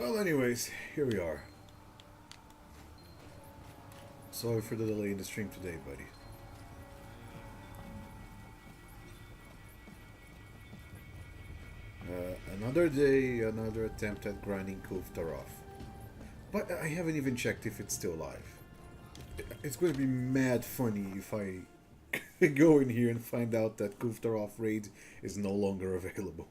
Well, anyways, here we are. Sorry for the delay in the stream today, buddy. Another day, another attempt at grinding Kuftar off. But I haven't even checked if it's still live. It's going to be mad funny if I go in here and find out that Kuftar off raid is no longer available.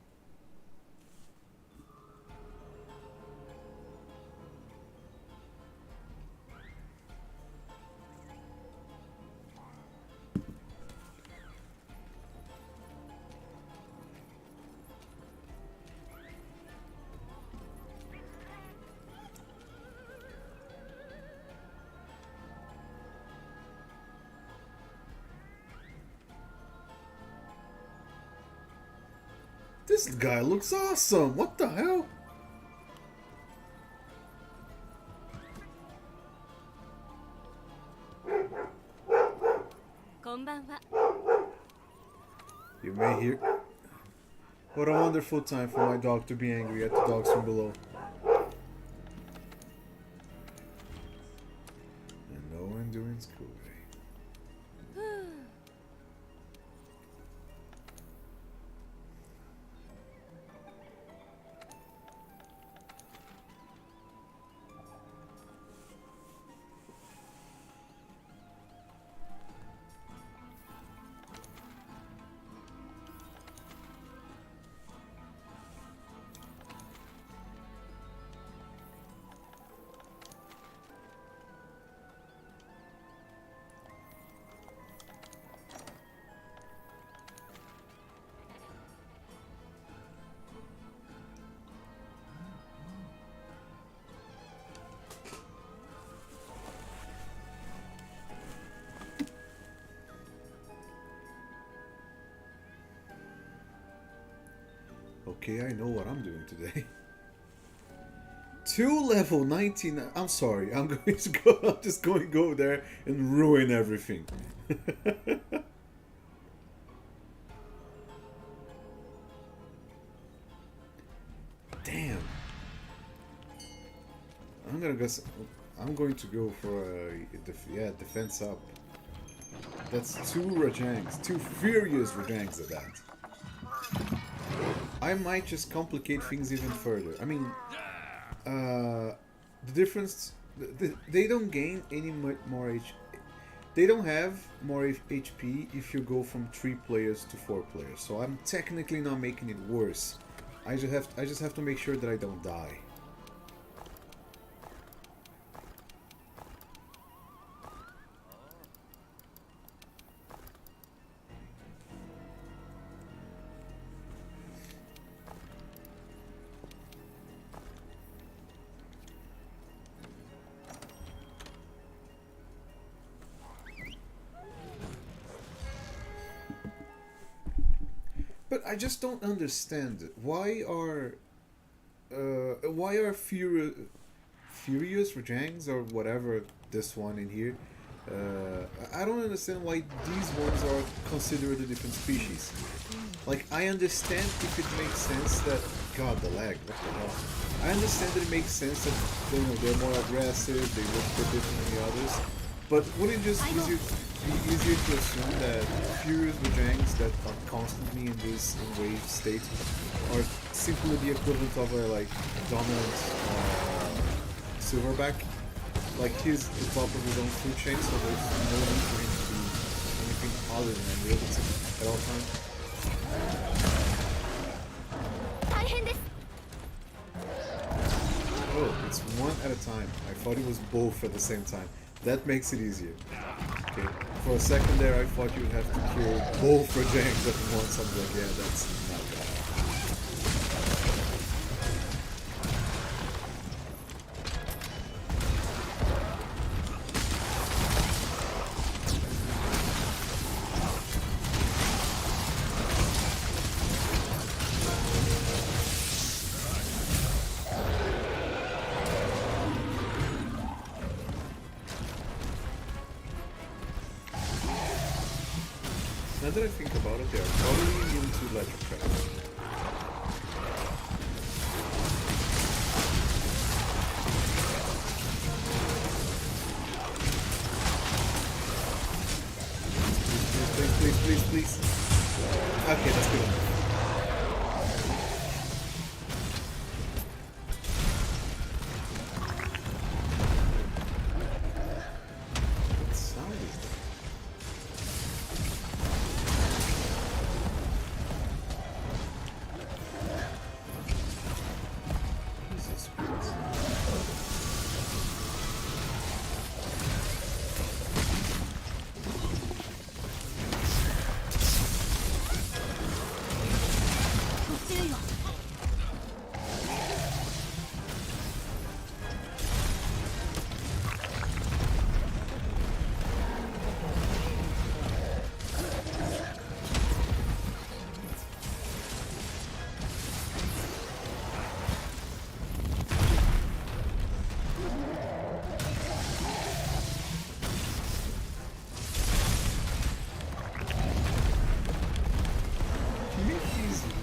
This guy looks awesome! What the hell? You may hear... What a wonderful time for my dog to be angry at the dogs from below. And no endurance cool. Okay, I know what I'm doing today. 2 level 19. I'm sorry. I'm going to go. I'm just going to go there and ruin everything. Damn. I'm gonna go. I'm going to go for a defense up. That's 2 Rajangs, 2 furious Rajangs at that. I might just complicate things even further. I mean, the difference... They don't gain any more HP. They don't have more HP if you go from 3 players to 4 players. So I'm technically not making it worse. I just have to make sure that I don't die. But I just don't understand why are furious Rajangs or whatever this one in here. I don't understand why these ones are considered a different species. Like, I understand if it makes sense that the lag, what the hell? I understand that it makes sense that they're more aggressive, they look a bit different than the others. But wouldn't it just be easier to assume that furious Rajangs that are constantly in this wave state are simply the equivalent of a dominant silverback? Like, he's the top of his own food chain, so there's no need for him to be anything other than ability at all times. Oh, it's one at a time. I thought it was both at the same time. That makes it easier. Okay. For a second there, I thought you'd have to kill both Rajangs at once. I was like, yeah, that's not bad. Now that I think about it, they are probably immune to electric traps. please. Okay, that's good enough. What sound is that? Jesus Christ.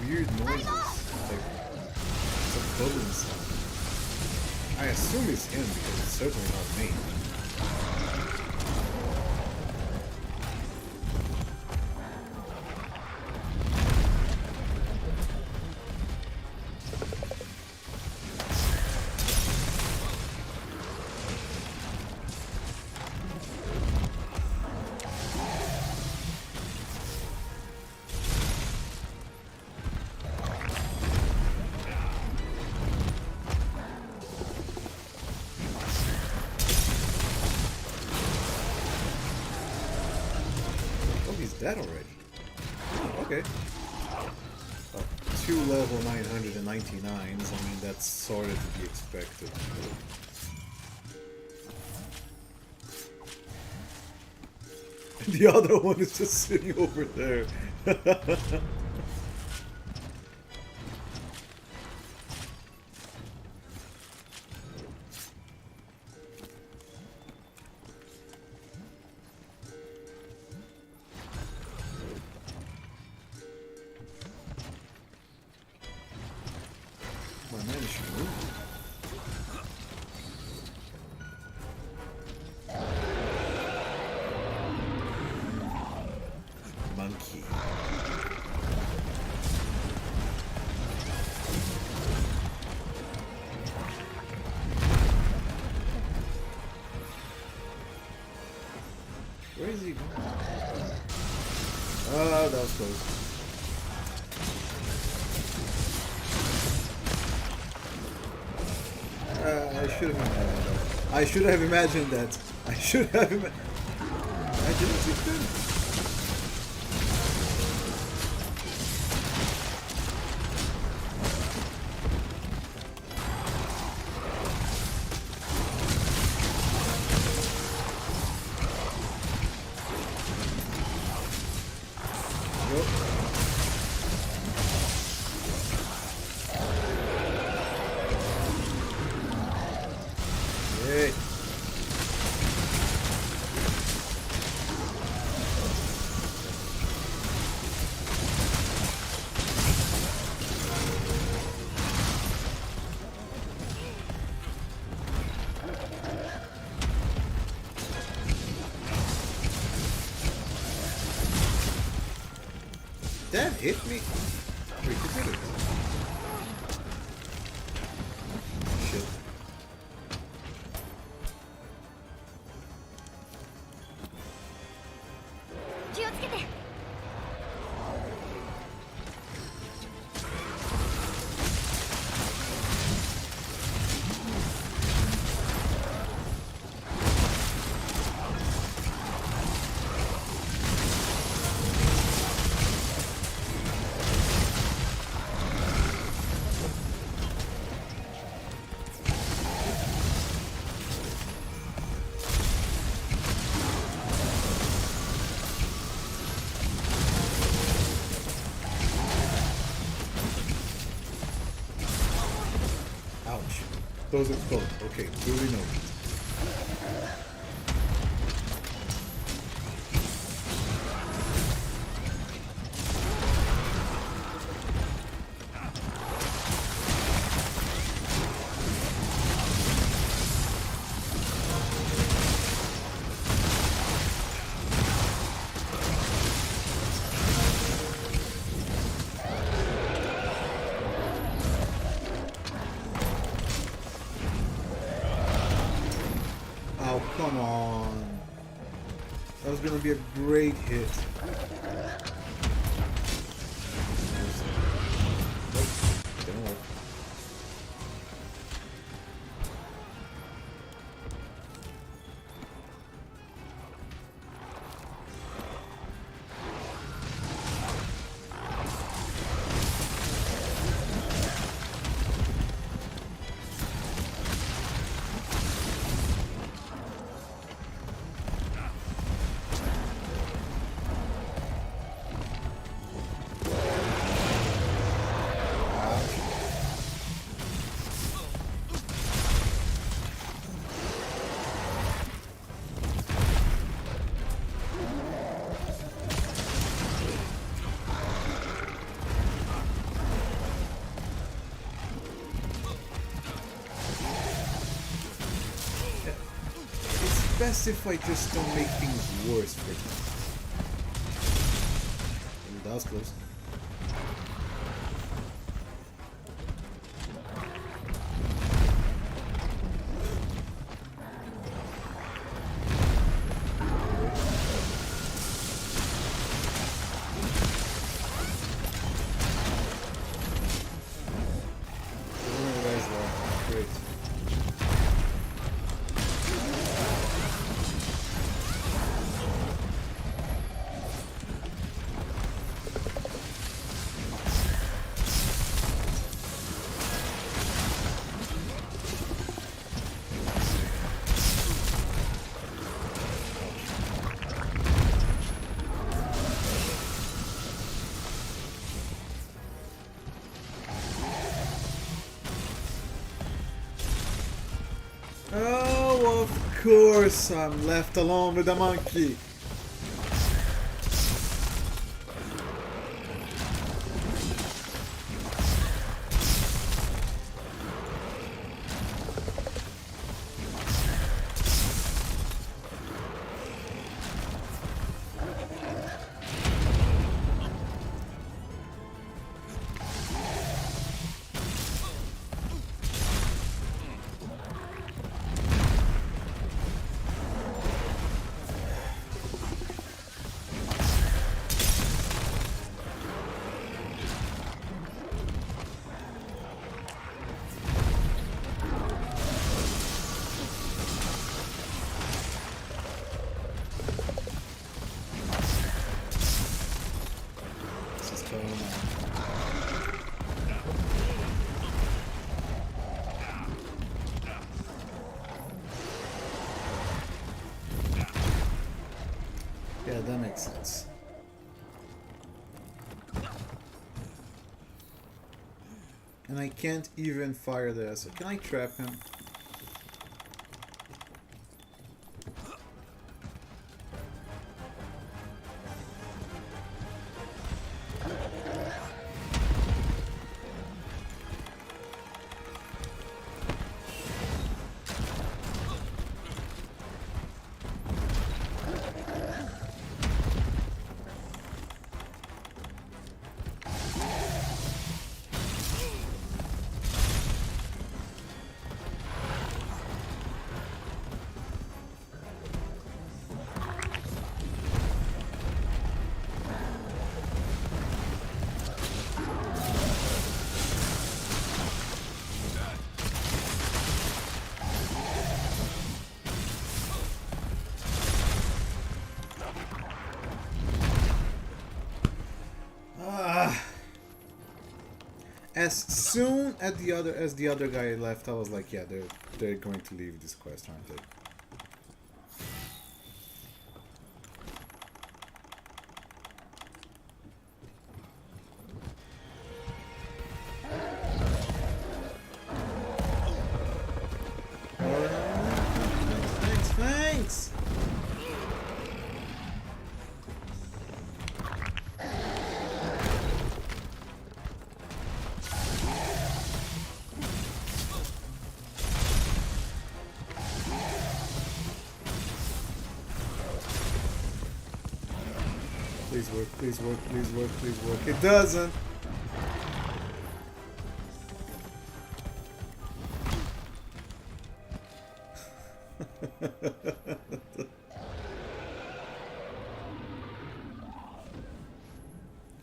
Weird noises. Like, it's a bubbling sound. I assume it's him because it's certainly not me. That already. Okay. 2 level 999s, I mean, that's sort of to be expected. The other one is just sitting over there. My man should move. Monkey. Where is he going? Oh, that was close. I should have imagined that. I should have imagined. I didn't see them. That hit me? Wait, you did it. Shit. Those explode. Okay, duly noted. Come on. That was gonna be a great hit. Didn't work. Best if I just don't make things worse for them. That was close. Oh, of course I'm left alone with the monkey. Yeah, that makes sense. And I can't even fire the asset. Can I trap him? As soon as the other guy left, I was like, yeah, they're going to leave this quest, aren't they? Thanks. Please work, please work, please work, please work. It doesn't!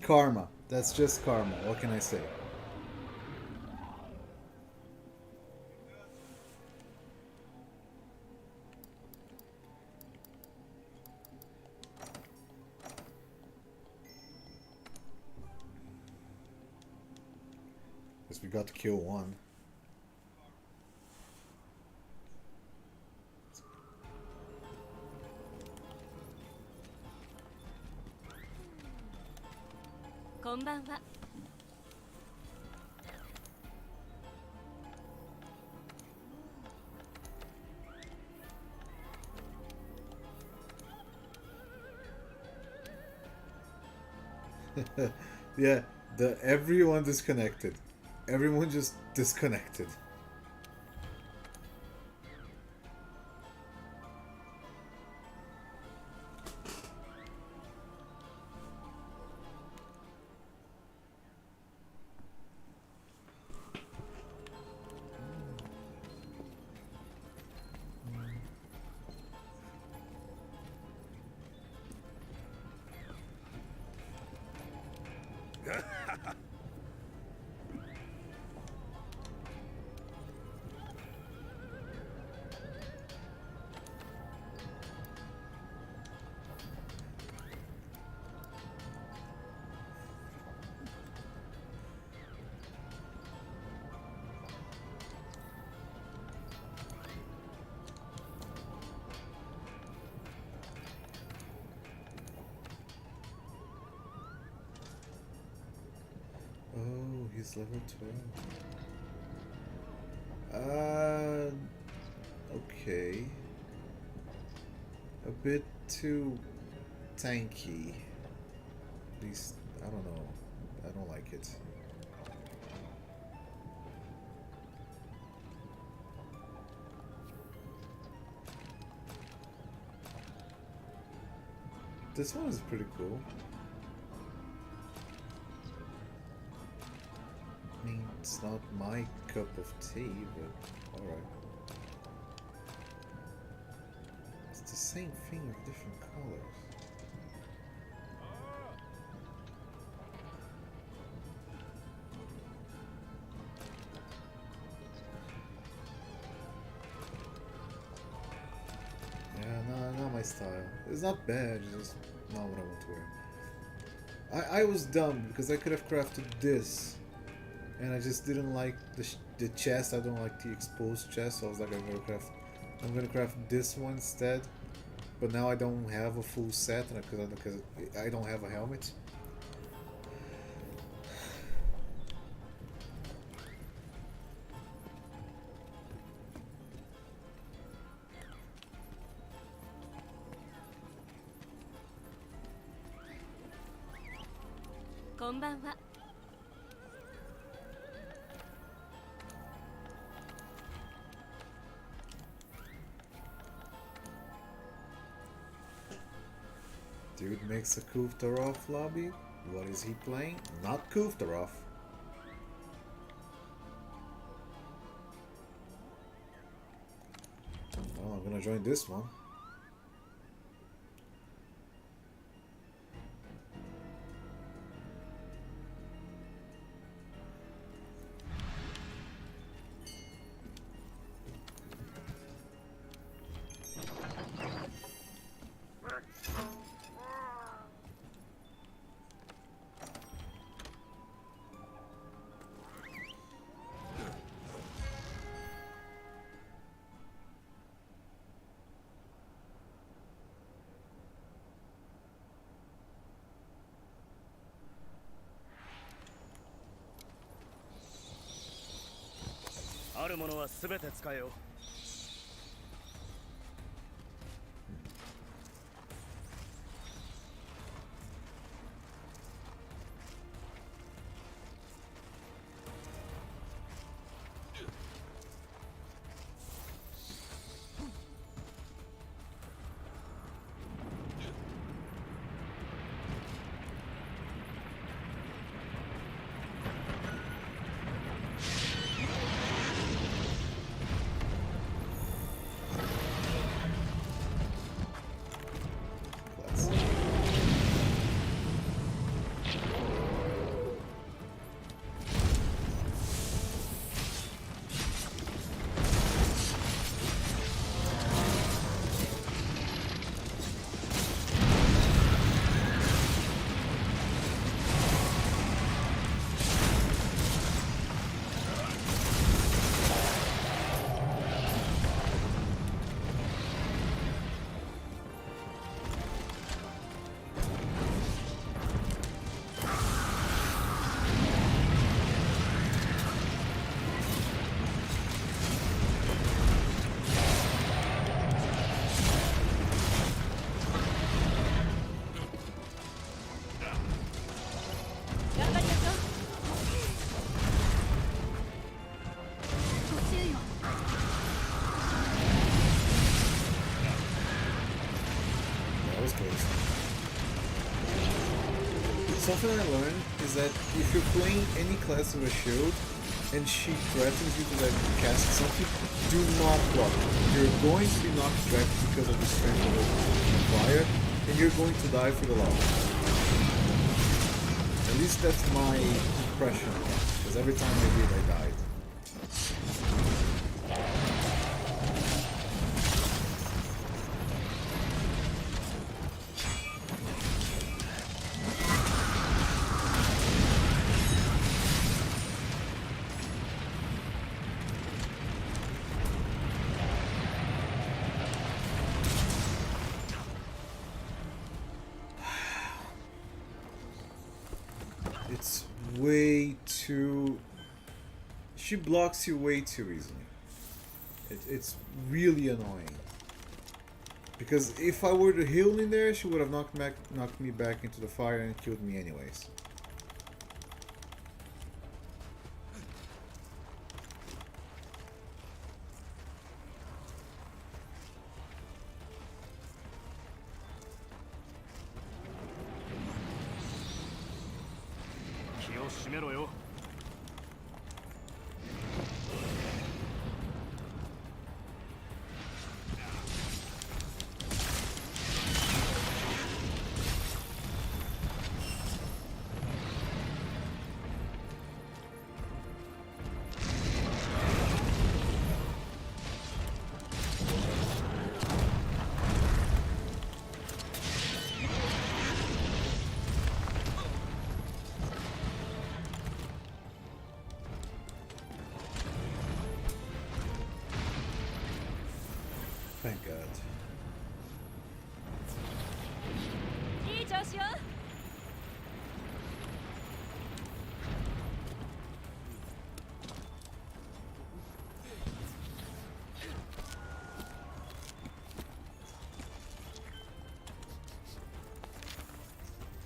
Karma. That's just karma. What can I say? Guess we got to kill one. Konbanwa. Yeah, the everyone disconnected. Everyone just disconnected. Oh, he's level 12. Okay. A bit too tanky. At least, I don't know. I don't like it. This one is pretty cool. I mean, it's not my cup of tea, but alright. It's the same thing with different colors. Yeah, no, not my style. It's not bad, it's just not what I want to wear. I was dumb because I could have crafted this. And I just didn't like the chest. I don't like the exposed chest, so I was like, I'm gonna craft this one instead. But now I don't have a full set because I don't have a helmet. Konbanwa. Dude makes a Kuftarov lobby. What is he playing? Not Kuftarov. Well, I'm gonna join this one. was close. Something I learned is that if you're playing any class with a shield and she threatens you to like cast something, do not block. You're going to be knocked back because of the strength of the fire, and you're going to die for the lava. At least that's my impression, because every time I did, I died. It's way too... She blocks you way too easily. It's really annoying. Because if I were to heal in there, she would have knocked me back into the fire and killed me anyways. Thank God.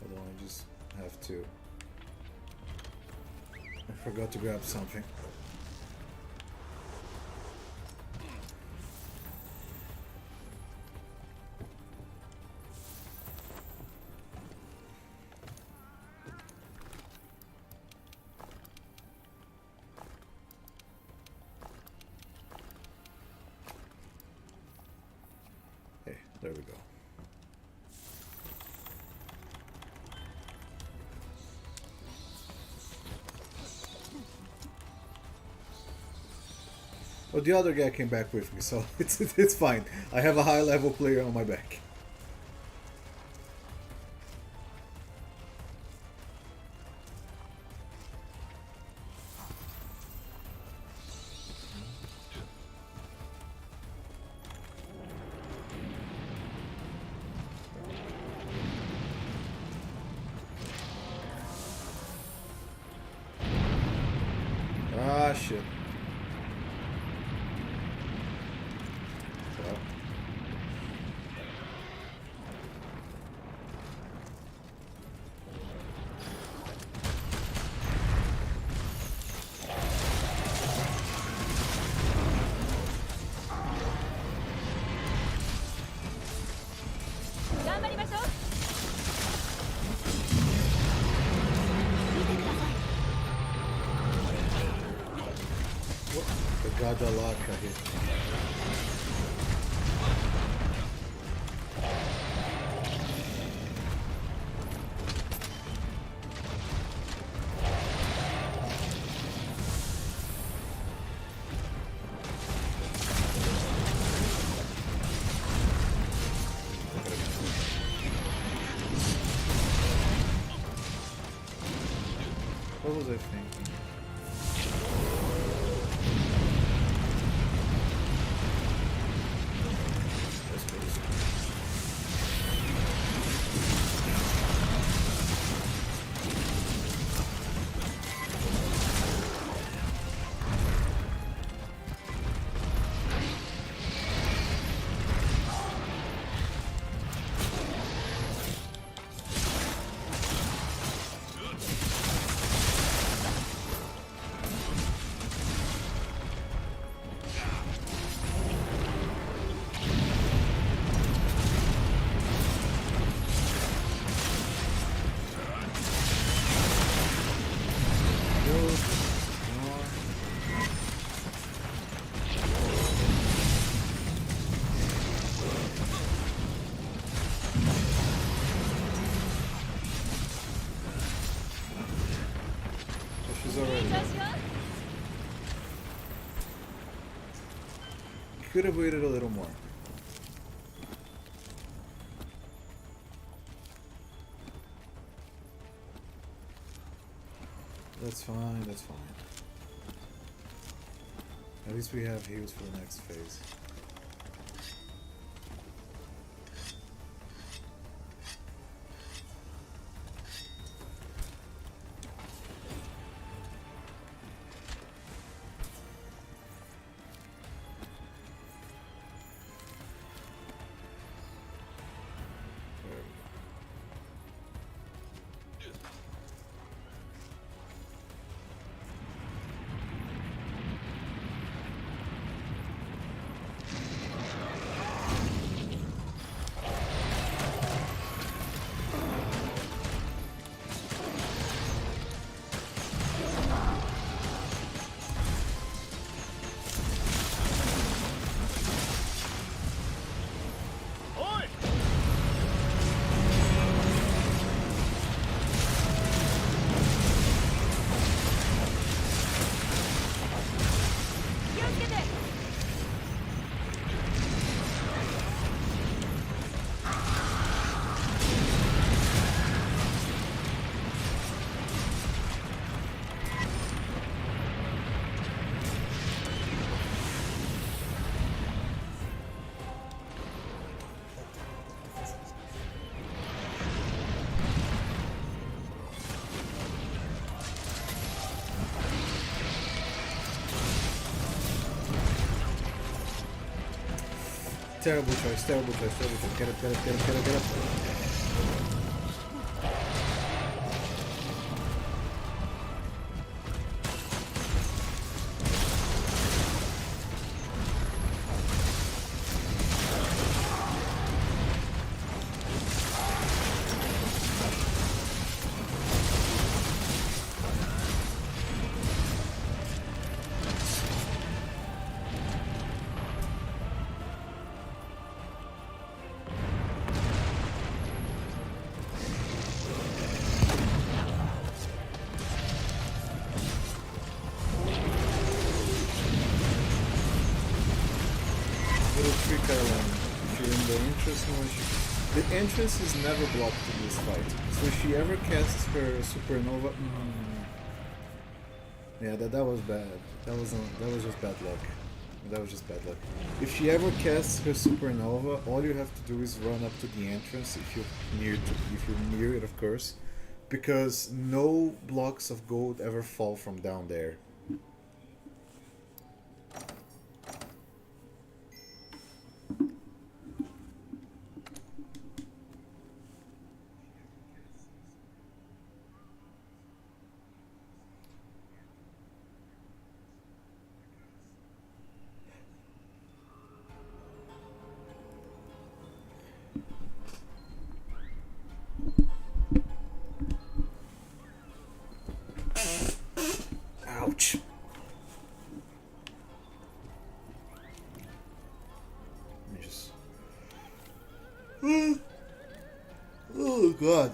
Hold on, I just have to... I forgot to grab something. There we go. Well, the other guy came back with me, so it's fine. I have a high level player on my back. Ah, shit. Well. The Gadalaka hit me. What was I thinking? could have waited a little more. That's fine, that's fine. At least we have heals for the next phase. Terrible choice, terrible choice, terrible choice. Get up, get up, get up, get up, get up. The entrance is never blocked in this fight, so if she ever casts her supernova, yeah, that was bad. That was just bad luck. That was just bad luck. If she ever casts her supernova, all you have to do is run up to the entrance if you're near it, of course, because no blocks of gold ever fall from down there. Ouch. Let me just... Oh, God.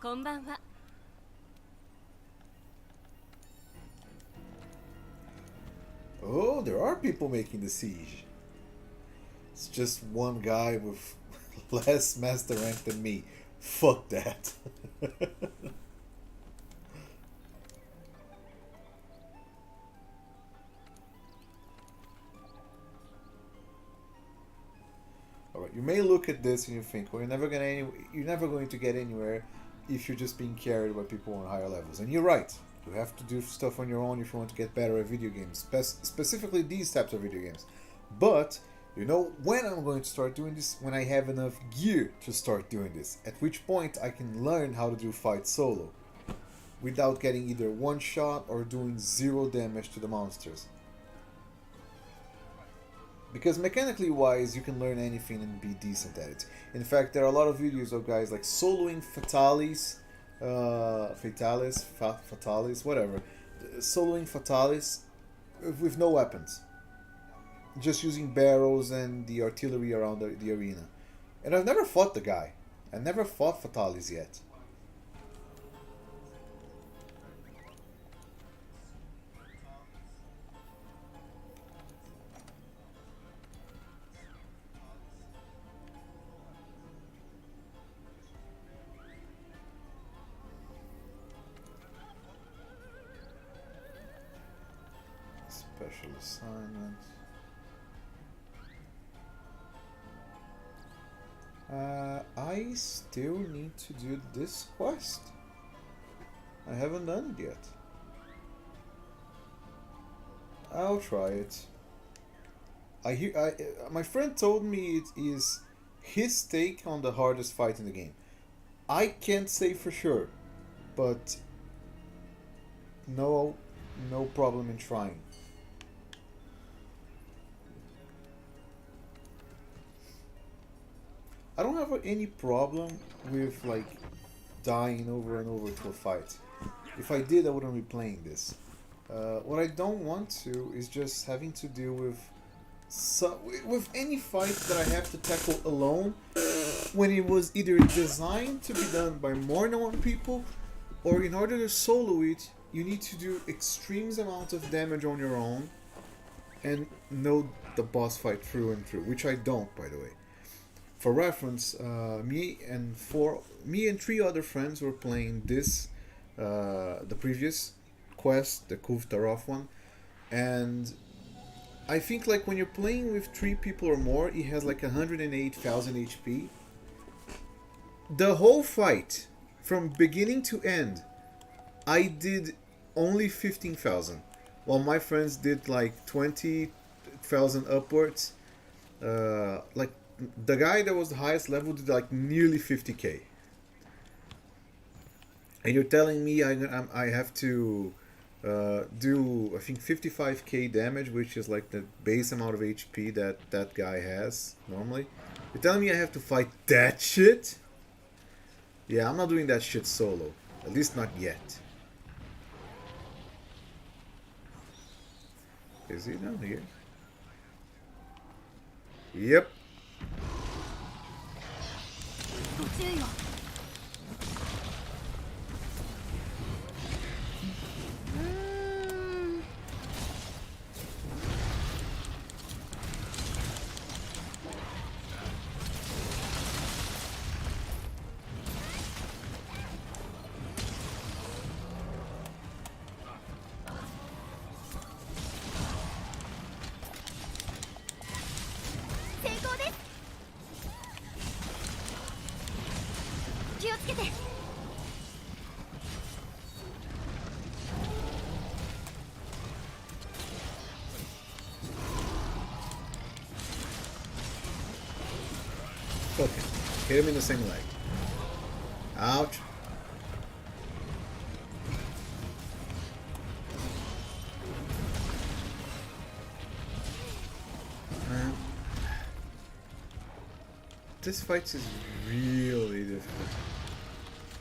Konbanwa. Oh, there are people making the siege. It's just one guy with less master rank than me. Fuck that. Alright, you may look at this and you think, well, you're never going to get anywhere if you're just being carried by people on higher levels. And you're right. You have to do stuff on your own if you want to get better at video games, specifically these types of video games. But you know when I'm going to start doing this? When I have enough gear to start doing this. At which point I can learn how to do fight solo without getting either one shot or doing 0 damage to the monsters. Because mechanically wise, you can learn anything and be decent at it. In fact, there are a lot of videos of guys like soloing Fatalis, whatever. soloing Fatalis with no weapons, just using barrels and the artillery around the arena. And I've never fought the guy. I never fought Fatalis yet. Special assignment. I still need to do this quest. I haven't done it yet. I'll try it. My friend told me it is his take on the hardest fight in the game. I can't say for sure, but no problem in trying. I don't have any problem with like dying over and over to a fight. If I did, I wouldn't be playing this. What I don't want to is just having to deal with with any fight that I have to tackle alone, when it was either designed to be done by more than one people, or in order to solo it, you need to do extreme amount of damage on your own and know the boss fight through and through, which I don't, by the way. For reference, me and 3 other friends were playing this, the previous quest, the Kuv Tarov one, and I think like when you're playing with 3 people or more, it has like 108,000 HP. The whole fight, from beginning to end, I did only 15,000, while my friends did like 20,000 upwards. Like the guy that was the highest level did like nearly 50k. And you're telling me I have to do, I think, 55k damage, which is like the base amount of HP that guy has normally. You're telling me I have to fight that shit? Yeah, I'm not doing that shit solo. At least not yet. Is he down here? Yep. Okay, hit him in the same leg. Ouch. This fight is really difficult.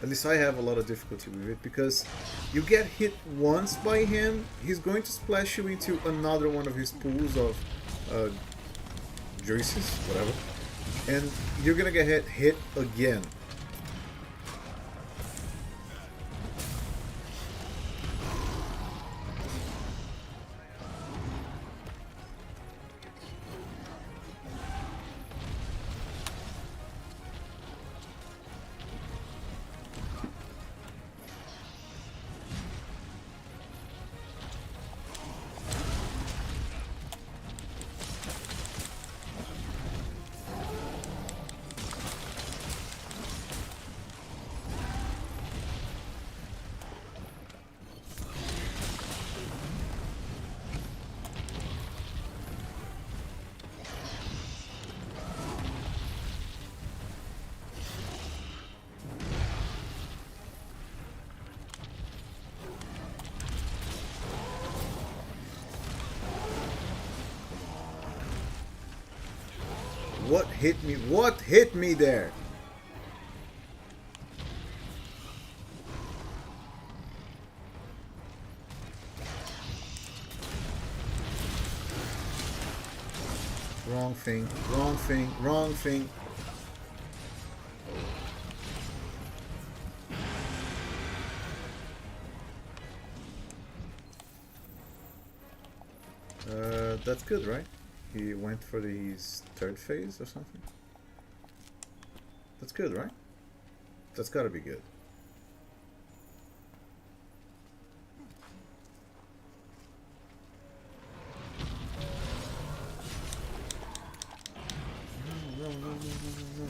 At least I have a lot of difficulty with it, because you get hit once by him, he's going to splash you into another one of his pools of juices, whatever, and you're gonna get hit again. What hit me? What hit me there? Wrong thing, wrong thing, wrong thing. That's good, right? He went for his third phase or something. That's good, right? That's gotta be good. No, no, no, no, no, no.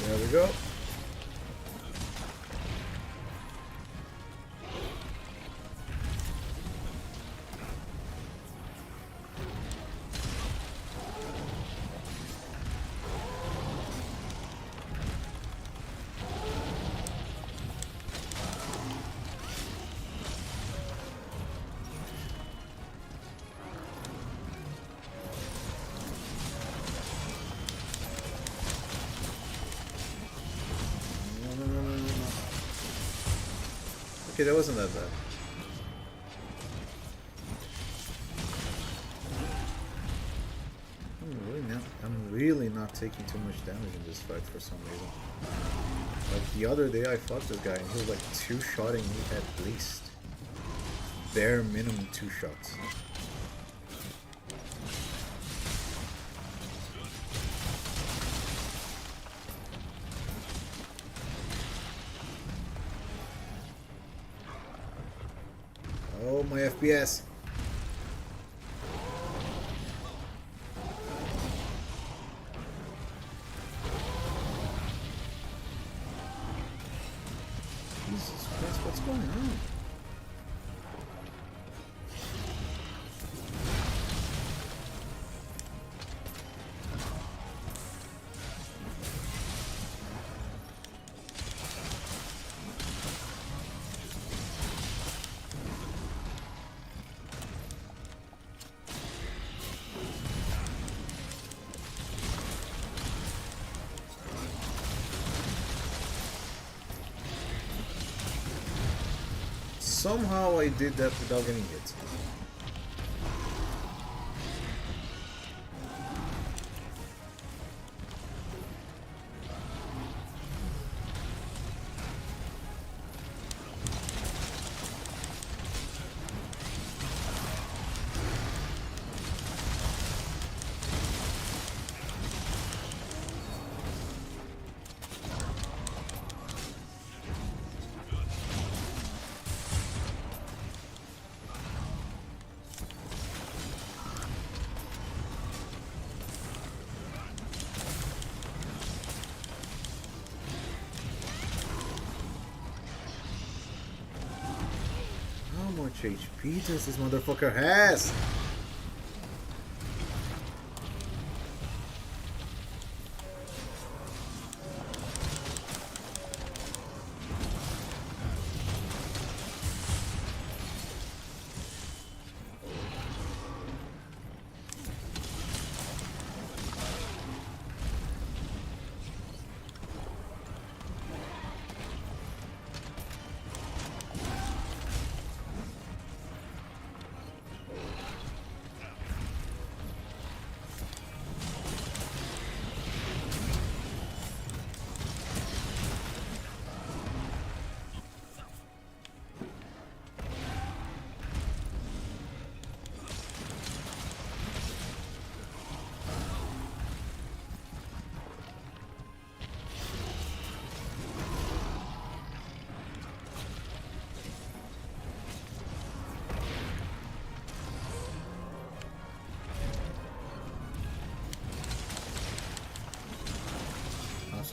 There we go. Okay, that wasn't that bad. I'm really not taking too much damage in this fight for some reason. Like the other day I fought this guy and he was like two-shotting me at least. Bare minimum 2 shots. Oh, my FPS. Jesus Christ, what's going on? Somehow I did that without getting hit. How much HP does this motherfucker has?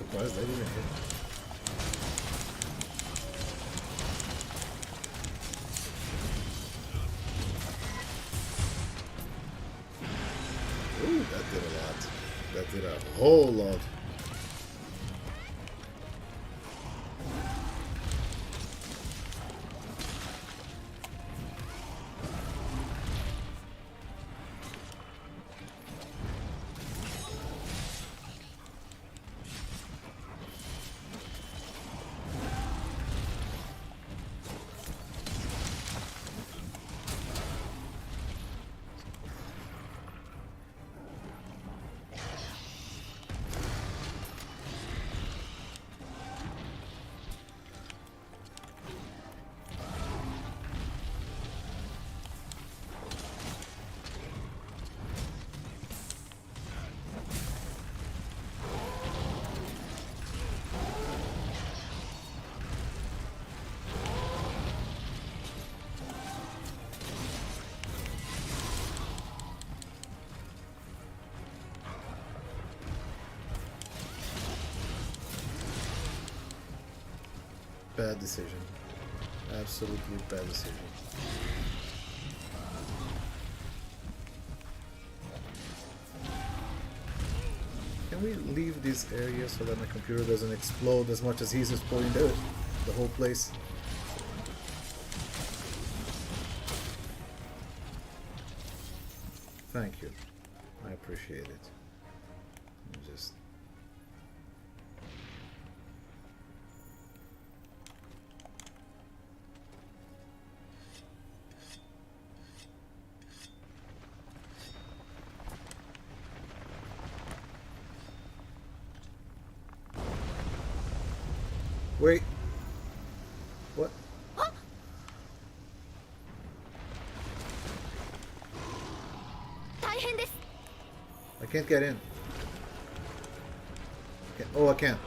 surprised I didn't hit. Ooh, that did a lot. That did a whole lot. Bad decision. Absolutely bad decision. Can we leave this area so that my computer doesn't explode as much as he's exploding the whole place? Thank you. I appreciate it. Just... Wait. What? I can't get in. Oh, I can.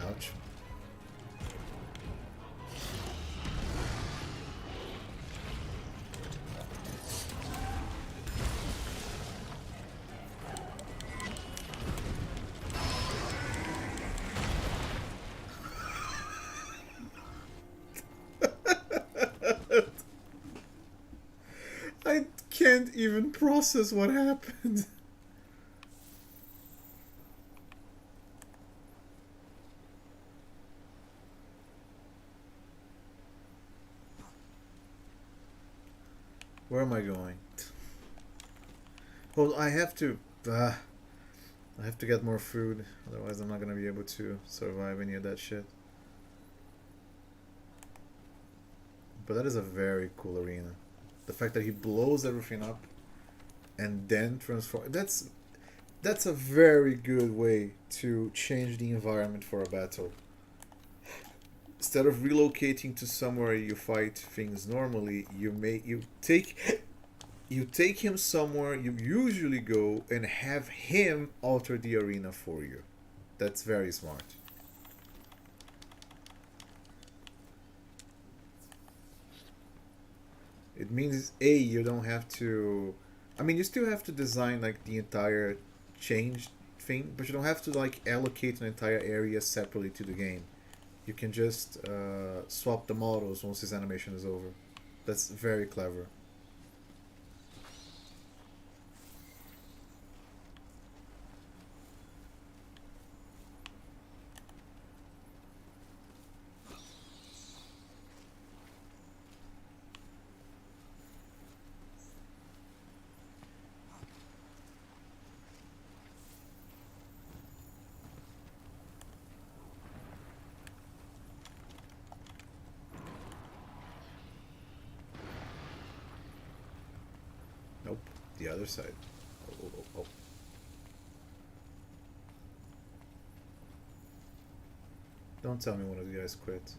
Ouch. I can't even process what happened. Where am I going? Well, I have to get more food, otherwise I'm not gonna be able to survive any of that shit. But that is a very cool arena. The fact that he blows everything up and then transform, that's a very good way to change the environment for a battle. instead of relocating to somewhere you fight things normally, you take him somewhere you usually go and have him alter the arena for you. That's very smart. It means A, you don't have to. I mean, you still have to design like the entire change thing, but you don't have to like allocate an entire area separately to the game. You can just swap the models once his animation is over. That's very clever. Nope, the other side. Oh. Don't tell me one of you guys quit.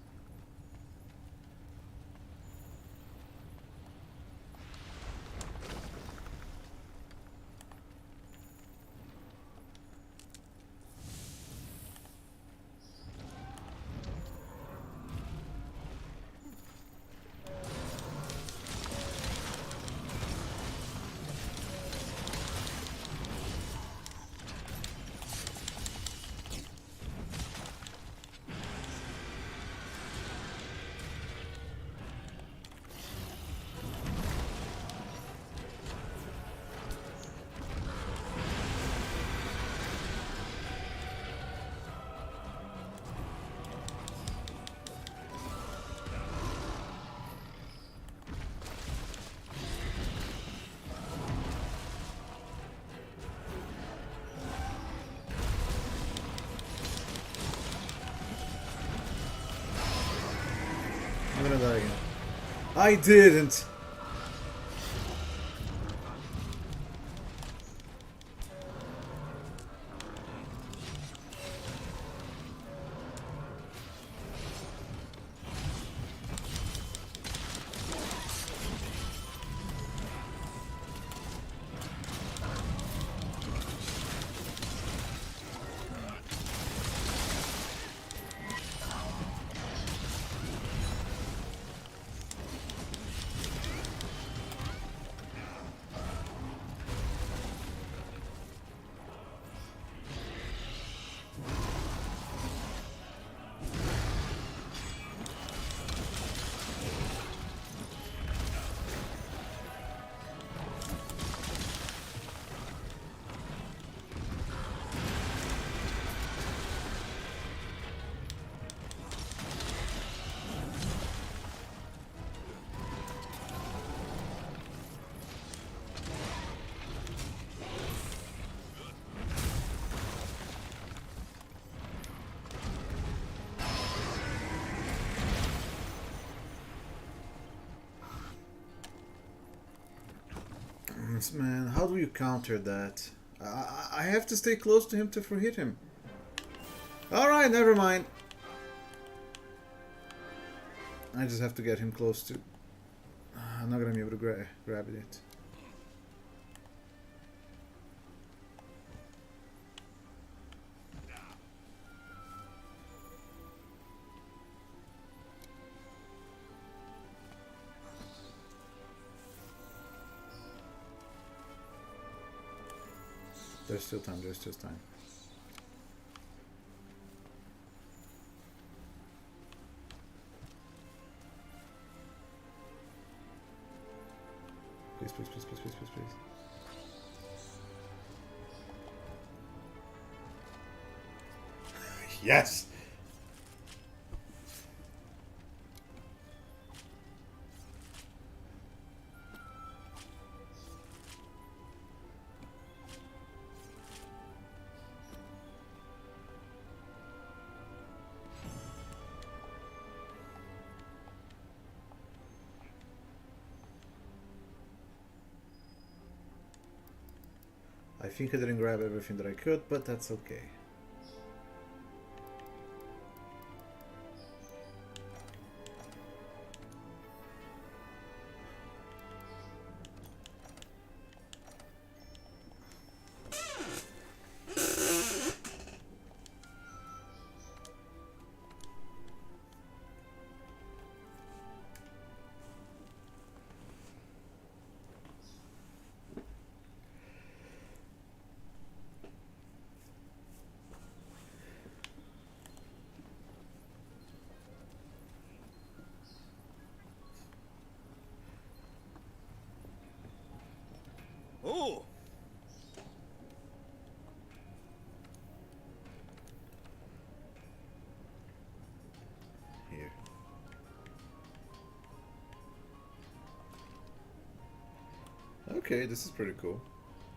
I'm gonna die again. I didn't! Man, how do you counter that? I have to stay close to him to hit him. Alright, never mind. I just have to get him close to... I'm not gonna be able to grab it. There's still time, there's still time. Please, please, please, please, please, please, please. Yes! I think I didn't grab everything that I could, but that's okay. Okay, this is pretty cool.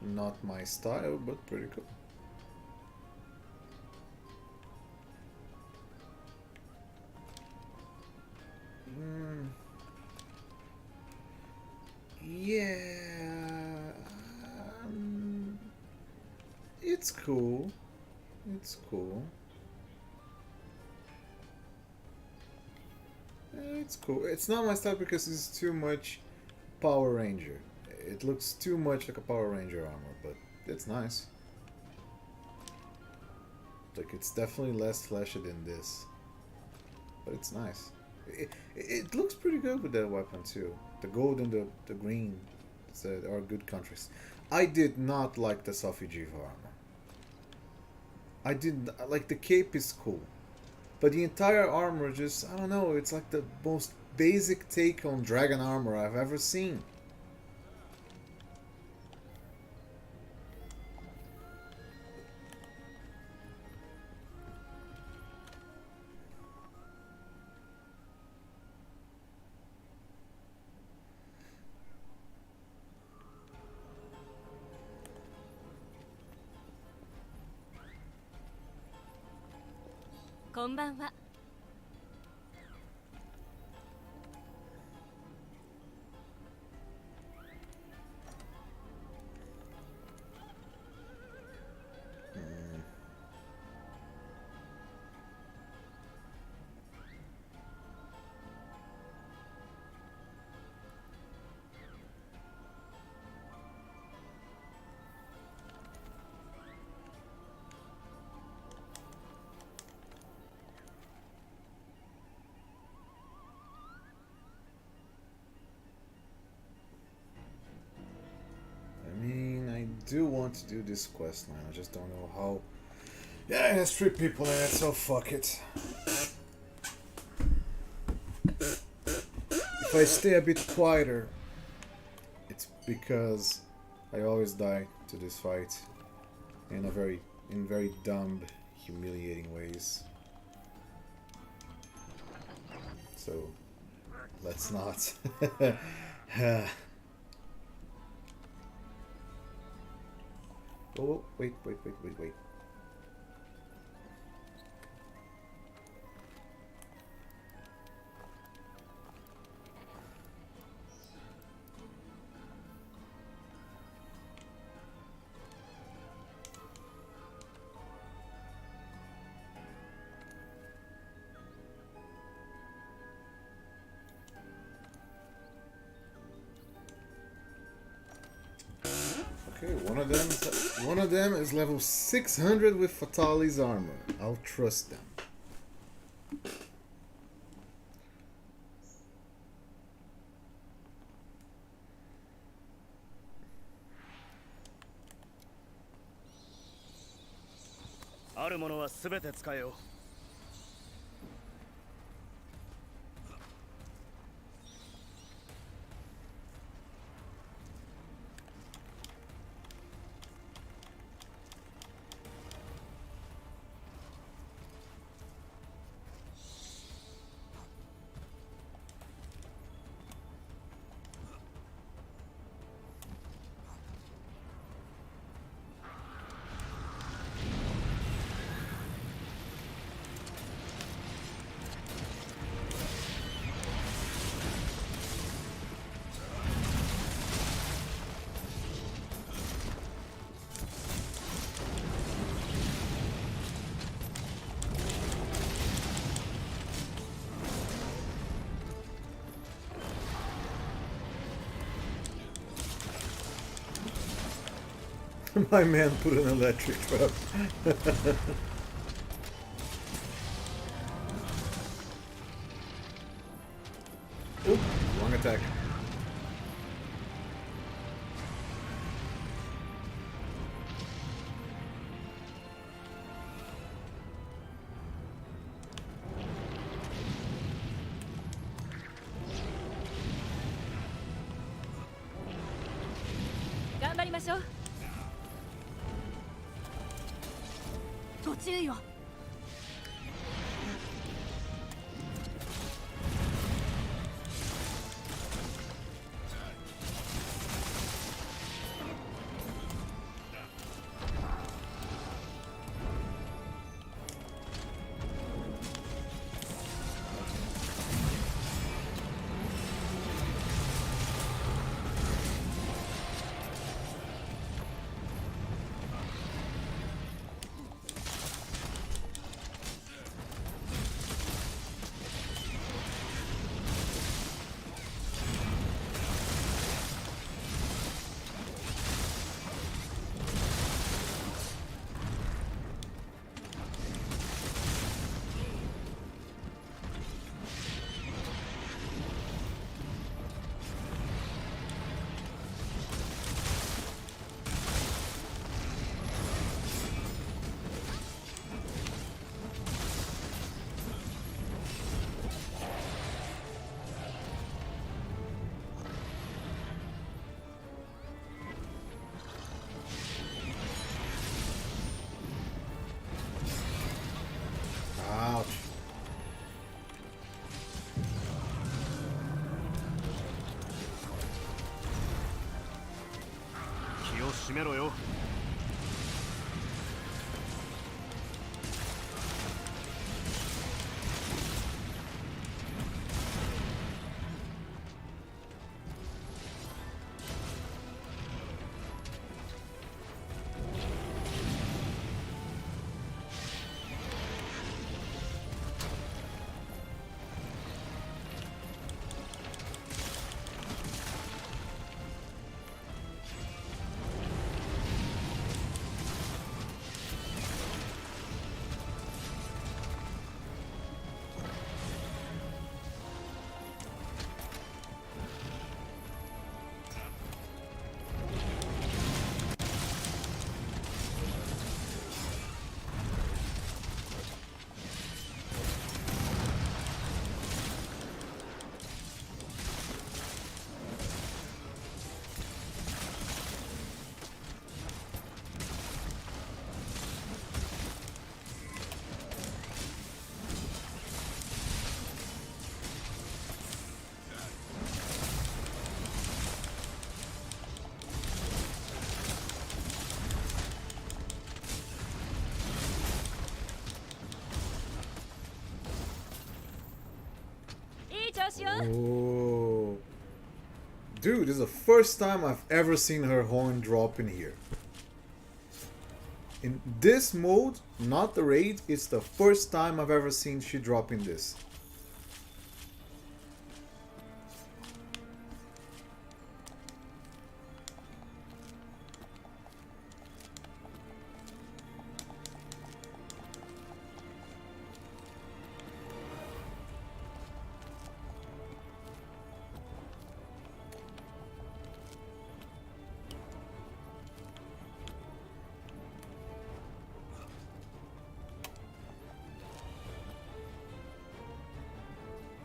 Not my style, but pretty cool. Yeah, it's cool. It's cool. It's cool. It's not my style because it's too much Power Ranger. It looks too much like a Power Ranger armor, but it's nice. Like, it's definitely less fleshy than this, but it's nice. It looks pretty good with that weapon too. The gold and the green are good contrasts. I did not like the Sophie Jiva armor. I didn't like the cape is cool, but the entire armor just, I don't know. It's like the most basic take on dragon armor I've ever seen. Konbanwa. I do want to do this quest line. I just don't know how. Yeah, it has 3 people in it, so fuck it. If I stay a bit quieter, it's because I always die to this fight in very dumb, humiliating ways. So let's not. Oh, wait. Okay, one of them is level 600 with Fatali's armor. I'll trust them. My man put an electric trap. Oop, wrong attack. Gambarimashou. ご注意を。閉めろよ。いい調子よ。 Oh. Dude, this is the first time I've ever seen her horn drop in here. In this mode, not the raid, it's the first time I've ever seen she drop in this.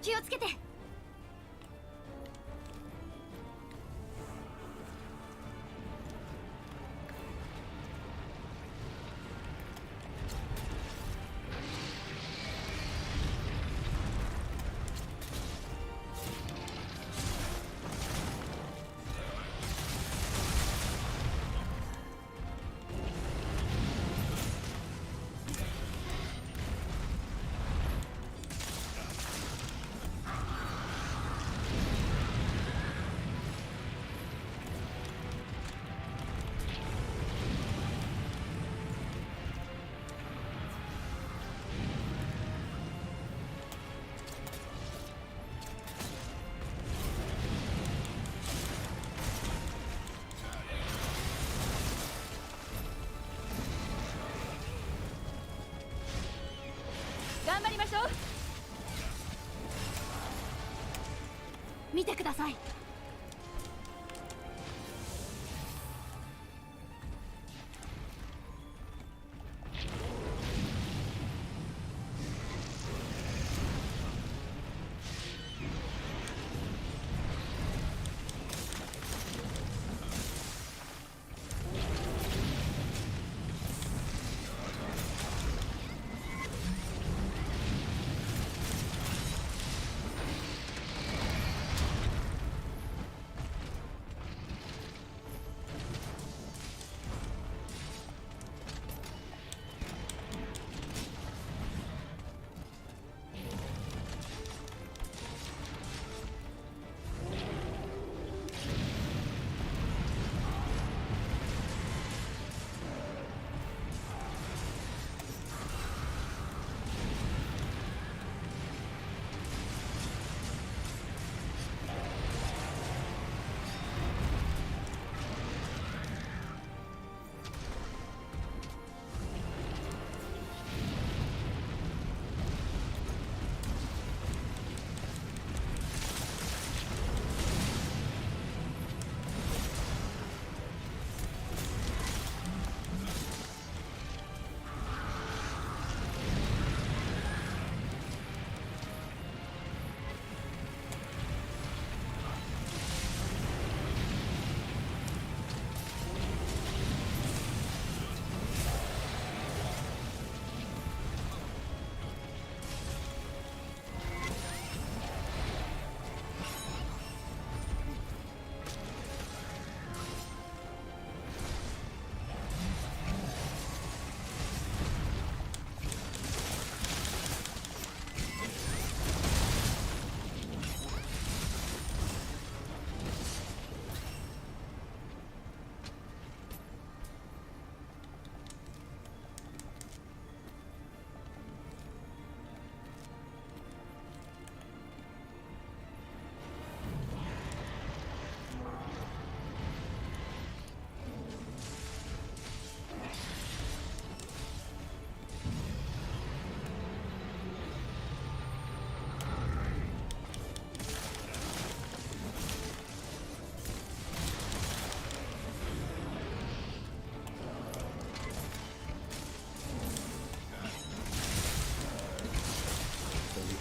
気をつけて。頑張りましょう。見てください。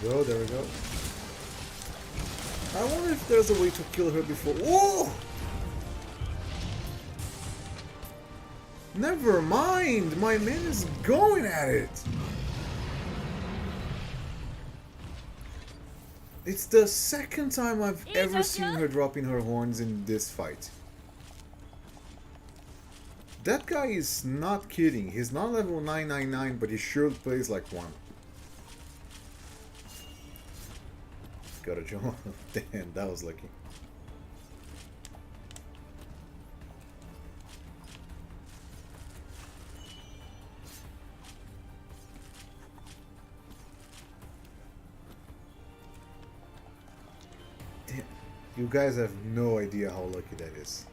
we go, there we go. I wonder if there's a way to kill her before. Whoa! Never mind! My man is going at it! It's the second time I've ever seen her dropping her horns in this fight. That guy is not kidding. He's not level 999, but he sure plays like one. Got a jump. Damn, that was lucky. Damn, you guys have no idea how lucky that is.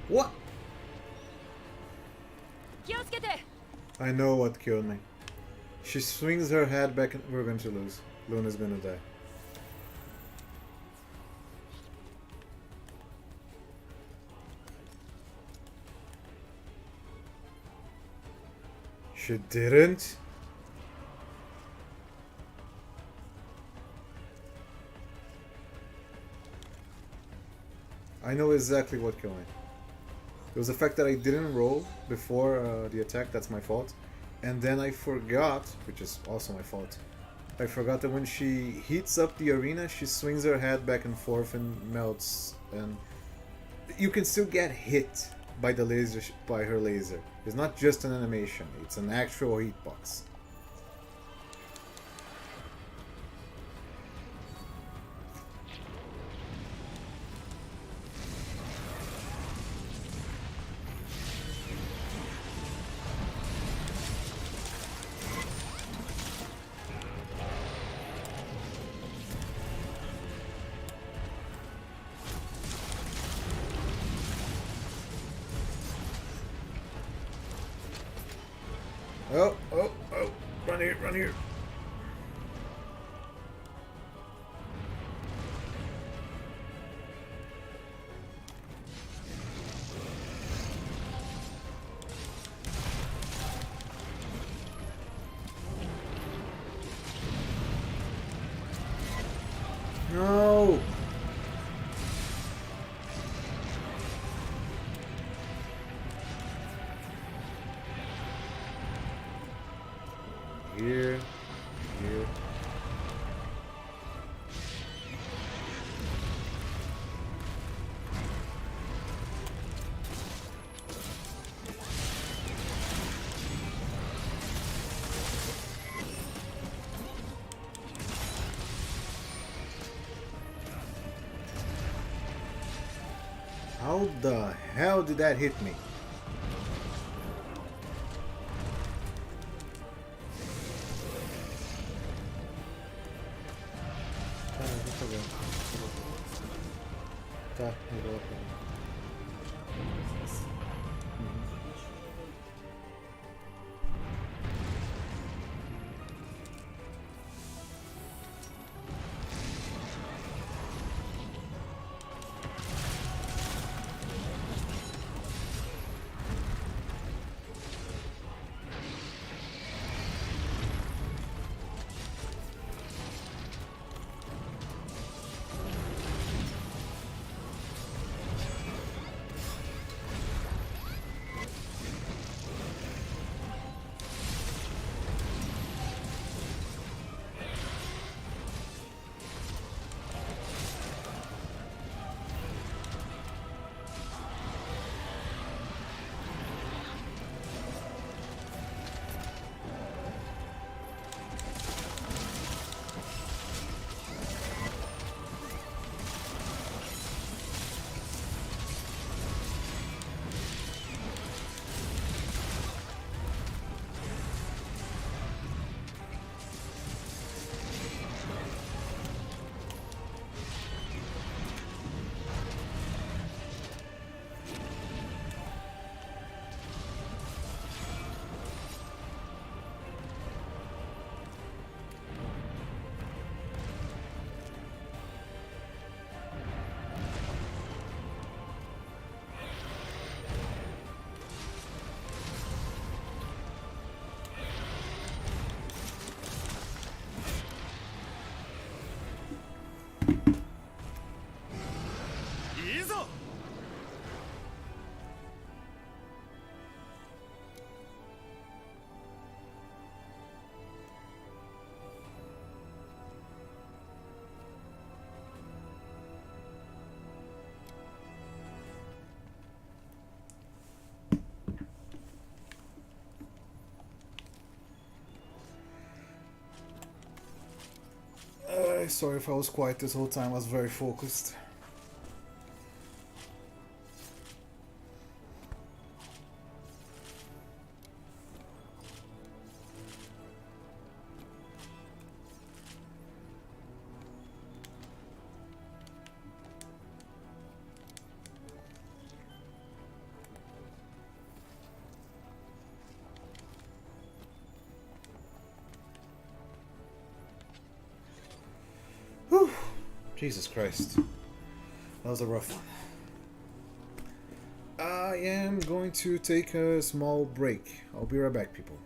What? I know what killed me. She swings her head back and we're going to lose. Luna's gonna die. She didn't? I know exactly what killed me. It was the fact that I didn't roll before the attack, that's my fault. And then I forgot, which is also my fault, I forgot that when she heats up the arena, she swings her head back and forth and melts. And you can still get hit by the laser, by her laser. It's not just an animation, it's an actual hitbox. Oh, oh, oh, run here, run here. No. Here, here. How the hell did that hit me? Tá, mudou. sorry if I was quiet this whole time. I was very focused. Whew. Jesus Christ. That was a rough one. I am going to take a small break. I'll be right back, people.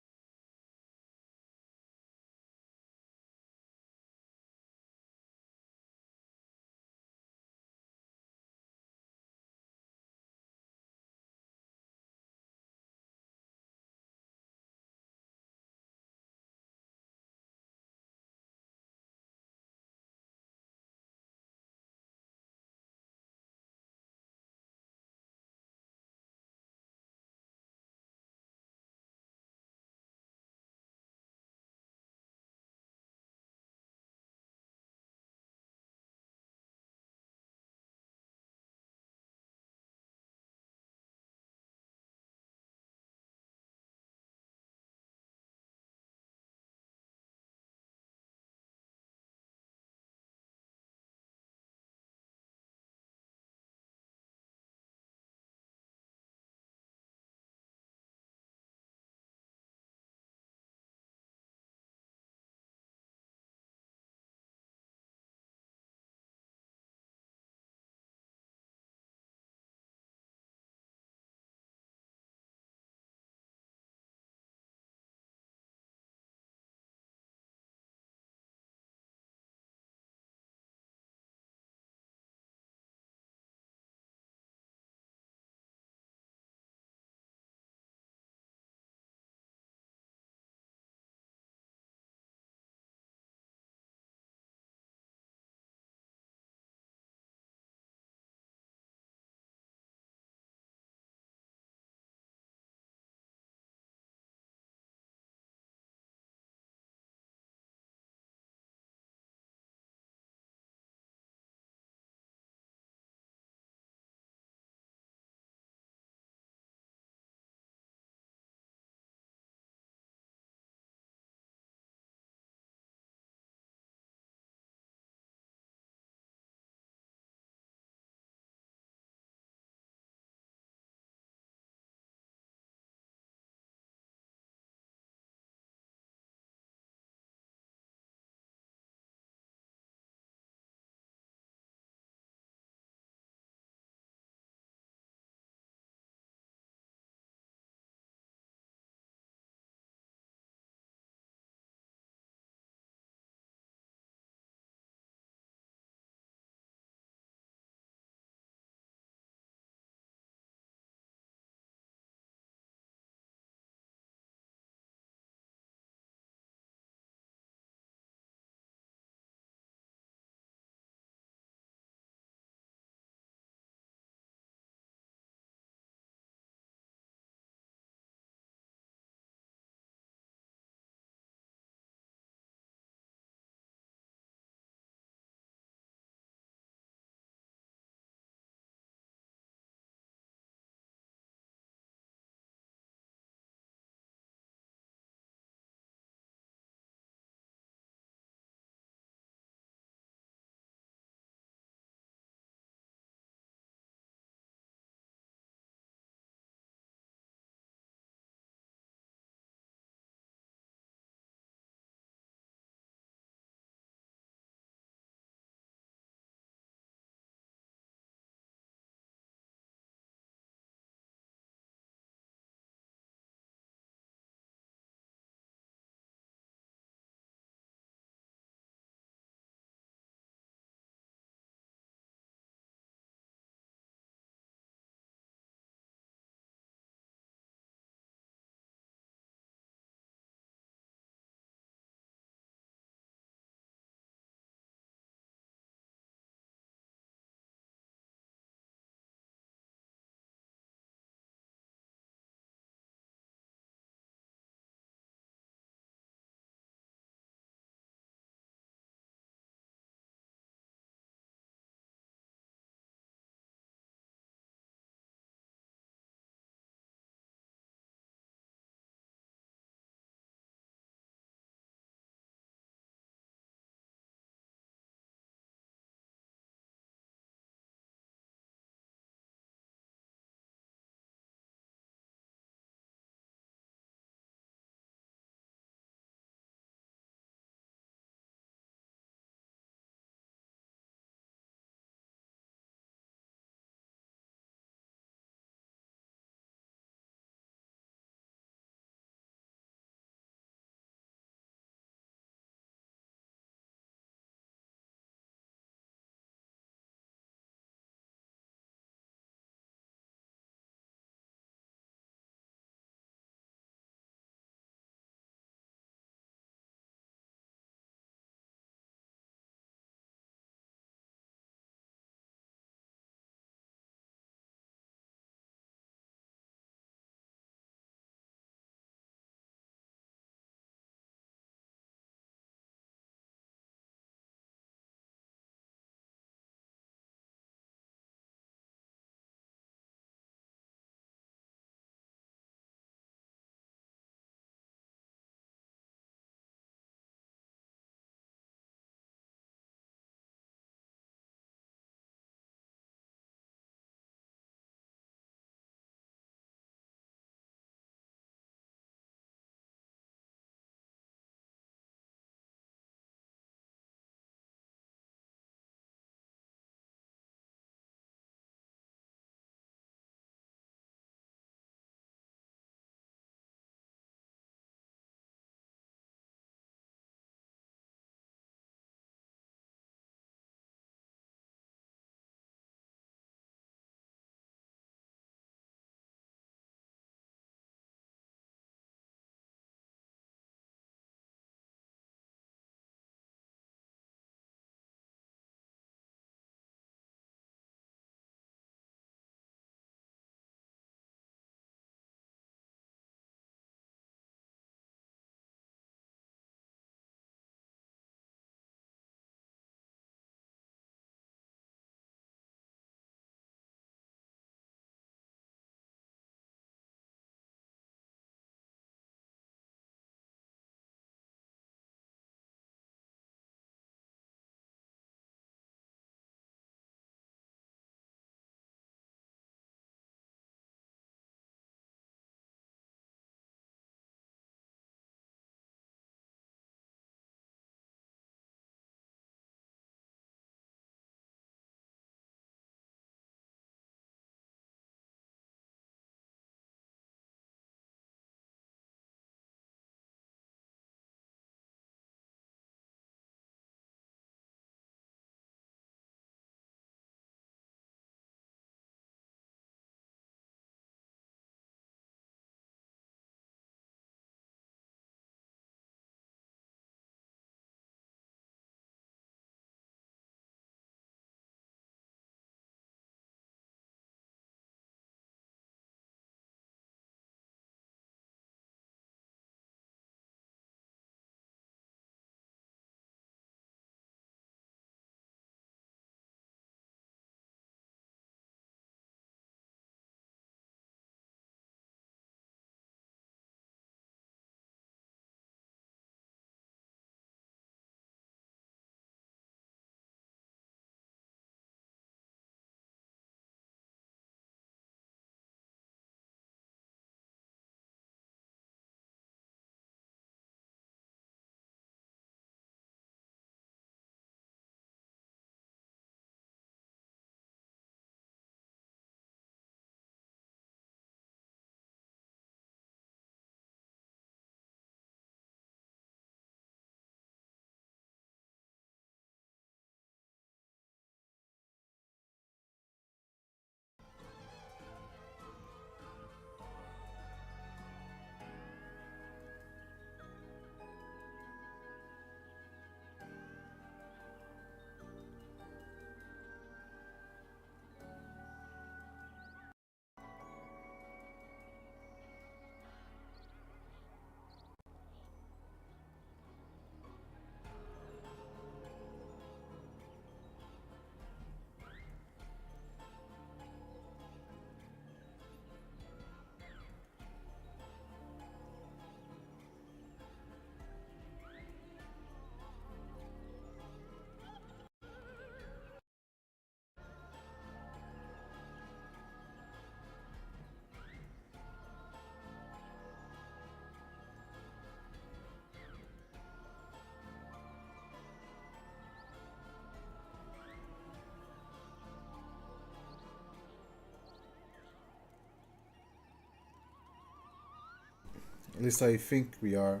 At least I think we are.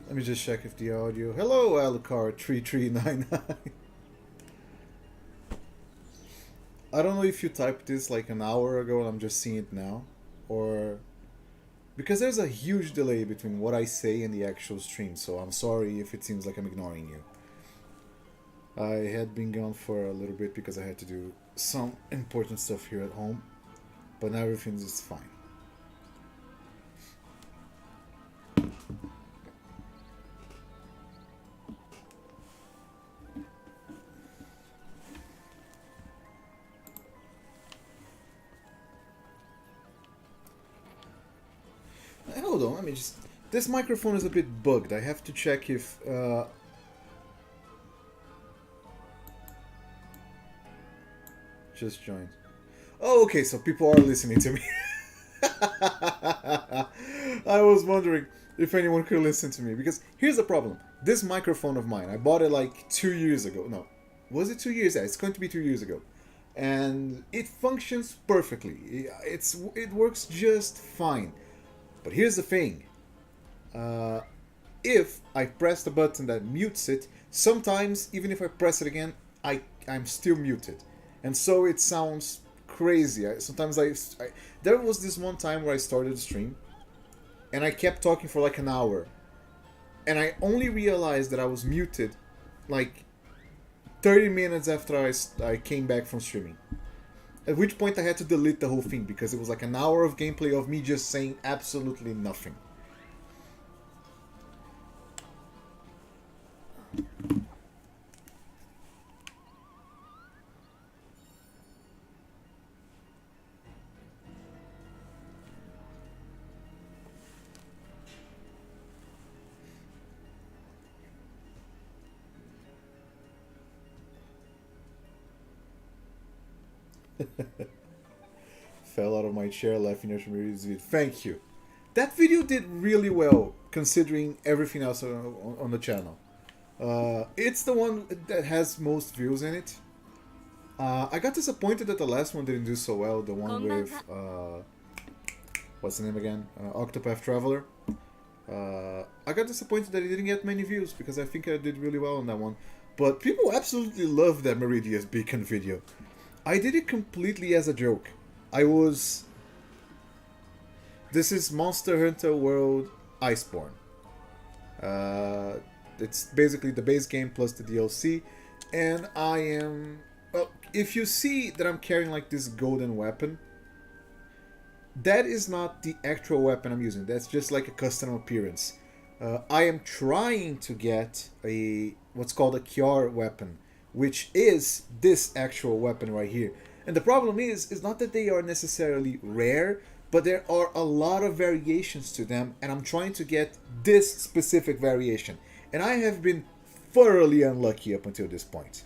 Let me just check if the audio... Hello, Alucard3399. I don't know if you typed this like an hour ago and I'm just seeing it now. Or... Because there's a huge delay between what I say and the actual stream, so I'm sorry if it seems like I'm ignoring you. I had been gone for a little bit because I had to do some important stuff here at home, but now everything is fine. Hold on, let me just... This microphone is a bit bugged. I have to check if... Just joined. Oh, okay, so people are listening to me. I was wondering if anyone could listen to me. Because here's the problem. This microphone of mine, I bought it like 2 years ago. No, was it 2 years? Yeah, it's going to be 2 years ago. And it functions perfectly. It works just fine. But here's the thing. If I press the button that mutes it, sometimes, even if I press it again, I'm still muted. And so it sounds crazy. Sometimes there was this one time where I started the stream, and I kept talking for like an hour. And I only realized that I was muted like 30 minutes after I came back from streaming. At which point I had to delete the whole thing because it was like an hour of gameplay of me just saying absolutely nothing. Fell out of my chair laughing at Maria's video. Thank you. That video did really well considering everything else on the channel. It's the one that has most views in it. I got disappointed that the last one didn't do so well. The one with what's the name again? Octopath Traveler. I got disappointed that it didn't get many views because I think I did really well on that one. But people absolutely love that Meridia's Beacon video. I did it completely as a joke. This is Monster Hunter World Iceborne. It's basically the base game plus the DLC. And I am... Well, if you see that I'm carrying like this golden weapon, that is not the actual weapon I'm using. That's just like a custom appearance. I am trying to get what's called a Kjarr weapon, which is this actual weapon right here. And the problem is not that they are necessarily rare, but there are a lot of variations to them, and I'm trying to get this specific variation. And I have been thoroughly unlucky up until this point.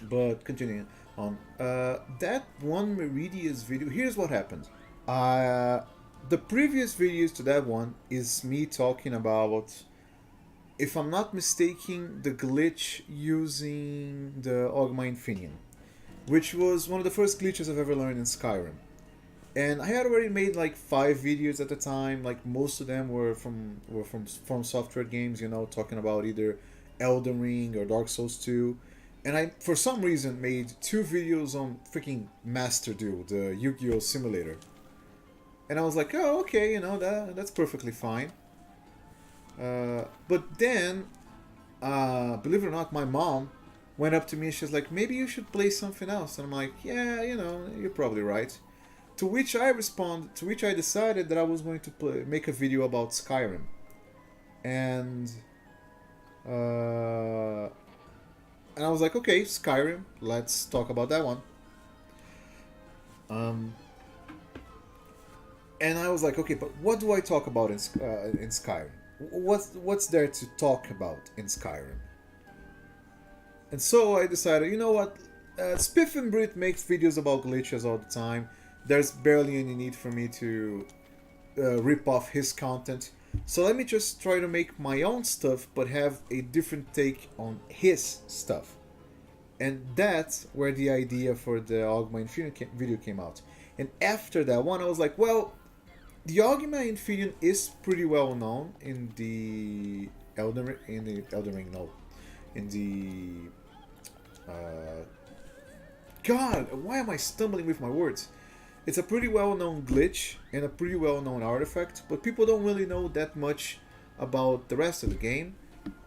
But continuing on, that one Meridia's video, here's what happened. The previous videos to that one is me talking about, if I'm not mistaken, the glitch using the Ogma Infineon, which was one of the first glitches I've ever learned in Skyrim. And I had already made like 5 videos at the time, like most of them were from Software games, you know, talking about either Elden Ring or Dark Souls 2. And I, for some reason, made 2 videos on freaking Master Duel, the Yu-Gi-Oh! Simulator. And I was like, oh, okay, you know, that's perfectly fine. But then, believe it or not, my mom went up to me and she was like, maybe you should play something else. And I'm like, yeah, you know, you're probably right. To which I decided that I was going to make a video about Skyrim. And I was like, okay, Skyrim, let's talk about that one. And I was like, okay, but what do I talk about in Skyrim? What's there to talk about in Skyrim? And so I decided, you know what? Spiff and Brit makes videos about glitches all the time. There's barely any need for me to rip off his content. So let me just try to make my own stuff, but have a different take on his stuff. And that's where the idea for the Augma Infineon video came out. And after that one, I was like, well, the Augma Infineon is pretty well known in the Elden Ring, no, in the God, why am I stumbling with my words? It's a pretty well-known glitch and a pretty well-known artifact, but people don't really know that much about the rest of the game.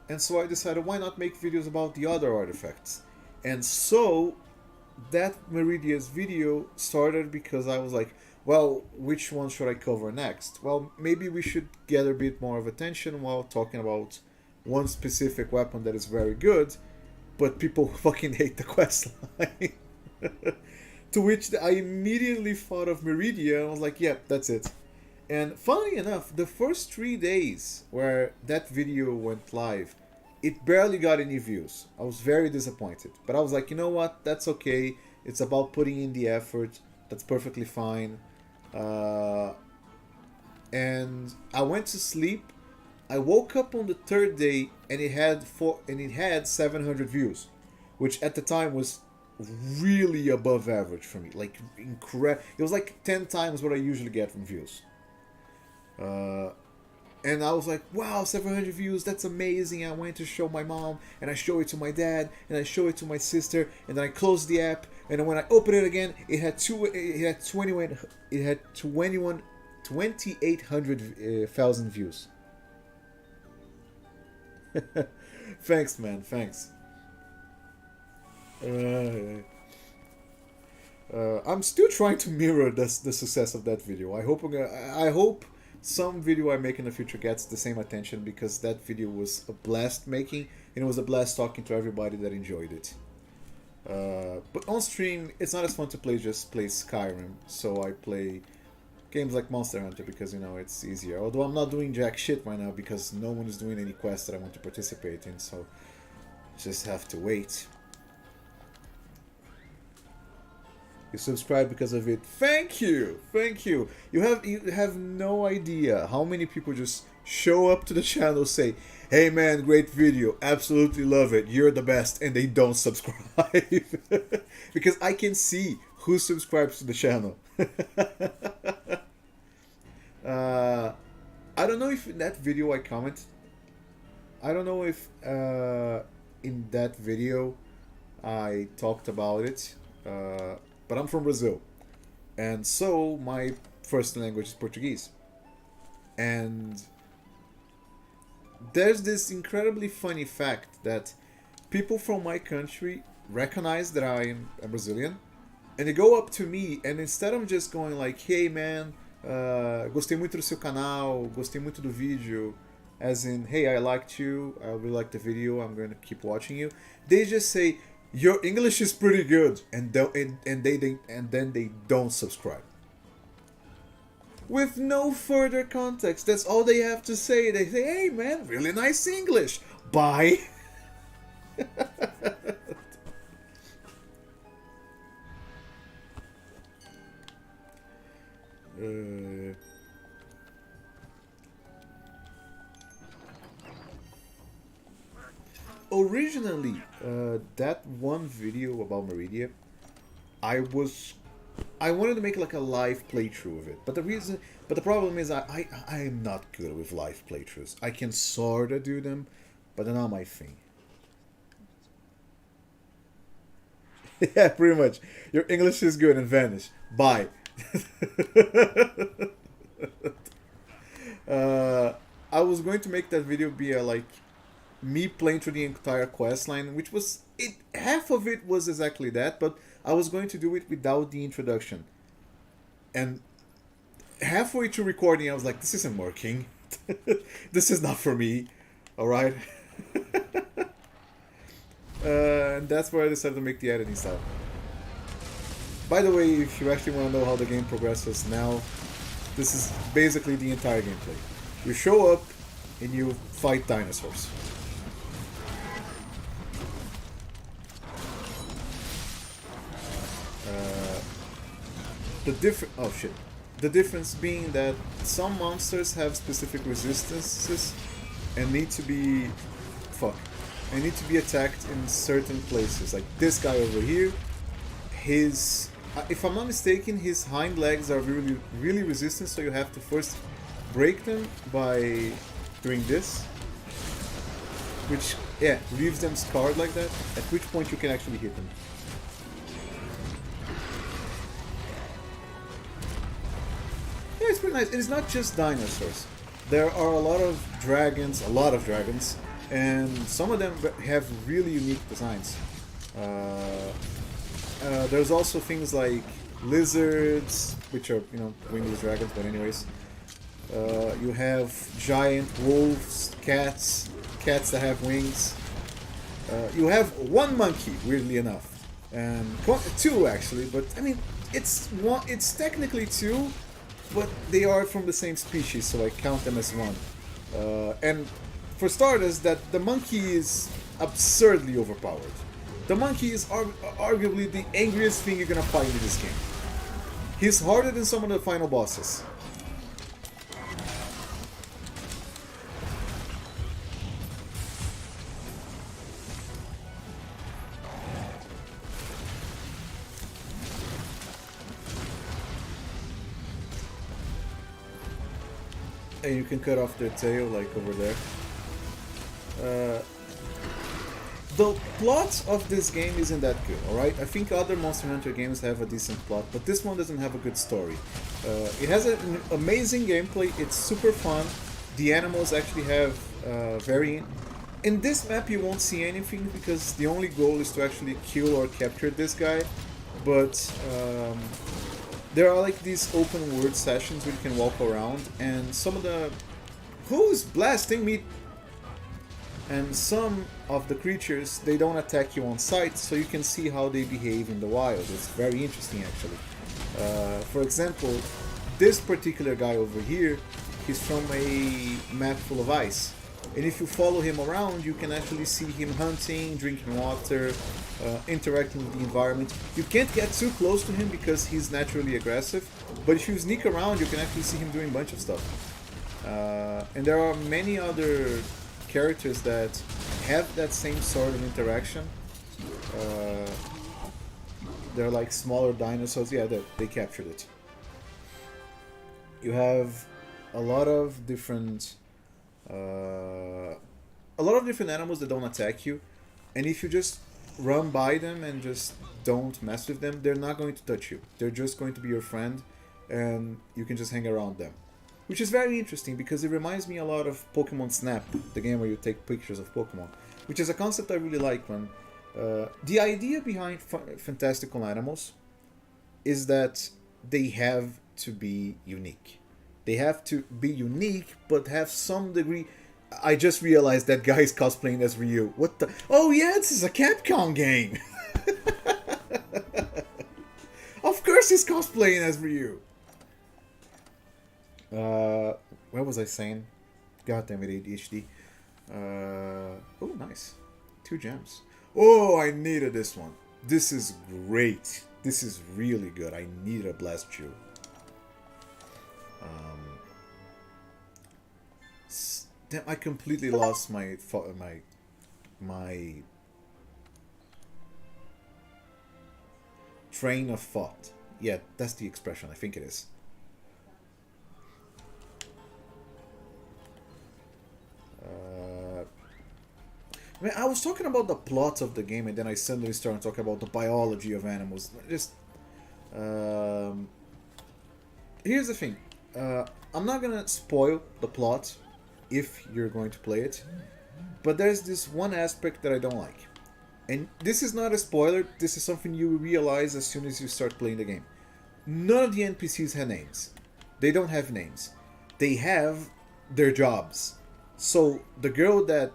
And so I decided, why not make videos about the other artifacts? And so that Meridia's video started because I was like, well, which one should I cover next? Well, maybe we should get a bit more of attention while talking about one specific weapon that is very good, but people fucking hate the questline. To which I immediately thought of Meridia, and I was like, yeah, that's it. And funnily enough, the first 3 days where that video went live, it barely got any views. I was very disappointed. But I was like, you know what, that's okay. It's about putting in the effort. That's perfectly fine. And I went to sleep. I woke up on the 3rd day and it had 700 views, which at the time was really above average for me. Like incredible. It was like 10 times what I usually get from views. And I was like, wow, 700 views, that's amazing. I went to show my mom, and I show it to my dad, and I show it to my sister, and then I closed the app, and then when I opened it again, it had 2,800,000 views. Thanks, man, thanks. I'm still trying to mirror the success of that video. I hope some video I make in the future gets the same attention, because that video was a blast making, and it was a blast talking to everybody that enjoyed it. But on stream, it's not as fun to play Skyrim, so I play games like Monster Hunter because, you know, it's easier. Although I'm not doing jack shit right now because no one is doing any quests that I want to participate in, so just have to wait. You subscribe because of it. Thank you, thank you. You have no idea how many people just show up to the channel, say, "Hey man, great video, absolutely love it, you're the best," and they don't subscribe because I can see who subscribes to the channel. I don't know if in that video I comment. I don't know if in that video I talked about it. But I'm from Brazil, and so my first language is Portuguese. And there's this incredibly funny fact that people from my country recognize that I am a Brazilian, and they go up to me, and instead of just going like, "Hey man, gostei muito do seu canal, gostei muito do vídeo," as in, "Hey, I liked you, I really liked the video, I'm going to keep watching you," they just say, "Your English is pretty good," and then they don't subscribe. With no further context, that's all they have to say. They say, "Hey man, really nice English. Bye." Originally, that one video about Meridia, I wanted to make like a live playthrough of it, but the problem is I am not good with live playthroughs. I can sorta do them, but they're not my thing. Yeah, pretty much. Your English is good and vanish. Bye. I was going to make that video be like me playing through the entire questline, which was half of it was exactly that, but I was going to do it without the introduction. And halfway through recording, I was like, "This isn't working. This is not for me." All right. And that's where I decided to make the editing style. By the way, if you actually want to know how the game progresses now, this is basically the entire gameplay. You show up and you fight dinosaurs. Oh shit. The difference being that some monsters have specific resistances and need to be attacked in certain places. Like this guy over here, his if I'm not mistaken, his hind legs are really resistant, so you have to first break them by doing this, which leaves them scarred like that, at which point you can actually hit them. Yeah, it's pretty nice. It is not just dinosaurs. There are a lot of dragons, and some of them have really unique designs. There's also things like lizards, which are, wingless dragons, but anyways. You have giant wolves, cats that have wings. You have one monkey, weirdly enough, and two actually. But I mean, it's technically two, but they are from the same species, so I count them as one. And for starters, that the monkey is absurdly overpowered. The monkey is arguably the angriest thing you're gonna find in this game. He's harder than some of the final bosses. And you can cut off their tail, like over there. The plot of this game isn't that good, alright? I think other Monster Hunter games have a decent plot, but this one doesn't have a good story. It has an amazing gameplay, it's super fun. The animals actually have very... In this map you won't see anything because the only goal is to actually kill or capture this guy, but there are like these open world sessions where you can walk around, and some of the... Who's blasting me? And some of the creatures, they don't attack you on sight, so you can see how they behave in the wild. It's very interesting, actually. For example, this particular guy over here, he's from a map full of ice. And if you follow him around, you can actually see him hunting, drinking water, interacting with the environment. You can't get too close to him because he's naturally aggressive, but if you sneak around, you can actually see him doing a bunch of stuff. And there are many other characters that have that same sort of interaction. They're like smaller dinosaurs. Yeah, they captured it. You have a lot of different animals that don't attack you, and if you just run by them and just don't mess with them, they're not going to touch you. They're just going to be your friend, and you can just hang around them. Which is very interesting because it reminds me a lot of Pokemon Snap, the game where you take pictures of Pokemon, which is a concept I really like. When the idea behind fantastical animals is that they have to be unique. They have to be unique, but have some degree... I just realized that guy is cosplaying as Ryu. What the... Oh yeah, this is a Capcom game! Of course he's cosplaying as Ryu! What was I saying? God damn it, ADHD. Oh, nice. 2 gems. Oh, I needed this one. This is great. This is really good. I needed a blast jewel. Damn, I completely lost my train of thought. Yeah, that's the expression. I think it is. I mean, I was talking about the plot of the game, and then I suddenly started talking about the biology of animals. Just here's the thing. I'm not gonna spoil the plot if you're going to play it, but there's this one aspect that I don't like. And this is not a spoiler, this is something you realize as soon as you start playing the game. None of the NPCs have names. They don't have names. They have their jobs. So the girl that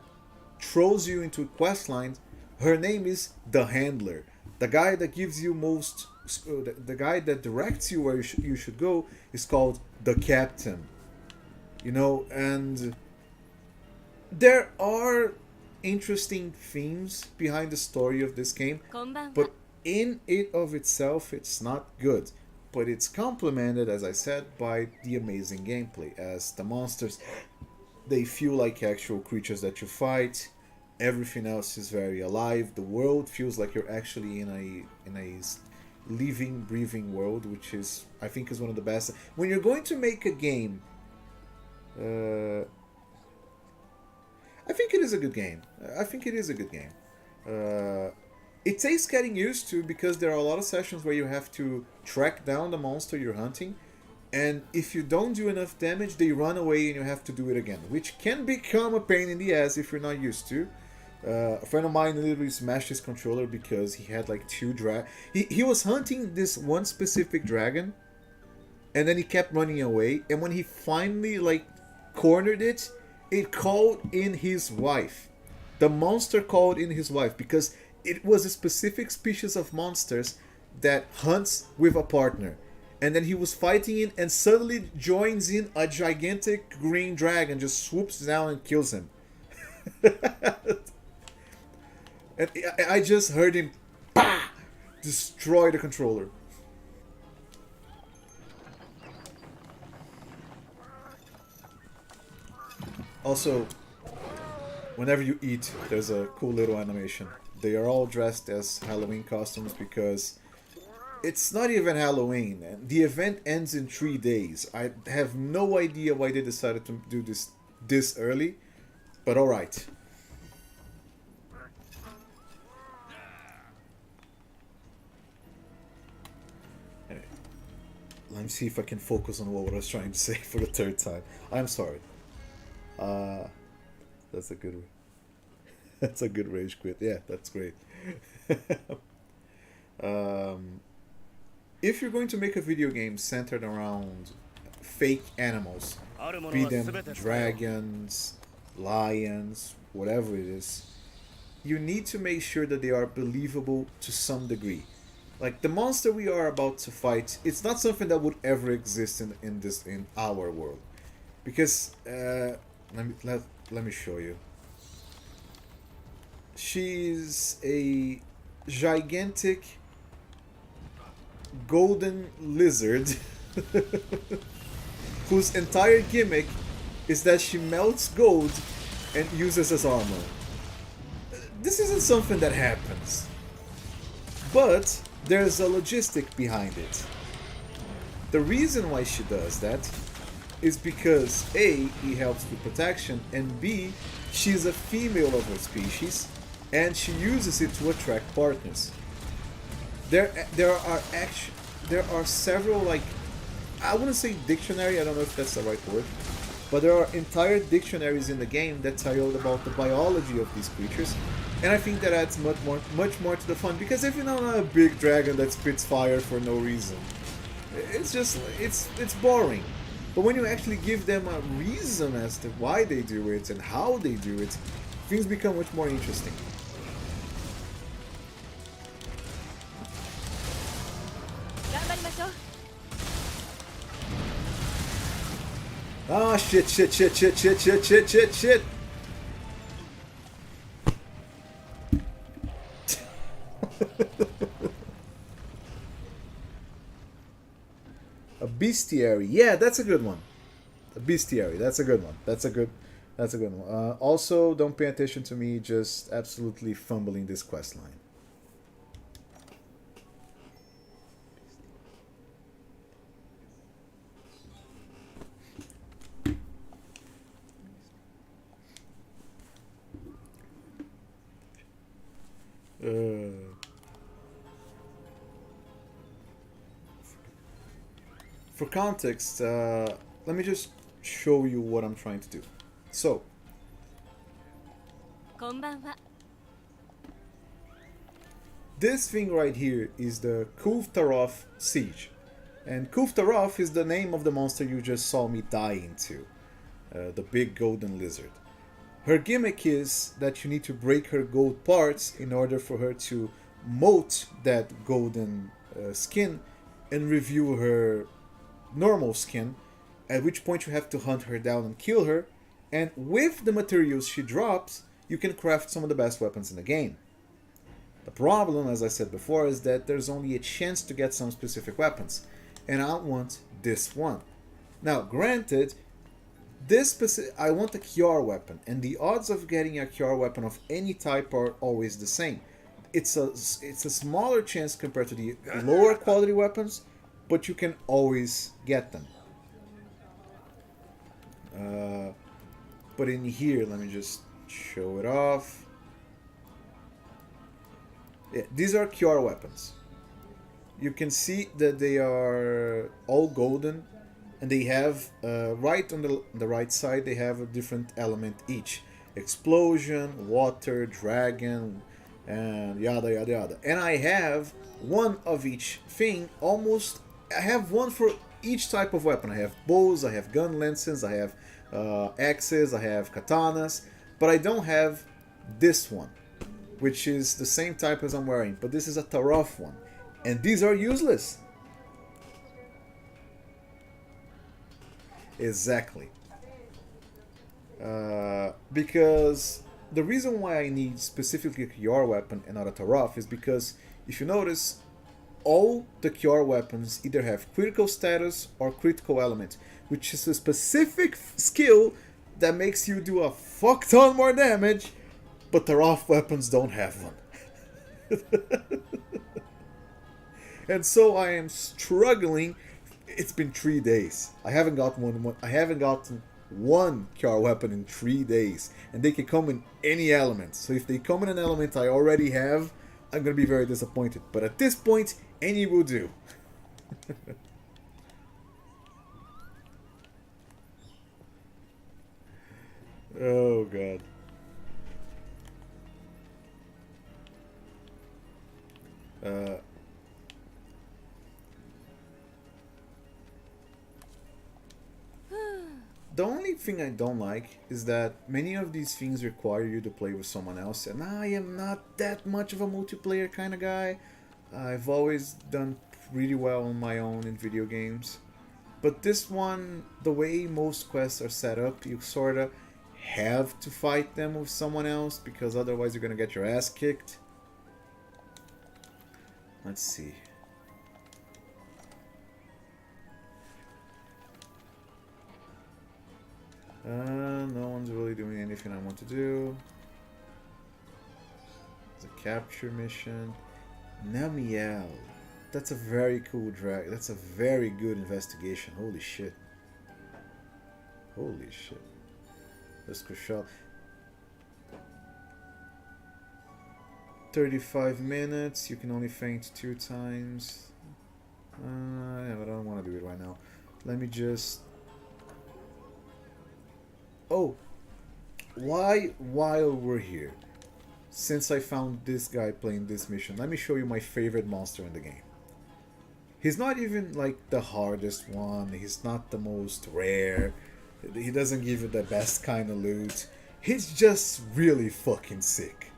throws you into quest lines, her name is the handler. The guy that gives you most... The guy that directs you where you should go is called the captain. You know, and there are interesting themes behind the story of this game, but in it of itself, it's not good. but it's complemented, as I said, by the amazing gameplay. As the monsters, they feel like actual creatures that you fight. Everything else is very alive. The world feels like you're actually in a living, breathing world, which is, I think, is one of the best. When you're going to make a game, I think it is a good game. I think it is a good game. It takes getting used to because there are a lot of sessions where you have to track down the monster you're hunting, and if you don't do enough damage, they run away and you have to do it again, which can become a pain in the ass if you're not used to. A friend of mine literally smashed his controller because he had like two he was hunting this one specific dragon, and then he kept running away, and when he finally like cornered it, it called in his wife. The monster called in his wife because it was a specific species of monsters that hunts with a partner. And then he was fighting it, and suddenly joins in a gigantic green dragon, just swoops down and kills him. And I just heard him destroy the controller. Also, whenever you eat, there's a cool little animation. They are all dressed as Halloween costumes because it's not even Halloween. The event ends in 3 days. I have no idea why they decided to do this early, but alright. Anyway, let me see if I can focus on what I was trying to say for the third time. I'm sorry. That's a good one. That's a good rage quit. Yeah, that's great. If you're going to make a video game centered around fake animals, be them dragons, lions, whatever it is, you need to make sure that they are believable to some degree. Like the monster we are about to fight, it's not something that would ever exist in our world, because let me show you. She's a gigantic golden lizard whose entire gimmick is that she melts gold and uses as armor. This isn't something that happens, but there's a logistic behind it. The reason why she does that is because A, it helps with protection, and B, she's a female of her species, and she uses it to attract partners. There are several, like, I wouldn't say dictionary, I don't know if that's the right word, but there are entire dictionaries in the game that tell you about the biology of these creatures, and I think that adds much more to the fun, because if you're not a big dragon that spits fire for no reason, it's boring. But when you actually give them a reason as to why they do it and how they do it, things become much more interesting. Ah, shit. A bestiary. Yeah, that's a good one. A bestiary. That's a good one. That's a good one. Also, don't pay attention to me just absolutely fumbling this quest line. For context, let me just show you what I'm trying to do. So, this thing right here is the Kuftarov Siege. And Kuftarov is the name of the monster you just saw me die into. The big golden lizard. Her gimmick is that you need to break her gold parts in order for her to moat that golden skin and reveal her normal skin, at which point you have to hunt her down and kill her, and with the materials she drops, you can craft some of the best weapons in the game. The problem, as I said before, is that there's only a chance to get some specific weapons, and I want this one. Now, granted, this specific, I want a Kjarr weapon, and the odds of getting a Kjarr weapon of any type are always the same. It's a smaller chance compared to the lower quality weapons, but you can always get them. But in here, let me just show it off. Yeah, these are Kjarr weapons. You can see that they are all golden, and they have right on the right side they have a different element each: explosion, water, dragon, and yada yada yada. And I have one of each thing. Almost, I have one for each type of weapon. I have bows, I have gun lances, I have axes, I have katanas, but I don't have this one, which is the same type as I'm wearing, but this is a Tarof one, and these are useless. Exactly. Because the reason why I need specifically a Kjarr weapon and not a Tarof is because if you notice, all the Kjarr weapons either have critical status or critical element, which is a specific skill that makes you do a fuck ton more damage, but Tarof weapons don't have one. And so I am struggling. It's been 3 days. I haven't gotten one. I haven't gotten one Kjarr weapon in 3 days, and they can come in any element. So if they come in an element I already have, I'm gonna be very disappointed. But at this point, any will do. Oh god. The only thing I don't like is that many of these things require you to play with someone else, and I am not that much of a multiplayer kind of guy. I've always done really well on my own in video games. But this one, the way most quests are set up, you sorta have to fight them with someone else, because otherwise you're gonna get your ass kicked. Let's see. No one's really doing anything I want to do. It's a capture mission. Namiel. That's a very cool drag. That's a very good investigation. Holy shit. Holy shit. Let's go shot. 35 minutes. You can only faint 2 times. Yeah, but I don't want to do it right now. Let me just... Oh, while we're here, since I found this guy playing this mission, let me show you my favorite monster in the game. He's not even like the hardest one, he's not the most rare, he doesn't give you the best kind of loot, he's just really fucking sick.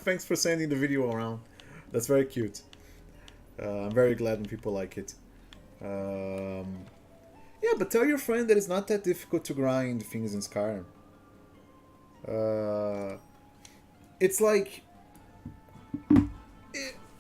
Thanks for sending the video around. That's very cute. I'm very glad when people like it. Yeah, but tell your friend that it's not that difficult to grind things in Skyrim. It's like...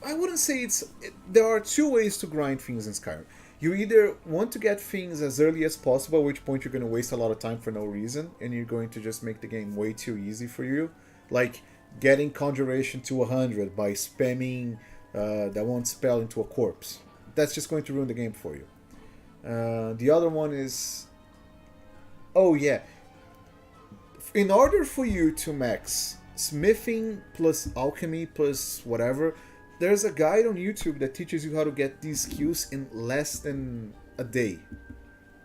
I wouldn't say it's... there are 2 ways to grind things in Skyrim. You either want to get things as early as possible, at which point you're going to waste a lot of time for no reason, and you're going to just make the game way too easy for you. Like getting Conjuration to 100 by spamming that one spell into a corpse. That's just going to ruin the game for you. The other one is... oh yeah. In order for you to max smithing plus alchemy plus whatever, there's a guide on YouTube that teaches you how to get these skills in less than a day.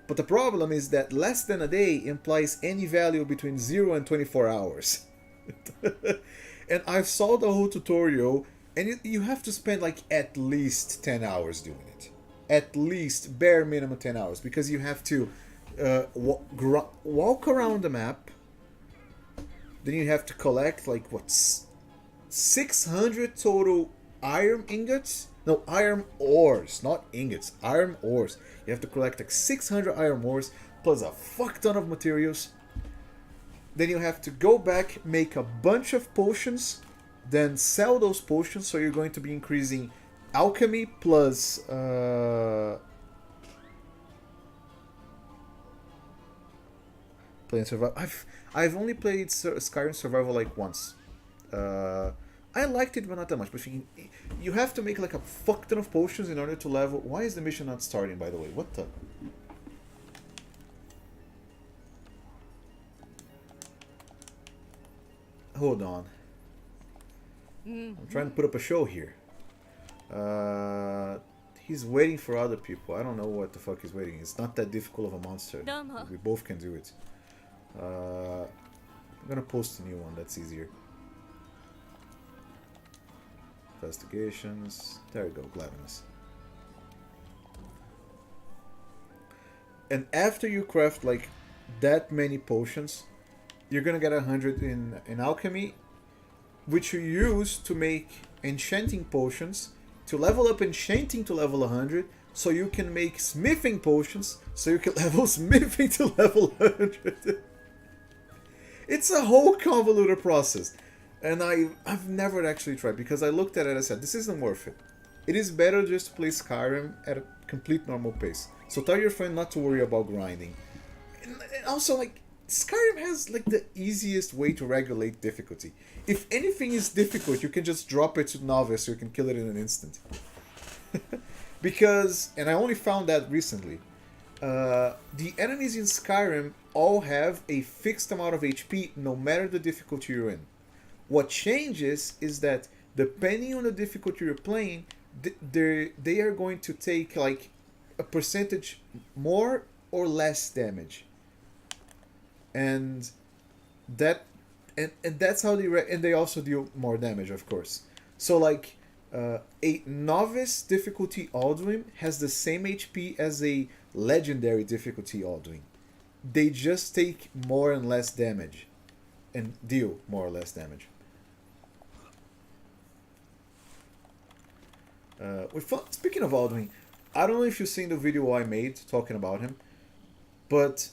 But the problem is that less than a day implies any value between 0 and 24 hours. And I've saw the whole tutorial, and you have to spend like at least 10 hours doing it. at least bare minimum 10 hours, because you have to walk around the map, then you have to collect like what, 600 total iron ingots. No, iron ores, not ingots, iron ores. You have to collect like 600 iron ores plus a fuck ton of materials. Then you have to go back, make a bunch of potions, then sell those potions, so you're going to be increasing alchemy plus playing survival. I've only played Skyrim survival like once. I liked it, but not that much. But you have to make like a fuck ton of potions in order to level. Why is the mission not starting, by the way? What the? Hold on. I'm trying to put up a show here. He's waiting for other people. I don't know what the fuck he's waiting. It's not that difficult of a monster. We both can do it. I'm gonna post a new one. That's easier. Investigations. There we go. Glavinus. And after you craft like that many potions, you're gonna get 100 in alchemy, which you use to make enchanting potions, to level up enchanting to level 100, so you can make smithing potions, so you can level smithing to level 100. It's a whole convoluted process. And I've never actually tried, because I looked at it and I said, this isn't worth it. It is better just to play Skyrim at a complete normal pace. So tell your friend not to worry about grinding. And also, like, Skyrim has like the easiest way to regulate difficulty. If anything is difficult, you can just drop it to novice, so you can kill it in an instant. Because, and I only found that recently, the enemies in Skyrim all have a fixed amount of HP no matter the difficulty you're in. What changes is that depending on the difficulty you're playing, they are going to take like a percentage more or less damage. And that's how they also deal more damage, of course. So like a novice difficulty Alduin has the same HP as a legendary difficulty Alduin. They just take more and less damage and deal more or less damage. Speaking of Alduin, I don't know if you've seen the video I made talking about him, but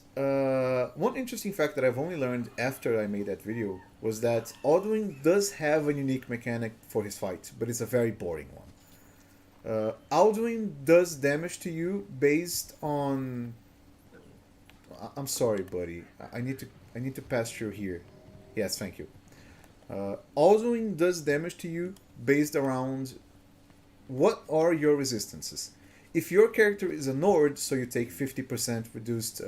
one interesting fact that I've only learned after I made that video was that Alduin does have a unique mechanic for his fight, but it's a very boring one. Alduin does damage to you based on... I'm sorry, buddy. I need to pass through here. Yes, thank you. Alduin does damage to you based around what are your resistances. If your character is a Nord, so you take 50% reduced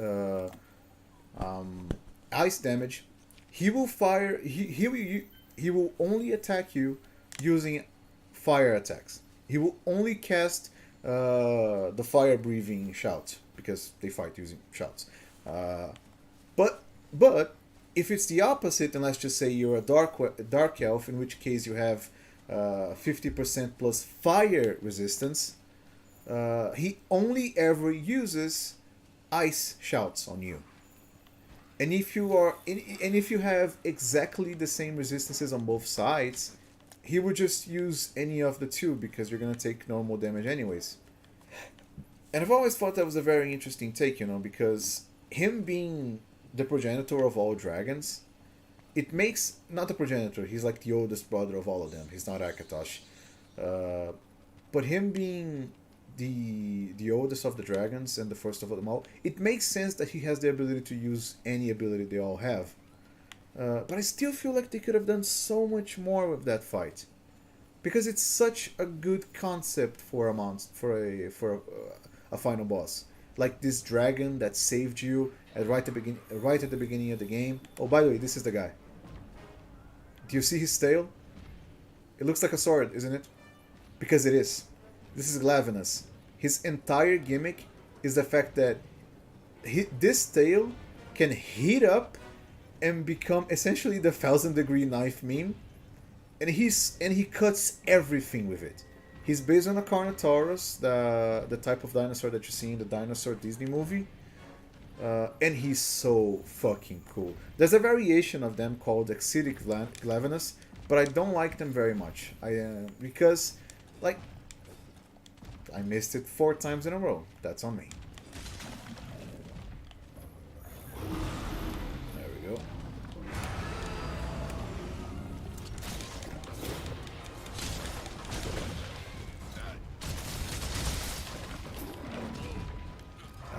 ice damage, he will fire. He will only attack you using fire attacks. He will only cast the fire breathing shout, because they fight using shouts. But if it's the opposite, and let's just say you're a dark elf, in which case you have 50% plus fire resistance, he only ever uses ice shouts on you. And if you have exactly the same resistances on both sides, he would just use any of the two, because you're gonna take normal damage anyways. And I've always thought that was a very interesting take, because him being the progenitor of all dragons, it makes, not the progenitor, he's like the oldest brother of all of them, he's not Akatosh, but him being the oldest of the dragons and the first of them all, it makes sense that he has the ability to use any ability they all have. But I still feel like they could have done so much more with that fight, because it's such a good concept for a monster, for a final boss, like this dragon that saved you right at the beginning of the game. Oh, by the way, this is the guy. Do you see his tail? It looks like a sword, isn't it? Because it is. This is Glavinus. His entire gimmick is the fact that this tail can heat up and become essentially the 1000-degree knife meme, and he cuts everything with it. He's based on a Carnotaurus, the type of dinosaur that you see in the Dinosaur Disney movie. And he's so fucking cool. There's a variation of them called Acidic Glavenus, but I don't like them very much. Because, like, I missed it 4 times in a row. That's on me. There we go.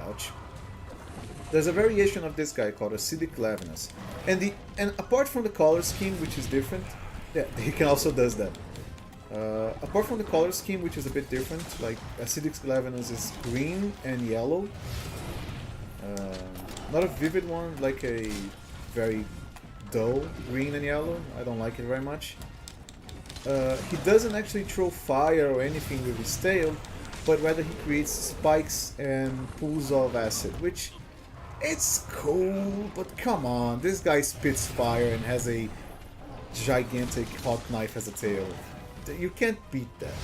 Ouch. There's a variation of this guy called Acidic Glavenus. And apart from the color scheme, which is different, yeah, he can also does that. Apart from the color scheme, which is a bit different, like Acidic Glavenus is green and yellow. Not a vivid one, like a very dull green and yellow. I don't like it very much. He doesn't actually throw fire or anything with his tail, but rather he creates spikes and pools of acid, which it's cool, but come on, this guy spits fire and has a gigantic hot knife as a tail. You can't beat that.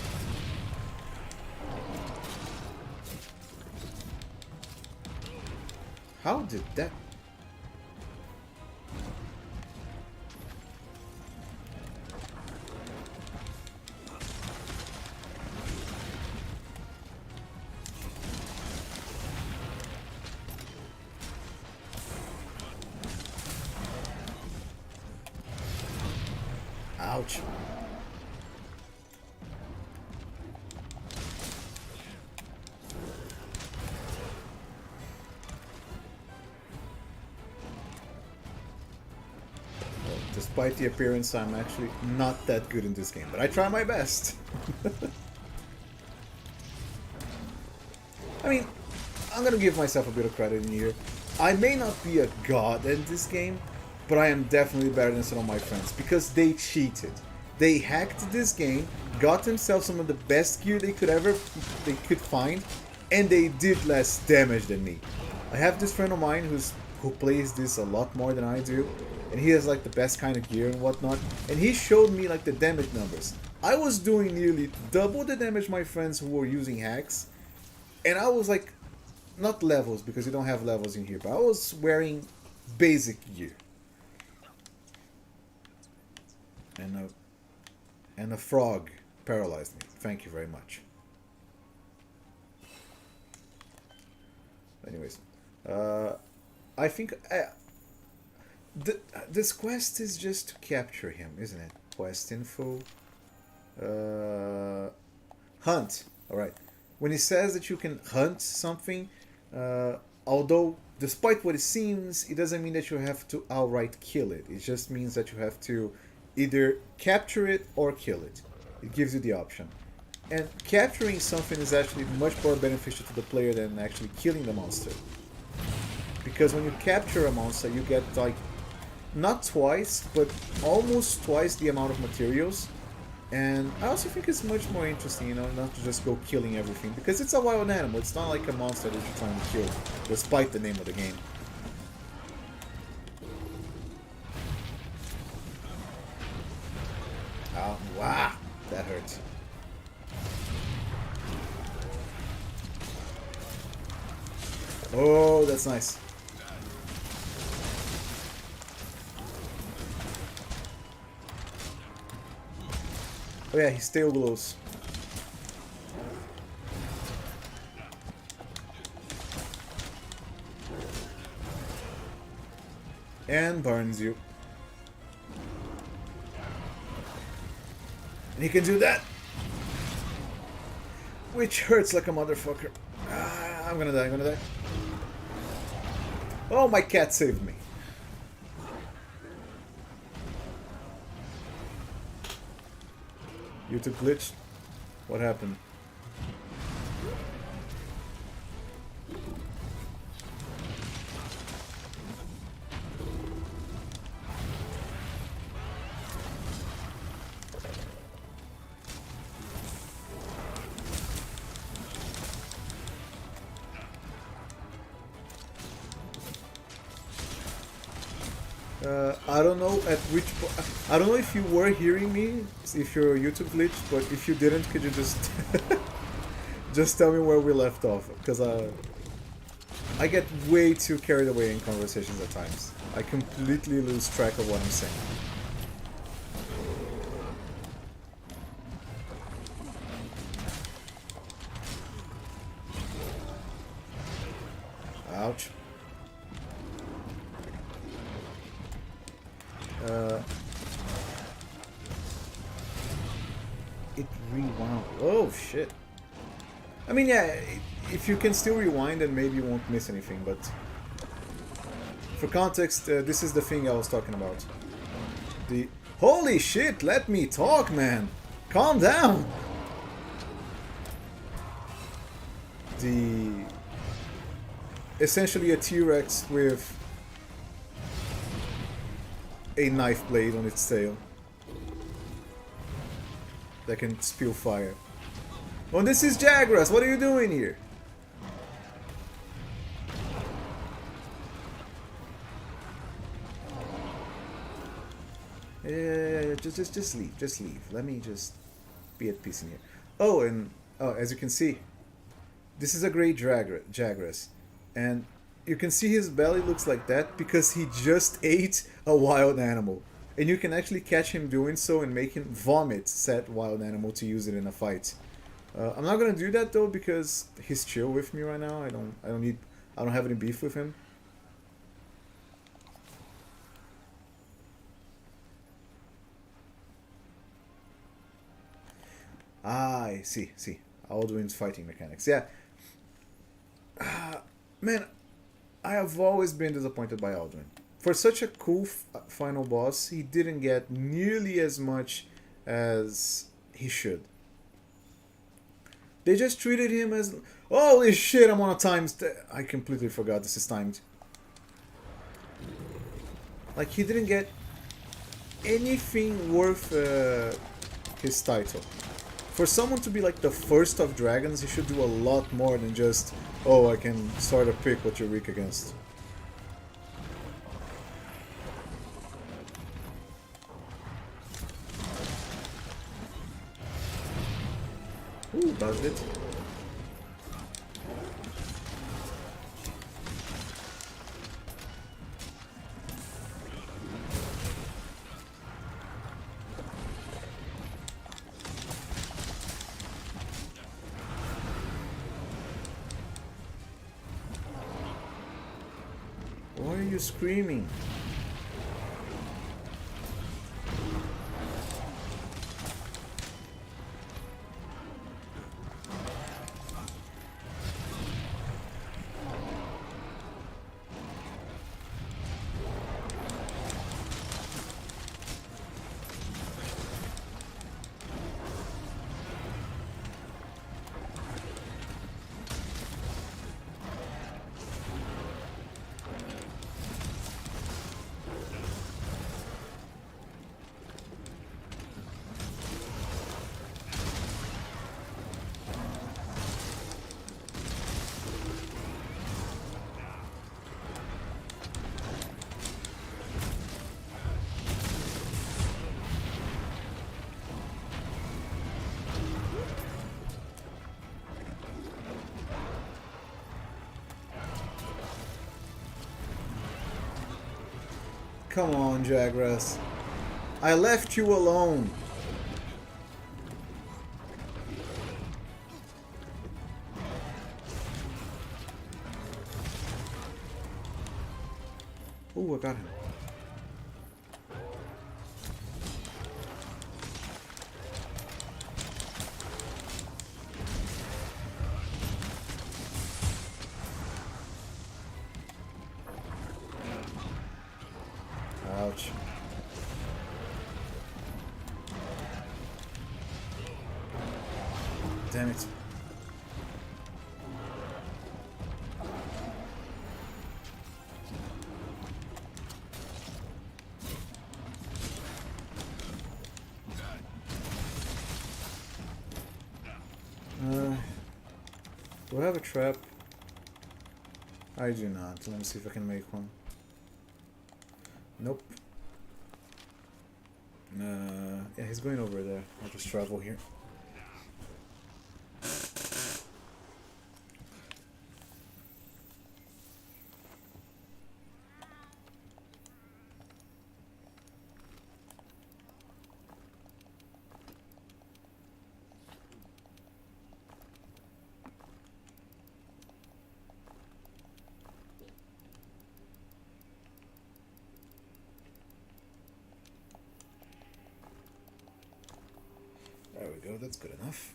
How did that... Ouch. Despite the appearance, I'm actually not that good in this game, but I try my best. I mean, I'm gonna give myself a bit of credit in here. I may not be a god in this game, but I am definitely better than some of my friends, because they cheated. They hacked this game, got themselves some of the best gear they could find, and they did less damage than me. I have this friend of mine who plays this a lot more than I do, and he has like the best kind of gear and whatnot, and he showed me like the damage numbers. I was doing nearly double the damage my friends who were using hacks, and I was like, not levels because you don't have levels in here, but I was wearing basic gear. And a frog paralyzed me. Thank you very much. Anyways, I think this quest is just to capture him, isn't it? Quest info. Hunt. Alright. When it says that you can hunt something, although despite what it seems, it doesn't mean that you have to outright kill it. It just means that you have to either capture it or kill it. It gives you the option. And capturing something is actually much more beneficial to the player than actually killing the monster. Because when you capture a monster, you get like, not twice, but almost twice the amount of materials. And I also think it's much more interesting, you know, not to just go killing everything. Because it's a wild animal, it's not like a monster that you're trying to kill, despite the name of the game. Oh, wow, that hurts. Oh, that's nice. Oh yeah, his tail glows. And burns you. And he can do that! Which hurts like a motherfucker. Ah, I'm gonna die, I'm gonna die. Oh, my cat saved me. YouTube glitched? What happened? I don't know at which I don't know if you were hearing me, if your YouTube glitched, but if you didn't, could you just just tell me where we left off? Because I get way too carried away in conversations at times. I completely lose track of what I'm saying. Ouch. It rewound. Oh shit. I mean, yeah, if you can still rewind, then maybe you won't miss anything, but for context, this is the thing I was talking about. The holy shit, let me talk, man. Calm down. The essentially a T-Rex with a knife blade on its tail that can spew fire. Oh, this is Jagras. What are you doing here? Yeah, just leave. Just leave. Let me just be at peace in here. Oh, and as you can see, this is a great Jagras, and you can see his belly looks like that because he just ate a wild animal. And you can actually catch him doing so and make him vomit said wild animal to use it in a fight. I'm not gonna do that though because he's chill with me right now. I don't have any beef with him. Ah, I see. Alduin's fighting mechanics. Yeah. Man, I have always been disappointed by Alduin. For such a cool final boss, he didn't get nearly as much as he should. They just treated him as... Holy shit, I'm on a timed... I completely forgot this is timed. Like, he didn't get anything worth his title. For someone to be like the first of dragons, he should do a lot more than just... Oh, I can sort of pick what you're weak against. Ooh, that's it. Why are you screaming? Come on, Jagras. I left you alone. Ooh, I got him. Ouch. Damn it. Do I have a trap? I do not. Let me see if I can make one. Nope. Yeah, he's going over there. I'll just travel here. There we go, that's good enough.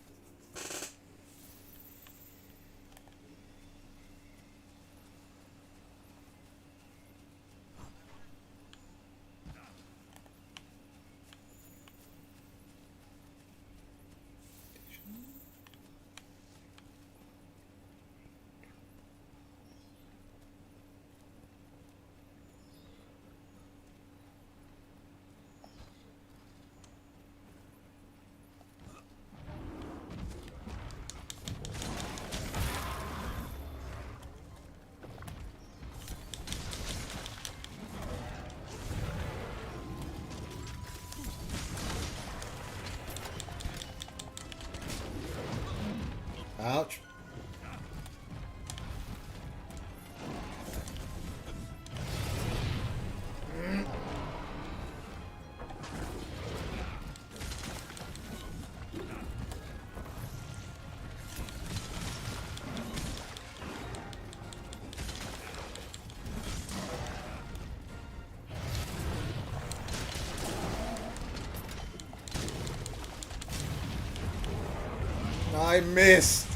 Ouch. I missed.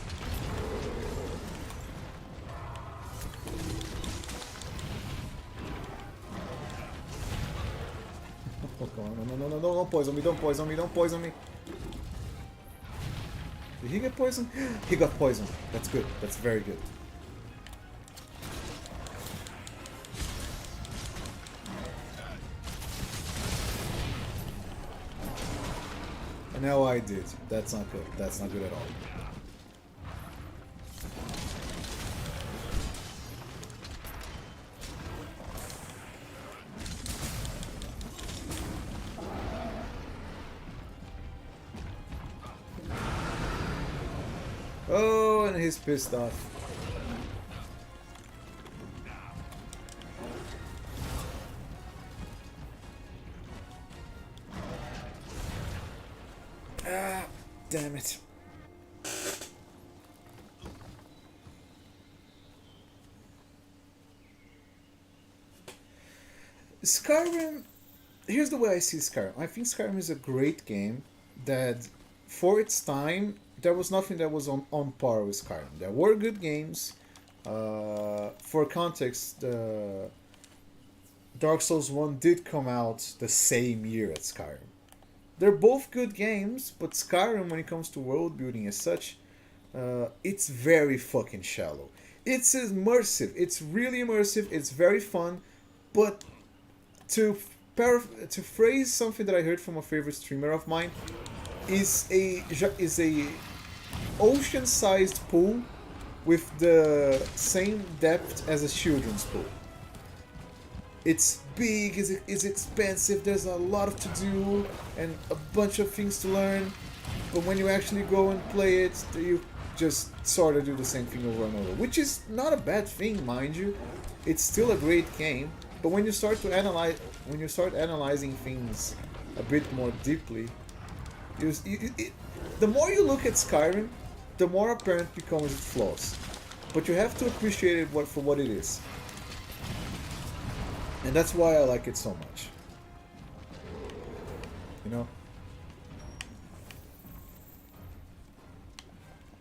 Oh, come on. No, don't poison me, don't poison me, don't poison me. Did he get poisoned? He got poisoned. That's good. That's very good. And now I did. That's not good. That's not good at all. Oh, and he's pissed off. Ah, damn it. Skyrim, here's the way I see Skyrim. I think Skyrim is a great game that, for its time, there was nothing that was on par with Skyrim. There were good games. For context, Dark Souls 1 did come out the same year as Skyrim. They're both good games, but Skyrim, when it comes to world building as such, it's very fucking shallow. It's immersive. It's really immersive. It's very fun, but to phrase something that I heard from a favorite streamer of mine, is a ocean-sized pool with the same depth as a children's pool. It's big, it's expensive, there's a lot to do and a bunch of things to learn, but when you actually go and play it, you just sort of do the same thing over and over, which is not a bad thing, mind you. It's still a great game, but when you start analyzing things a bit more deeply, the more you look at Skyrim, the more apparent becomes its flaws. But you have to appreciate it for what it is. And that's why I like it so much. You know?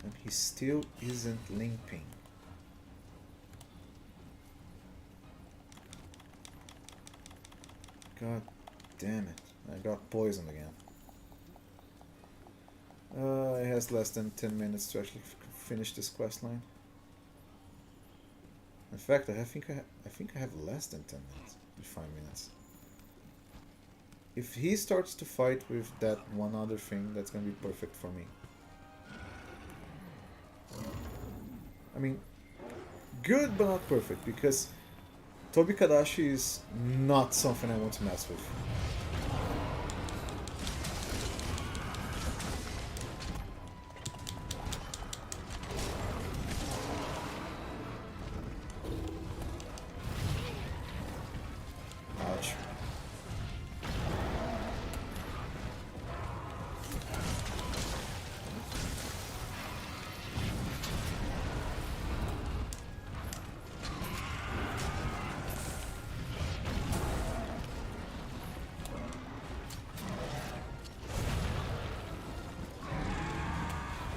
And he still isn't limping. God damn it. I got poisoned again. It has less than 10 minutes to actually finish this quest line. In fact, I think I have less than 10 minutes, 5 minutes. If he starts to fight with that one other thing, that's gonna be perfect for me. I mean, good but not perfect, because Tobi Kadashi is not something I want to mess with.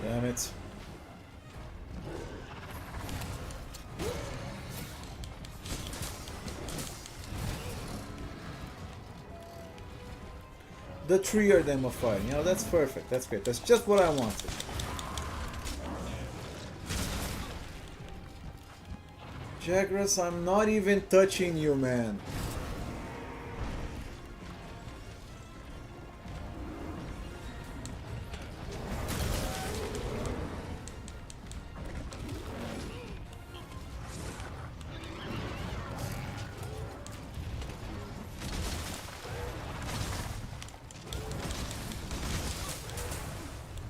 Damn it. The three of them are fighting. You know, that's perfect. That's great. That's just what I wanted. Jagras, I'm not even touching you, man.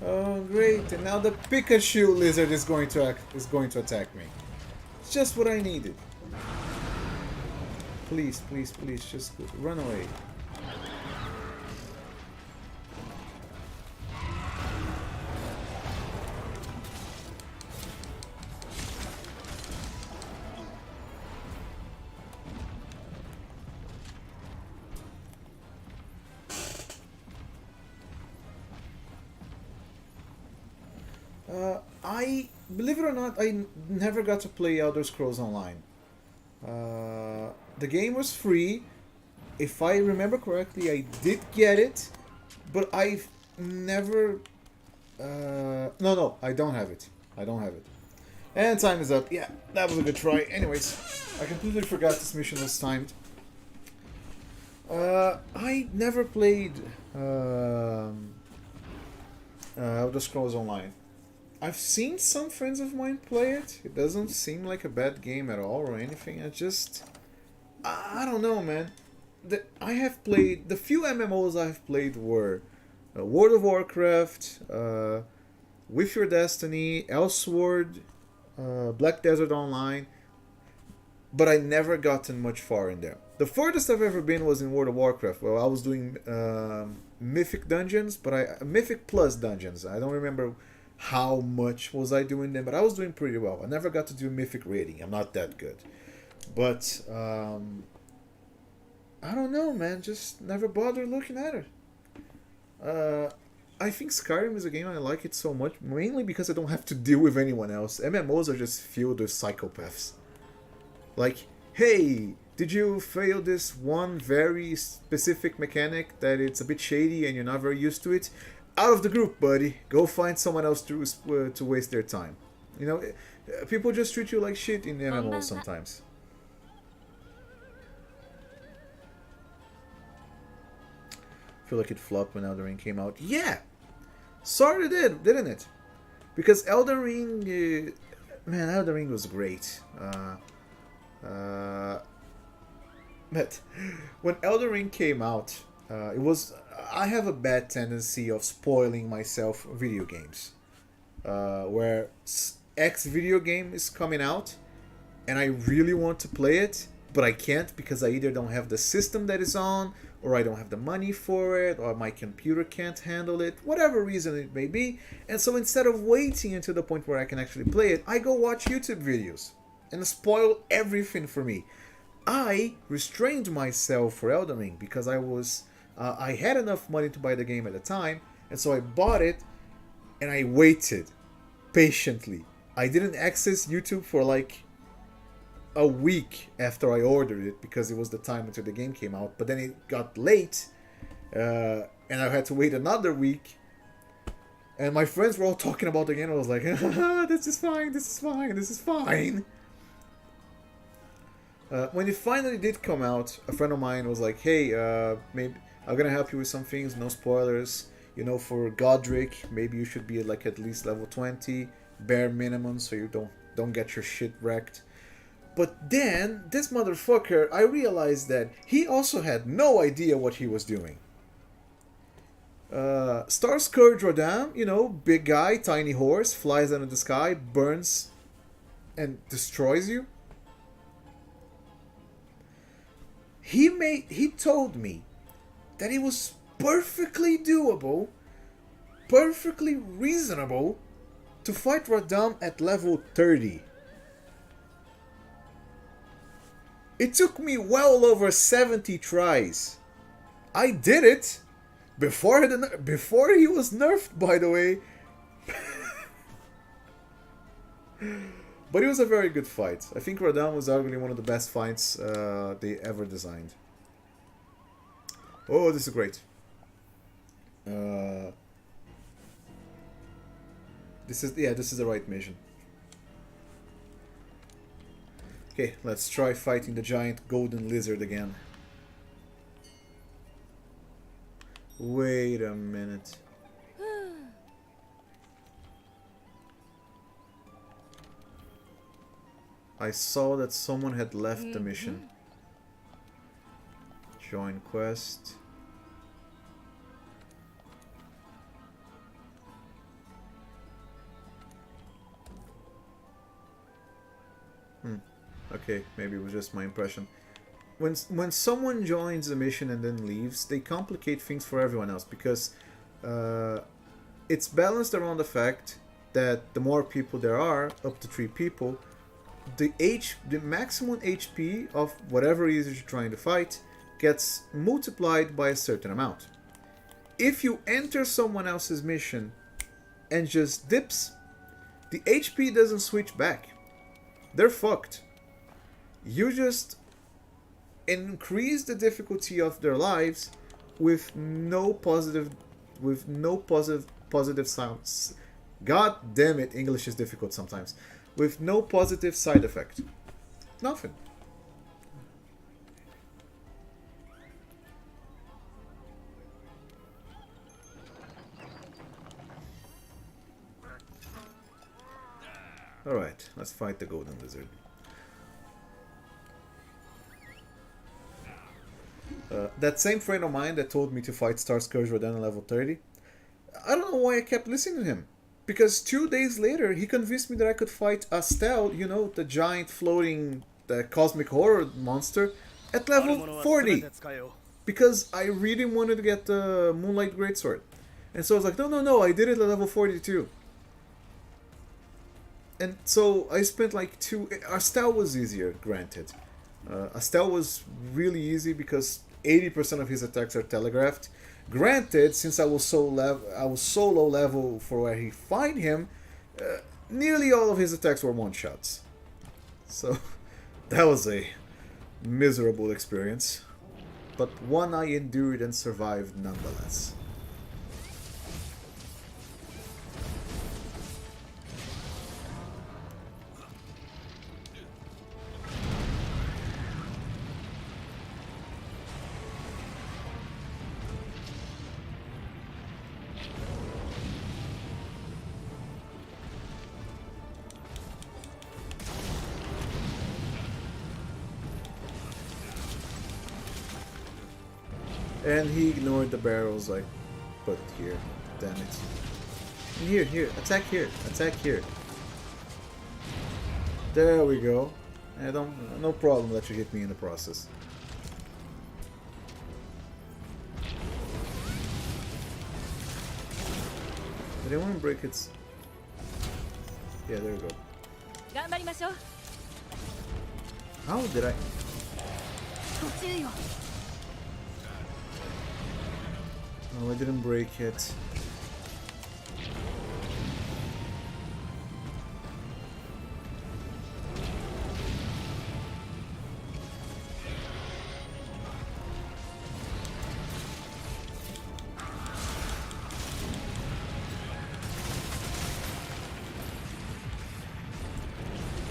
Oh, great! And now the Pikachu lizard is going to attack me. It's just what I needed. Please, please, please, just run away. Believe it or not, I never got to play Elder Scrolls Online. The game was free. If I remember correctly, I did get it, but I've never... No, I don't have it. I don't have it. And time is up. Yeah, that was a good try. Anyways, I completely forgot this mission was timed. I never played Elder Scrolls Online. I've seen some friends of mine play it. It doesn't seem like a bad game at all or anything. I don't know, man. I have played... The few MMOs I've played were World of Warcraft, With Your Destiny, Elsword, Black Desert Online, but I never gotten much far in there. The furthest I've ever been was in World of Warcraft. Well, I was doing Mythic Dungeons, but Mythic Plus Dungeons. I don't remember how much was I doing them, but I was doing pretty well. I never got to do Mythic Raiding. I'm not that good. But, I don't know, man. Just never bothered looking at it. I think Skyrim is a game I like it so much, mainly because I don't have to deal with anyone else. MMOs are just filled with psychopaths. Like, hey, did you fail this one very specific mechanic that it's a bit shady and you're not very used to it? Out of the group, buddy. Go find someone else to waste their time. You know, people just treat you like shit in the MMOs sometimes. I feel like it flopped when Elden Ring came out. Yeah! Sorry it did, didn't it? Because Elden Ring... man, Elden Ring was great. But when Elden Ring came out, it was... I have a bad tendency of spoiling myself video games. Where X video game is coming out, and I really want to play it, but I can't because I either don't have the system that it's on, or I don't have the money for it, or my computer can't handle it, whatever reason it may be. And so instead of waiting until the point where I can actually play it, I go watch YouTube videos and spoil everything for me. I restrained myself for Elden Ring because I had enough money to buy the game at the time, and so I bought it, and I waited patiently. I didn't access YouTube for like a week after I ordered it because it was the time until the game came out, but then it got late, and I had to wait another week, and my friends were all talking about the game. I was like, this is fine, this is fine, this is fine. When it finally did come out, a friend of mine was like, hey, maybe I'm gonna help you with some things, no spoilers. You know, for Godric, maybe you should be at least level 20, bare minimum, so you don't get your shit wrecked. But then, this motherfucker, I realized that he also had no idea what he was doing. Star Scourge Rodin, you know, big guy, tiny horse, flies out of the sky, burns, and destroys you. He told me that it was perfectly doable, perfectly reasonable to fight Radam at level 30. It took me well over 70 tries. I did it before he was nerfed, by the way. But it was a very good fight. I think Radahn was arguably one of the best fights they ever designed. Oh, this is great. This is the right mission. Okay, let's try fighting the giant golden lizard again. Wait a minute. I saw that someone had left the mission. Join quest. Okay, maybe it was just my impression. When someone joins a mission and then leaves, they complicate things for everyone else because it's balanced around the fact that the more people there are, up to 3 people, the maximum HP of whatever it is you're trying to fight gets multiplied by a certain amount. If you enter someone else's mission and just dips, the HP doesn't switch back. They're fucked. You just increase the difficulty of their lives with no positive sounds. God damn it, English is difficult sometimes. With no positive side effect. Nothing. Alright, let's fight the golden lizard. That same friend of mine that told me to fight Star Scourge Rodan on level 30, I don't know why I kept listening to him. Because 2 days later, he convinced me that I could fight Astel, you know, the giant floating, the cosmic horror monster, at level 40. Because I really wanted to get the Moonlight Greatsword. And so I was like, no, I did it at level 42. And so I spent like Astel was easier, granted. Astel was really easy because 80% of his attacks are telegraphed. Granted, since I was so low level for where he find him, nearly all of his attacks were one-shots. So that was a miserable experience, but one I endured and survived nonetheless. And he ignored the barrels, like, put it here. Damn it. Here, attack here, attack here. There we go. No problem let you hit me in the process. Did anyone break its... Yeah, there we go. How did I... No, I didn't break it.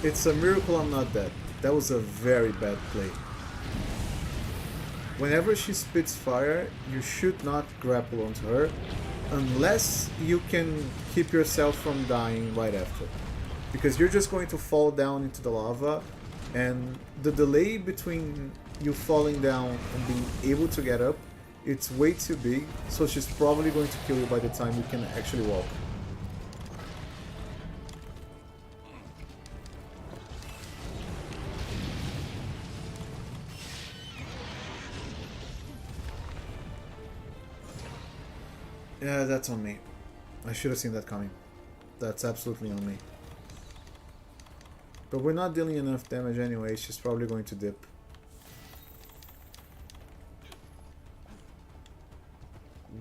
It's a miracle I'm not dead. That was a very bad play. Whenever she spits fire, you should not grapple onto her unless you can keep yourself from dying right after. Because you're just going to fall down into the lava, and the delay between you falling down and being able to get up, it's way too big, so she's probably going to kill you by the time you can actually walk. Yeah, that's on me. I should have seen that coming. That's absolutely on me. But we're not dealing enough damage anyway, she's probably going to dip.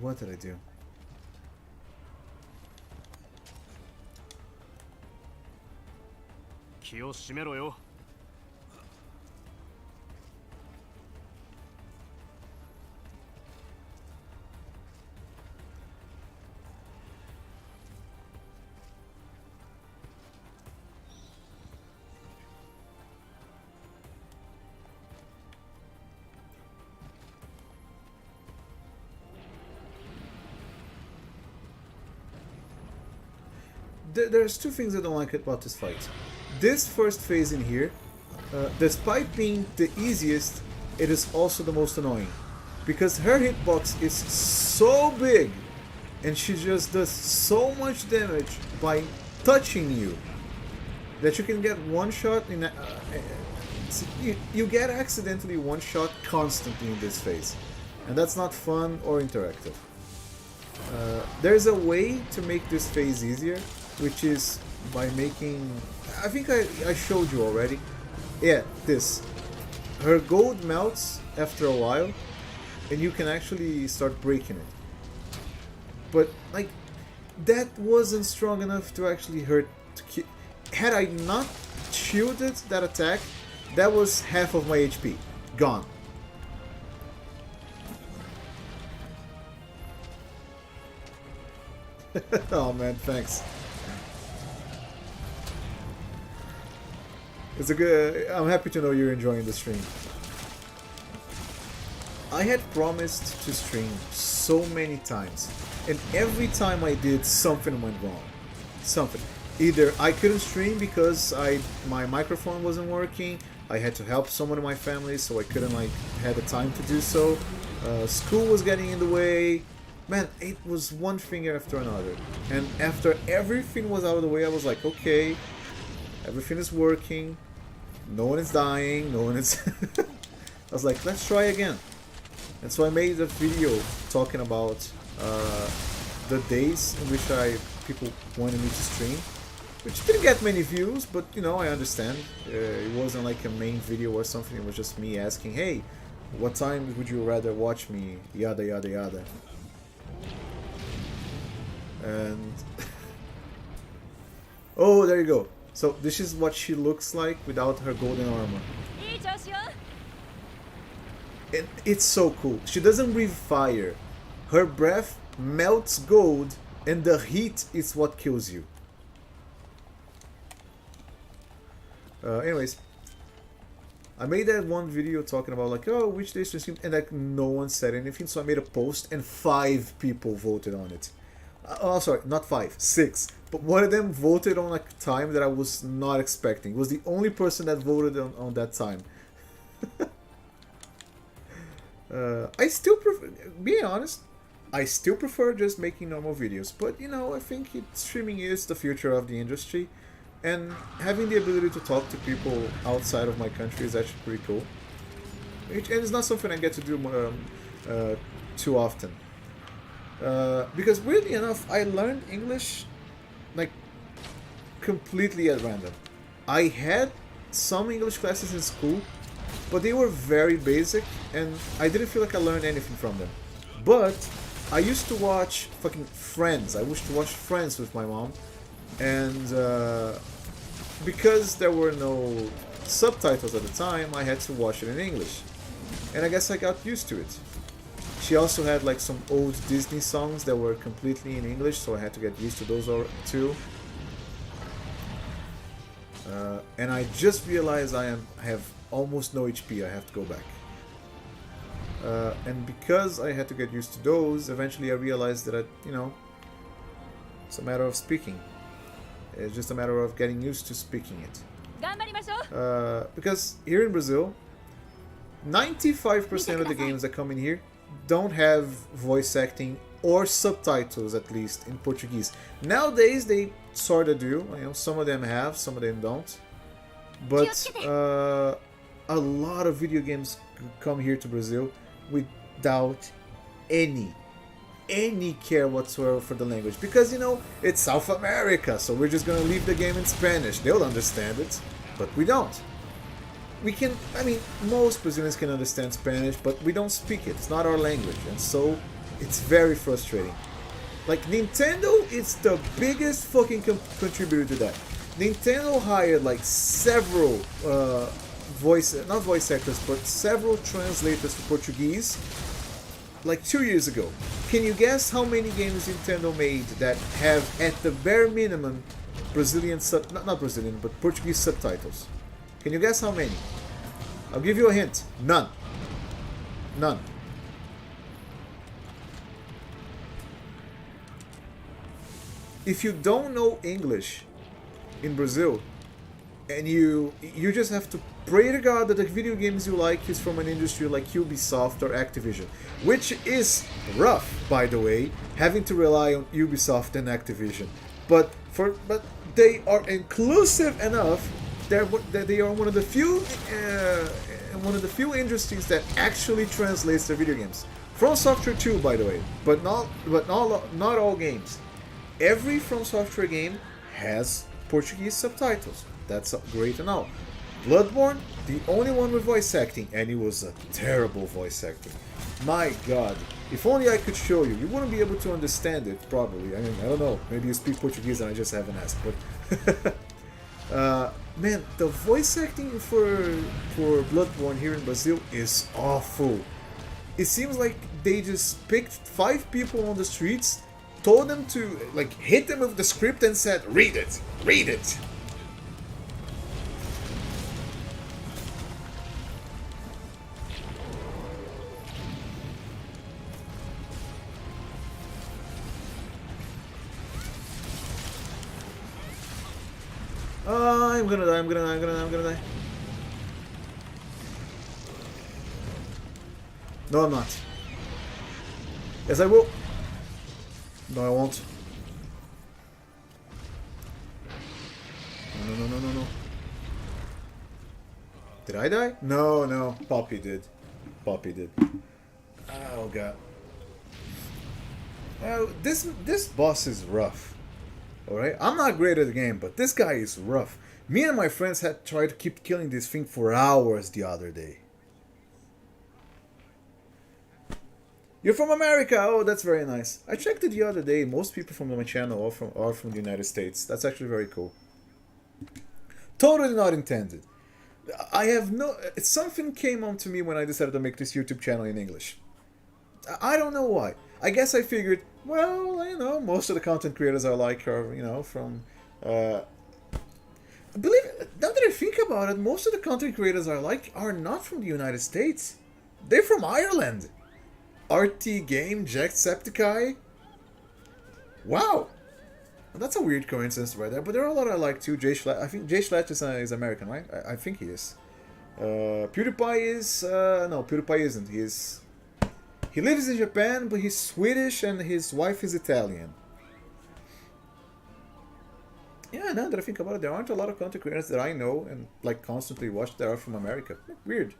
What did I do? 気を締めろよ。There's two things I don't like about this fight. This first phase in here, despite being the easiest, it is also the most annoying. Because her hitbox is so big, and she just does so much damage by touching you, that you can get one shot in... you get accidentally one shot constantly in this phase. And that's not fun or interactive. There's a way to make this phase easier, which is by making... I think I showed you already. Yeah, this. Her gold melts after a while, and you can actually start breaking it. But, like, that wasn't strong enough to actually hurt... Had I not shielded that attack, that was half of my HP. Gone. Oh man, thanks. It's a good. I'm happy to know you're enjoying the stream. I had promised to stream so many times, and every time I did, something went wrong. Something. Either I couldn't stream because my microphone wasn't working. I had to help someone in my family, so I couldn't had the time to do so. School was getting in the way. Man, it was one thing after another. And after everything was out of the way, I was like, okay, everything is working. No one is dying. No one is... I was like, let's try again. And so I made a video talking about the days in which people wanted me to stream. Which didn't get many views, but you know, I understand. It wasn't like a main video or something. It was just me asking, hey, what time would you rather watch me? Yada yada yada. And oh, there you go. So this is what she looks like without her golden armor. And it's so cool. She doesn't breathe fire. Her breath melts gold, and the heat is what kills you. Anyways, I made that one video talking about like, oh, which days to stream, and like no one said anything, so I made a post and 5 people voted on it. Oh, sorry, not 5, 6. But one of them voted on like a time that I was not expecting. It was the only person that voted on that time. I still prefer, being honest, I still prefer just making normal videos. But you know, I think streaming is the future of the industry. And having the ability to talk to people outside of my country is actually pretty cool. And it's not something I get to do too often. Because weirdly enough, I learned English like completely at random. I had some English classes in school, but they were very basic, and I didn't feel like I learned anything from them. But I used to watch fucking Friends. I used to watch Friends with my mom. And because there were no subtitles at the time, I had to watch it in English. And I guess I got used to it. She also had like some old Disney songs that were completely in English, so I had to get used to those too. And I just realized I have almost no HP, I have to go back. And because I had to get used to those, eventually I realized that, it's a matter of speaking. It's just a matter of getting used to speaking it. Because here in Brazil, 95% of the games that come in here don't have voice acting or subtitles, at least in Portuguese. Nowadays they sort of do. Some of them have, some of them don't. But a lot of video games come here to Brazil without any care whatsoever for the language, because it's South America, so we're just gonna leave the game in Spanish. They'll understand it, but we don't. Most Brazilians can understand Spanish, but we don't speak it. It's not our language, and so it's very frustrating. Like, Nintendo is the biggest fucking contributor to that. Nintendo hired like several not voice actors, but several translators for Portuguese like 2 years ago. Can you guess how many games Nintendo made that have, at the bare minimum, not Brazilian, but Portuguese subtitles? Can you guess how many? I'll give you a hint. None. None. If you don't know English in Brazil, and you just have to pray to God that the video games you like is from an industry like Ubisoft or Activision, which is rough, by the way, having to rely on Ubisoft and Activision. But they are inclusive enough. They are one of the few industries that actually translates their video games. From Software too, by the way, but not all games. Every From Software game has Portuguese subtitles. That's great to know. Bloodborne, the only one with voice acting, and it was a terrible voice acting. My God, if only I could show you. You wouldn't be able to understand it, probably. I mean, I don't know. Maybe you speak Portuguese and I just haven't asked. But man, the voice acting for Bloodborne here in Brazil is awful. It seems like they just picked 5 people on the streets, told them to like hit them with the script and said, "Read it, read it." I'm gonna die. No, I'm not. Yes, I will. No, I won't. No. Did I die? No. Poppy did. Oh, God. Oh, this boss is rough. Alright? I'm not great at the game, but this guy is rough. Me and my friends had tried to keep killing this thing for hours the other day. You're from America! Oh, that's very nice. I checked it the other day. Most people from my channel are from the United States. That's actually very cool. Totally not intended. Something came on to me when I decided to make this YouTube channel in English. I don't know why. I guess I figured, well, you know, most of the content creators I like are, you know, from... believe it, now that I think about it, most of the content creators I like are not from the United States. They're from Ireland. RT Game, Jacksepticeye. Wow. That's a weird coincidence right there, but there are a lot I like too. I think Jay Schlatt is American, right? I think he is. PewDiePie is... no, PewDiePie isn't. He lives in Japan, but he's Swedish and his wife is Italian. Yeah, now that I think about it, there aren't a lot of content creators that I know and like constantly watch that are from America. Weird.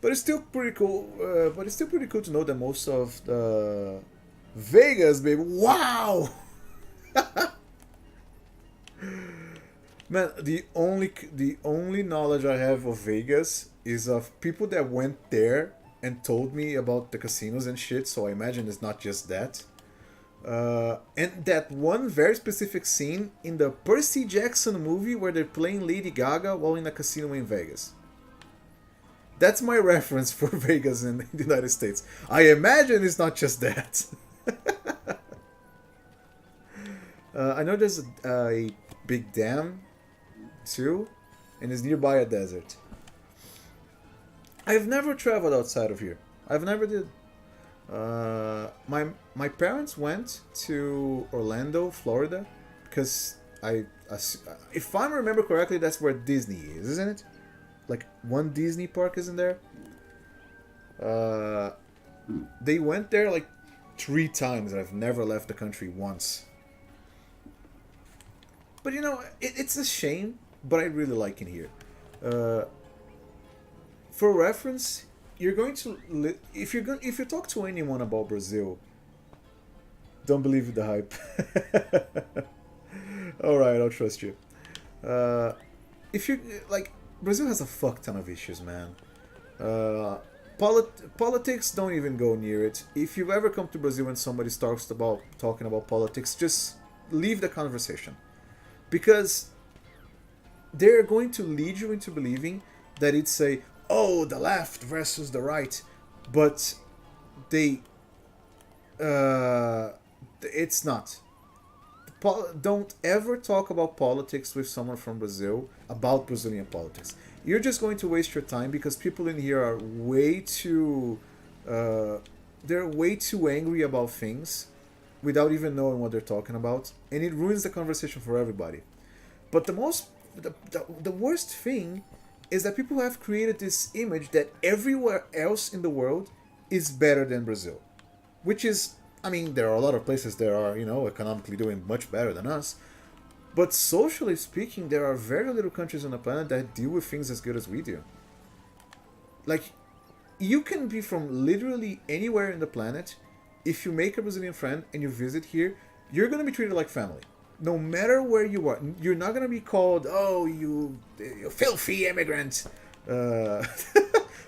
But it's still pretty cool. To know that most of the Vegas, baby. Wow. Man, the only knowledge I have of Vegas is of people that went there and told me about the casinos and shit. So I imagine it's not just that. And that one very specific scene in the Percy Jackson movie where they're playing Lady Gaga while in a casino in Vegas. That's my reference for Vegas in the United States. I imagine it's not just that. I know there's a big dam too, and it's nearby a desert. I've never traveled outside of here. I've never did. My parents went to Orlando, Florida, because if I remember correctly, that's where Disney is, isn't it? Like one Disney park isn't there? They went there like 3 times, and I've never left the country once. But you know, it's a shame, but I really like it here. For reference, you're going to if you talk to anyone about Brazil, don't believe the hype. All right, I'll trust you. If you like, Brazil has a fuck ton of issues, man. Politics, don't even go near it. If you ever come to Brazil and somebody starts talking about politics, just leave the conversation, because they're going to lead you into believing that it's a, oh, the left versus the right, but they it's not. Don't ever talk about politics with someone from Brazil, about Brazilian politics. You're just going to waste your time, because people in here are way too they're way too angry about things without even knowing what they're talking about, and it ruins the conversation for everybody. But the worst thing is that people have created this image that everywhere else in the world is better than Brazil, which is, I mean, there are a lot of places that are, economically doing much better than us, but socially speaking, there are very little countries on the planet that deal with things as good as we do. Like, you can be from literally anywhere in the planet. If you make a Brazilian friend and you visit here, you're going to be treated like family. No matter where you are. You're not going to be called, oh, you filthy immigrant. No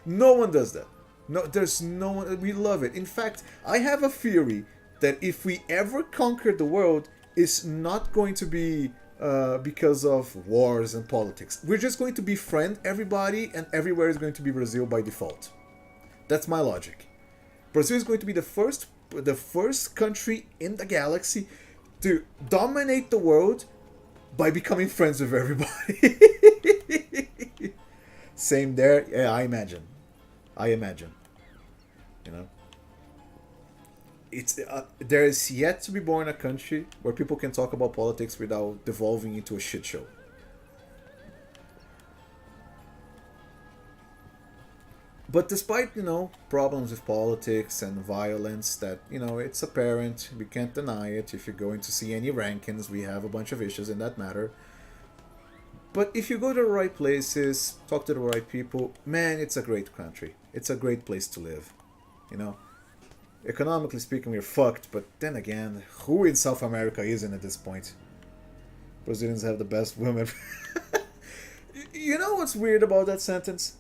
one does that. No, there's no one. We love it. In fact, I have a theory that if we ever conquer the world, it's not going to be because of wars and politics. We're just going to befriend everybody, and everywhere is going to be Brazil by default. That's my logic. Brazil is going to be the first country in the galaxy to dominate the world by becoming friends with everybody. Same there. Yeah, I imagine. You know, it's there is yet to be born a country where people can talk about politics without devolving into a shit show. But despite, problems with politics and violence that, it's apparent, we can't deny it. If you're going to see any rankings, we have a bunch of issues in that matter. But if you go to the right places, talk to the right people, man, it's a great country. It's a great place to live. Economically speaking, we're fucked, but then again, who in South America isn't at this point? Brazilians have the best women. You know what's weird about that sentence?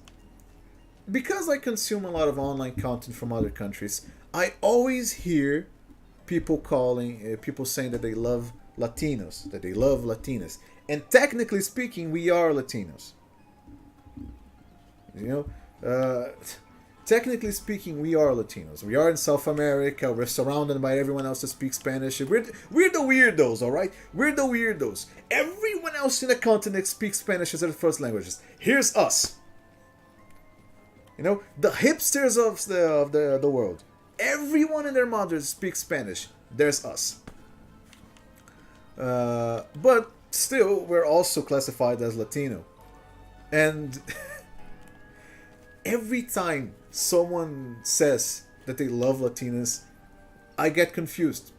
Because I consume a lot of online content from other countries, I always hear people saying that they love Latinos, that they love Latinas. And technically speaking, we are Latinos. Technically speaking, we are Latinos. We are in South America. We're surrounded by everyone else that speaks Spanish. We're the weirdos, all right? We're the weirdos. Everyone else in the continent speaks Spanish as their first languages. Here's us. The hipsters of the world. Everyone and their mothers speaks Spanish. There's us. But still, we're also classified as Latino. And every time someone says that they love Latinas, I get confused.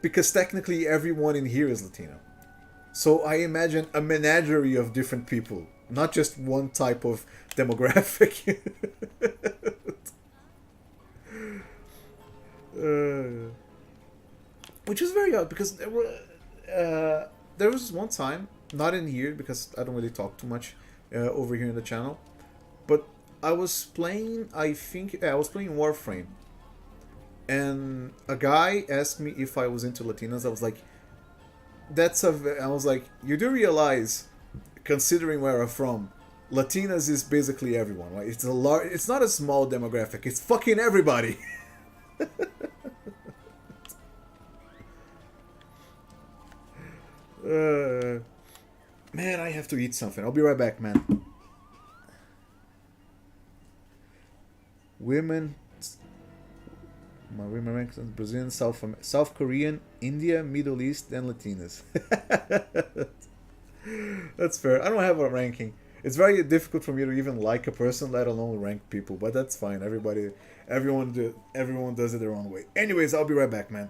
Because technically everyone in here is Latino. So I imagine a menagerie of different people. Not just one type of demographic. Which is very odd, because there was one time, not in here because I don't really talk too much over here in the channel, but I was playing Warframe, and a guy asked me if I was into Latinas. I was like, you do realize, considering where I'm from, Latinas is basically everyone, right? It's not a small demographic. It's fucking everybody. Man, I have to eat something. I'll be right back, man. Women ranks in Brazilian, South Korean, India, Middle East, and Latinas. That's fair. I don't have a ranking. It's very difficult for me to even like a person, let alone rank people. But that's fine. Everyone does it their own way. Anyways, I'll be right back, man.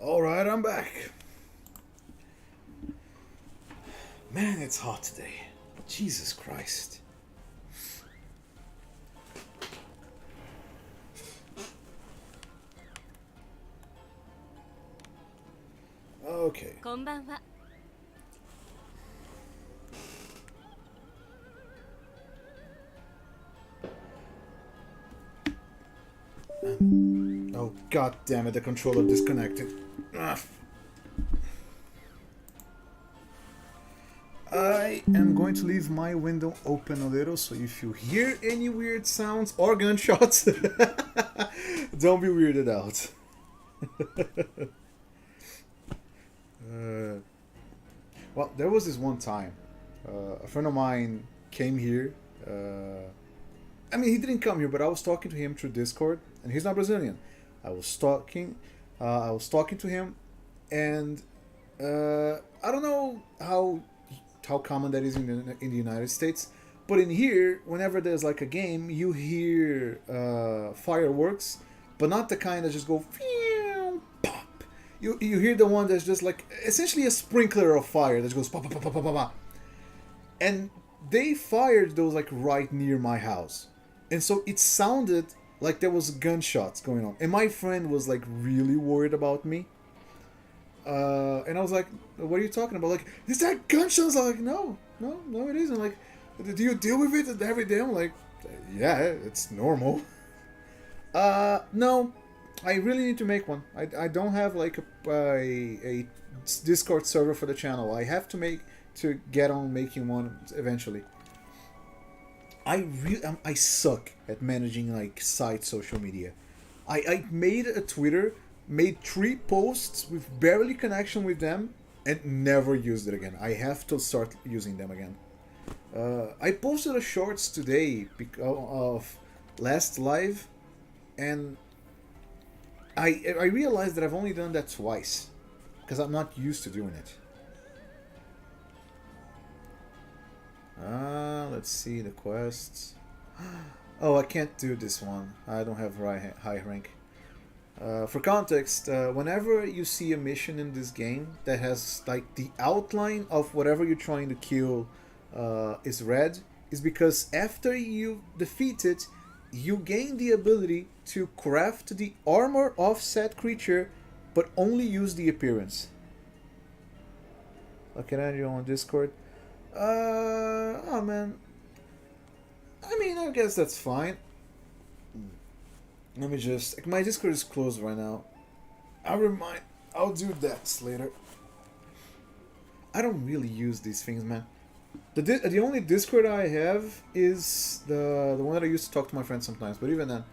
Alright, I'm back. Man, it's hot today. Jesus Christ. Okay. こんばんは。Oh, god damn it, the controller disconnected. Ugh. I am going to leave my window open a little, so if you hear any weird sounds or gunshots, don't be weirded out. Well, there was this one time, a friend of mine came here. I mean, he didn't come here, but I was talking to him through Discord, and he's not Brazilian. I was talking to him, and I don't know how common that is in the United States, but in here, whenever there's like a game, you hear fireworks, but not the kind that just go pop. You hear the one that's just like essentially a sprinkler of fire that just goes pop pop pop pop pop pop. And they fired those like right near my house, and so it sounded like there was gunshots going on, and my friend was like really worried about me. And I was like, "What are you talking about? Like, is that gunshots?" I'm like, "No, it isn't." Like, do you deal with it every day? I'm like, "Yeah, it's normal." No, I really need to make one. I don't have like a Discord server for the channel. I have to get on making one eventually. I suck at managing like site social media. I made a Twitter, made 3 posts with barely connection with them, and never used it again. I have to start using them again. I posted a shorts today of last live, and I realized that I've only done that twice because I'm not used to doing it. Let's see the quests. Oh, I can't do this one. I don't have high rank. For context, whenever you see a mission in this game that has like the outline of whatever you're trying to kill is red, is because after you defeat it, you gain the ability to craft the armor of said creature, but only use the appearance. Okay, now you're on Discord. Oh man. I mean, I guess that's fine. Let me just... My Discord is closed right now. I'll do that later. I don't really use these things, man. The only Discord I have is the one that I used to talk to my friends sometimes, but even then.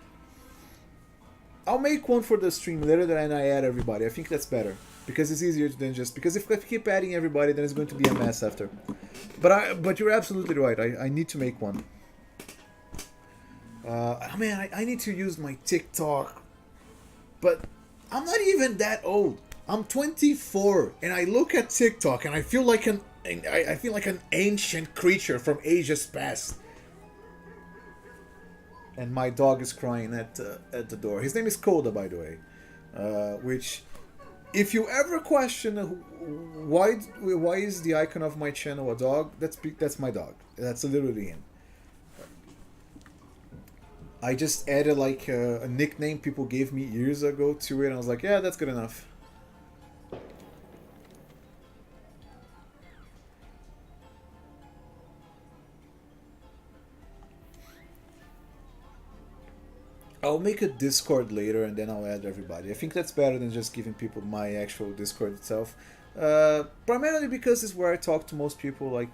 I'll make one for the stream later, then I add everybody. I think that's better. Because it's easier than just... Because if I keep adding everybody, then it's going to be a mess after. But you're absolutely right. I need to make one. Man, I need to use my TikTok. But I'm not even that old. I'm 24, and I look at TikTok, and I feel like an ancient creature from ages past. And my dog is crying at the door. His name is Koda, by the way. Which, if you ever question why is the icon of my channel a dog, that's my dog. That's literally him. I just added like a nickname people gave me years ago to it, and I was like, yeah, that's good enough. I'll make a Discord later, and then I'll add everybody. I think that's better than just giving people my actual Discord itself. Primarily because it's where I talk to most people, like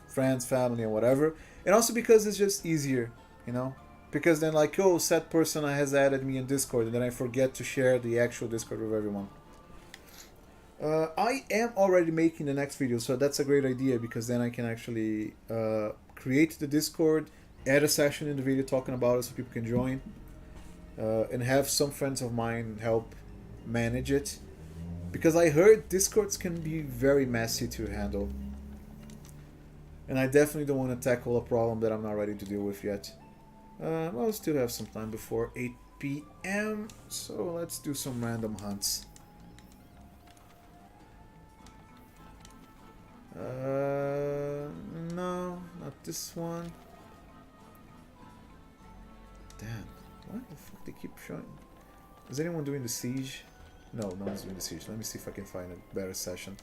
friends, family, and whatever. And also because it's just easier, you know? Because then like, oh, said person has added me in Discord, and then I forget to share the actual Discord with everyone. I am already making the next video, so that's a great idea, because then I can actually create the Discord, add a session in the video talking about it so people can join, and have some friends of mine help manage it. Because I heard Discords can be very messy to handle. And I definitely don't want to tackle a problem that I'm not ready to deal with yet. Well, I still have some time before 8 p.m. So let's do some random hunts. this one. Damn. Why the fuck they keep showing? Is anyone doing the siege? No, no one's doing the siege. Let me see if I can find a better session.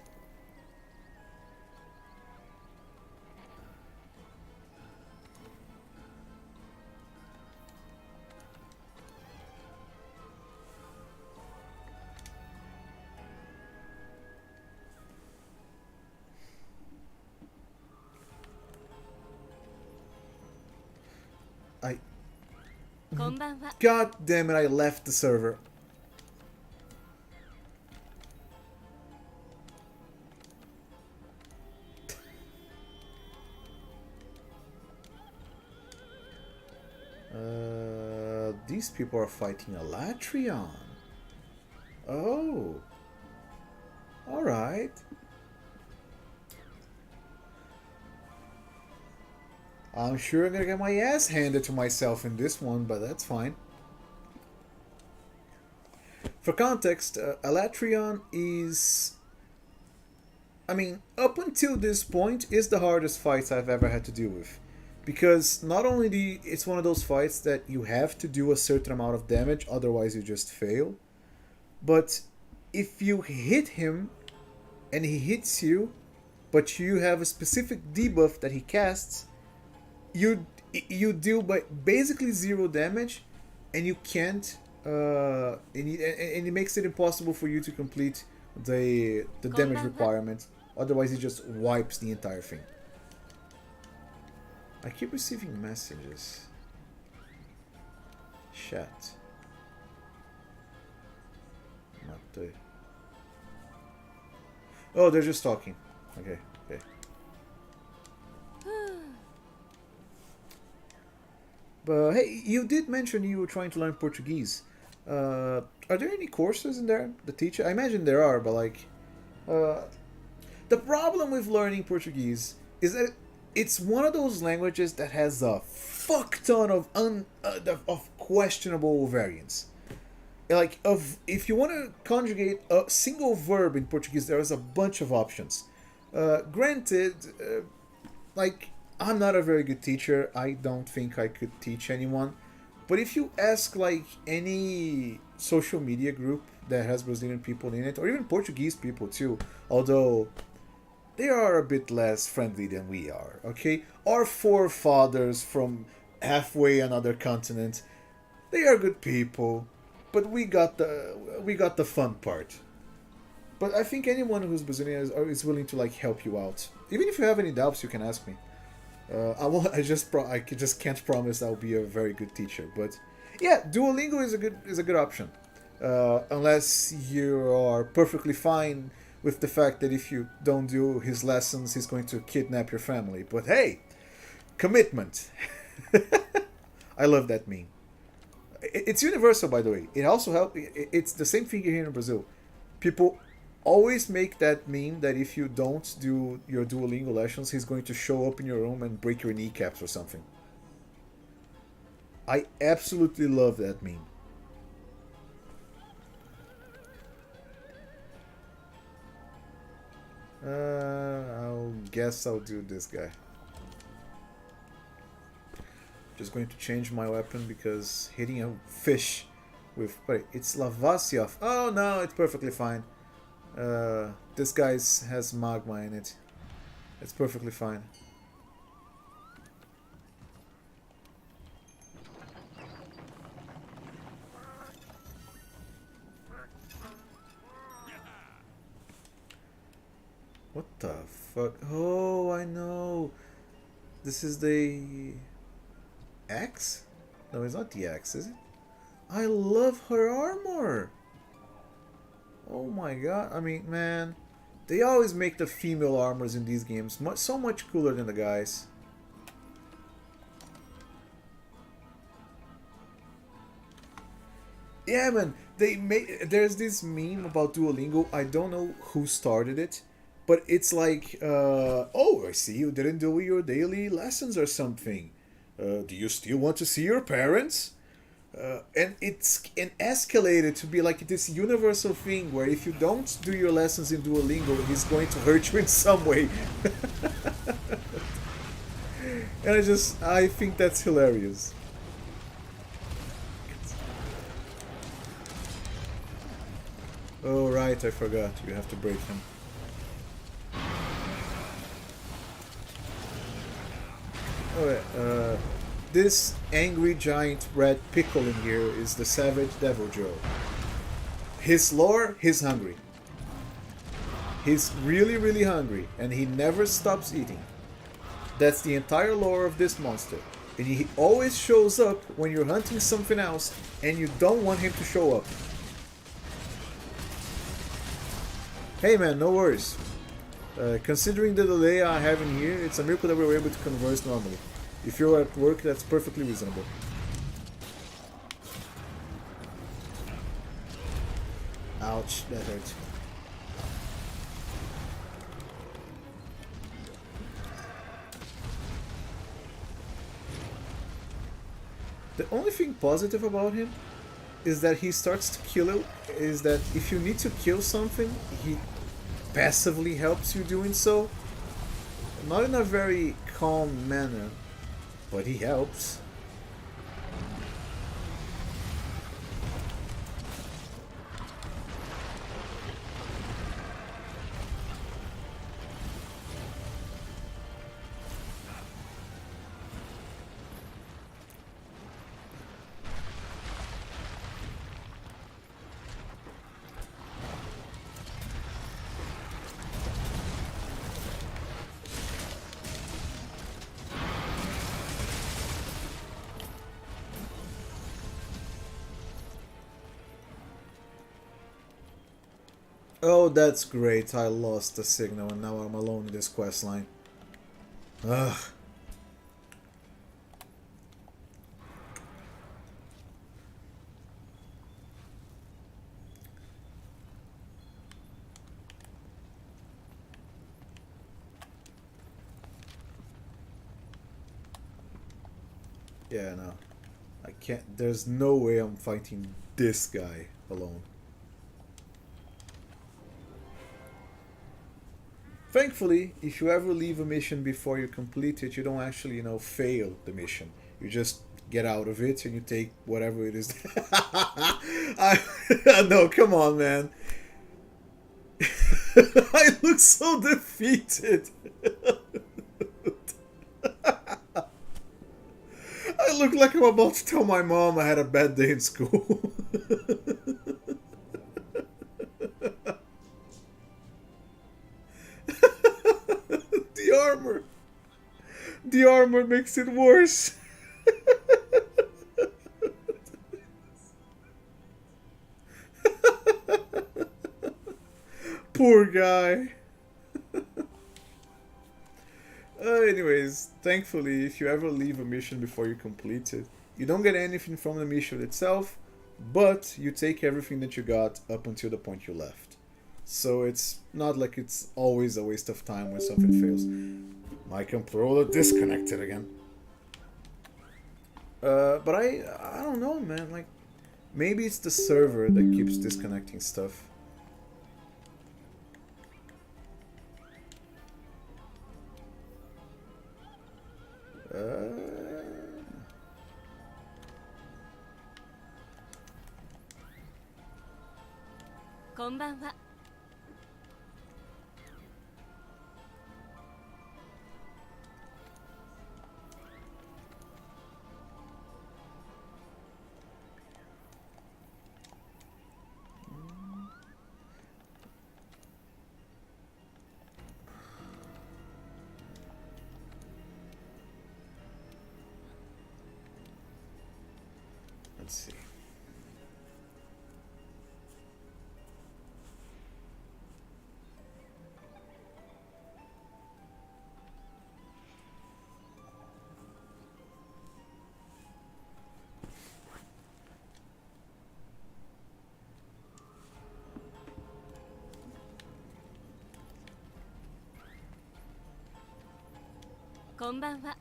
God damn it, I left the server. These people are fighting a Latrion. Oh. Alright. I'm sure I'm gonna get my ass handed to myself in this one, but that's fine. For context, Alatrion is... I mean, up until this point, is the hardest fights I've ever had to deal with. Because not only it's one of those fights that you have to do a certain amount of damage, otherwise you just fail. But if you hit him, and he hits you, but you have a specific debuff that he casts, you deal by basically 0 damage, and you can't, and it makes it impossible for you to complete the damage requirement. Otherwise, he just wipes the entire thing. I keep receiving messages. Chat. Mate. Oh, they're just talking. Okay, okay. But hey, you did mention you were trying to learn Portuguese. Are there any courses in there that teach you? I imagine there are, but like... the problem with learning Portuguese is that it's one of those languages that has a fuck ton of questionable variants. Like, if you want to conjugate a single verb in Portuguese, there is a bunch of options. Granted, like, I'm not a very good teacher. I don't think I could teach anyone. But if you ask, like, any social media group that has Brazilian people in it, or even Portuguese people too, although they are a bit less friendly than we are, okay? Our forefathers from halfway another continent, they are good people, but we got the fun part. But I think anyone who's Brazilian is willing to like help you out. Even if you have any doubts, you can ask me. I just can't promise I'll be a very good teacher, but yeah, Duolingo is a good option, unless you are perfectly fine with the fact that if you don't do his lessons, he's going to kidnap your family. But hey, commitment. I love that meme. It's universal, by the way. It also helps. It's the same thing here in Brazil. People always make that meme that if you don't do your Duolingo lessons, he's going to show up in your room and break your kneecaps or something. I absolutely love that meme. I guess I'll do this guy. Just going to change my weapon because hitting a fish with... Wait, it's Lavasioff. Oh no, it's perfectly fine. This guy has magma in it. It's perfectly fine. What the fuck? Oh, I know. This is the axe? No, it's not the axe, is it? I love her armor. Oh my god. I mean, man, they always make the female armors in these games so much cooler than the guys. Yeah, man, there's this meme about Duolingo. I don't know who started it, but it's like, oh, I see you didn't do your daily lessons or something. Do you still want to see your parents? And it's escalated to be like this universal thing where if you don't do your lessons in Duolingo, he's going to hurt you in some way. And I think that's hilarious. Oh right, I forgot. You have to break him. Okay, this angry giant red pickle in here is the Savage Devil Joe. His lore, he's hungry. He's really, really hungry, and he never stops eating. That's the entire lore of this monster. And he always shows up when you're hunting something else, and you don't want him to show up. Hey man, no worries. Considering the delay I have in here, it's a miracle that we were able to converse normally. If you're at work, that's perfectly reasonable. Ouch, that hurt. The only thing positive about him is that he starts to kill it, is that if you need to kill something, he passively helps you doing so. Not in a very calm manner, but he helps. Oh, that's great. I lost the signal and now I'm alone in this quest line. Ugh. Yeah, no. I can't. There's no way I'm fighting this guy alone. Thankfully, if you ever leave a mission before you complete it, you don't actually, fail the mission. You just get out of it and you take whatever it is. No, come on, man. I look so defeated. I look like I'm about to tell my mom I had a bad day in school. The armor. The armor makes it worse. Poor guy. Anyways, thankfully, if you ever leave a mission before you complete it, you don't get anything from the mission itself, but you take everything that you got up until the point you left. So it's not like it's always a waste of time when something fails. My controller disconnected again. But I don't know, man. Like, maybe it's the server that keeps disconnecting stuff. Konbanwa. Let's see. Konbanwa.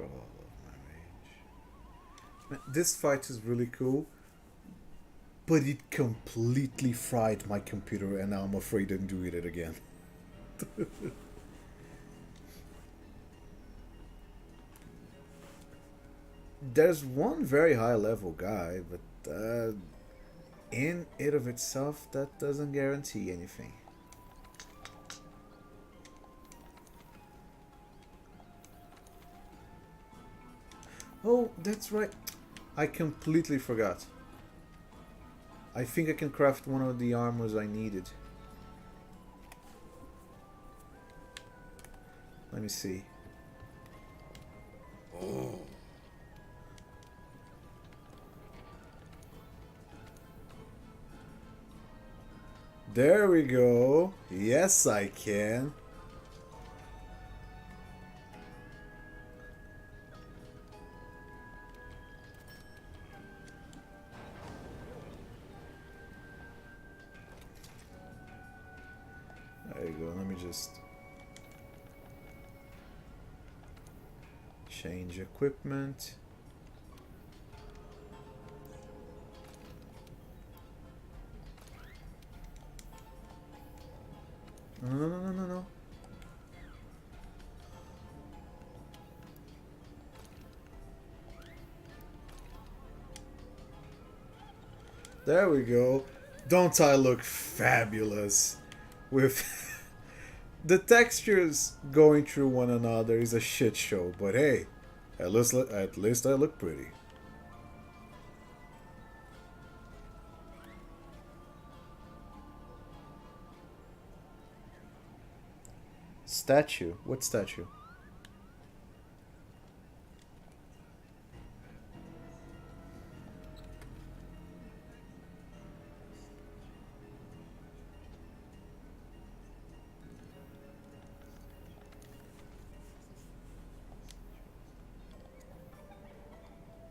For all of my rage. Man, this fight is really cool, but it completely fried my computer, and now I'm afraid of doing it again. There's one very high level guy, but in it of itself, that doesn't guarantee anything. Oh, that's right. I completely forgot. I think I can craft one of the armors I needed. Let me see. Oh. There we go. Yes, I can. There you go. Let me just change equipment. No. There we go. Don't I look fabulous? With the textures going through one another is a shit show, but hey, at least I look pretty. Statue? What statue?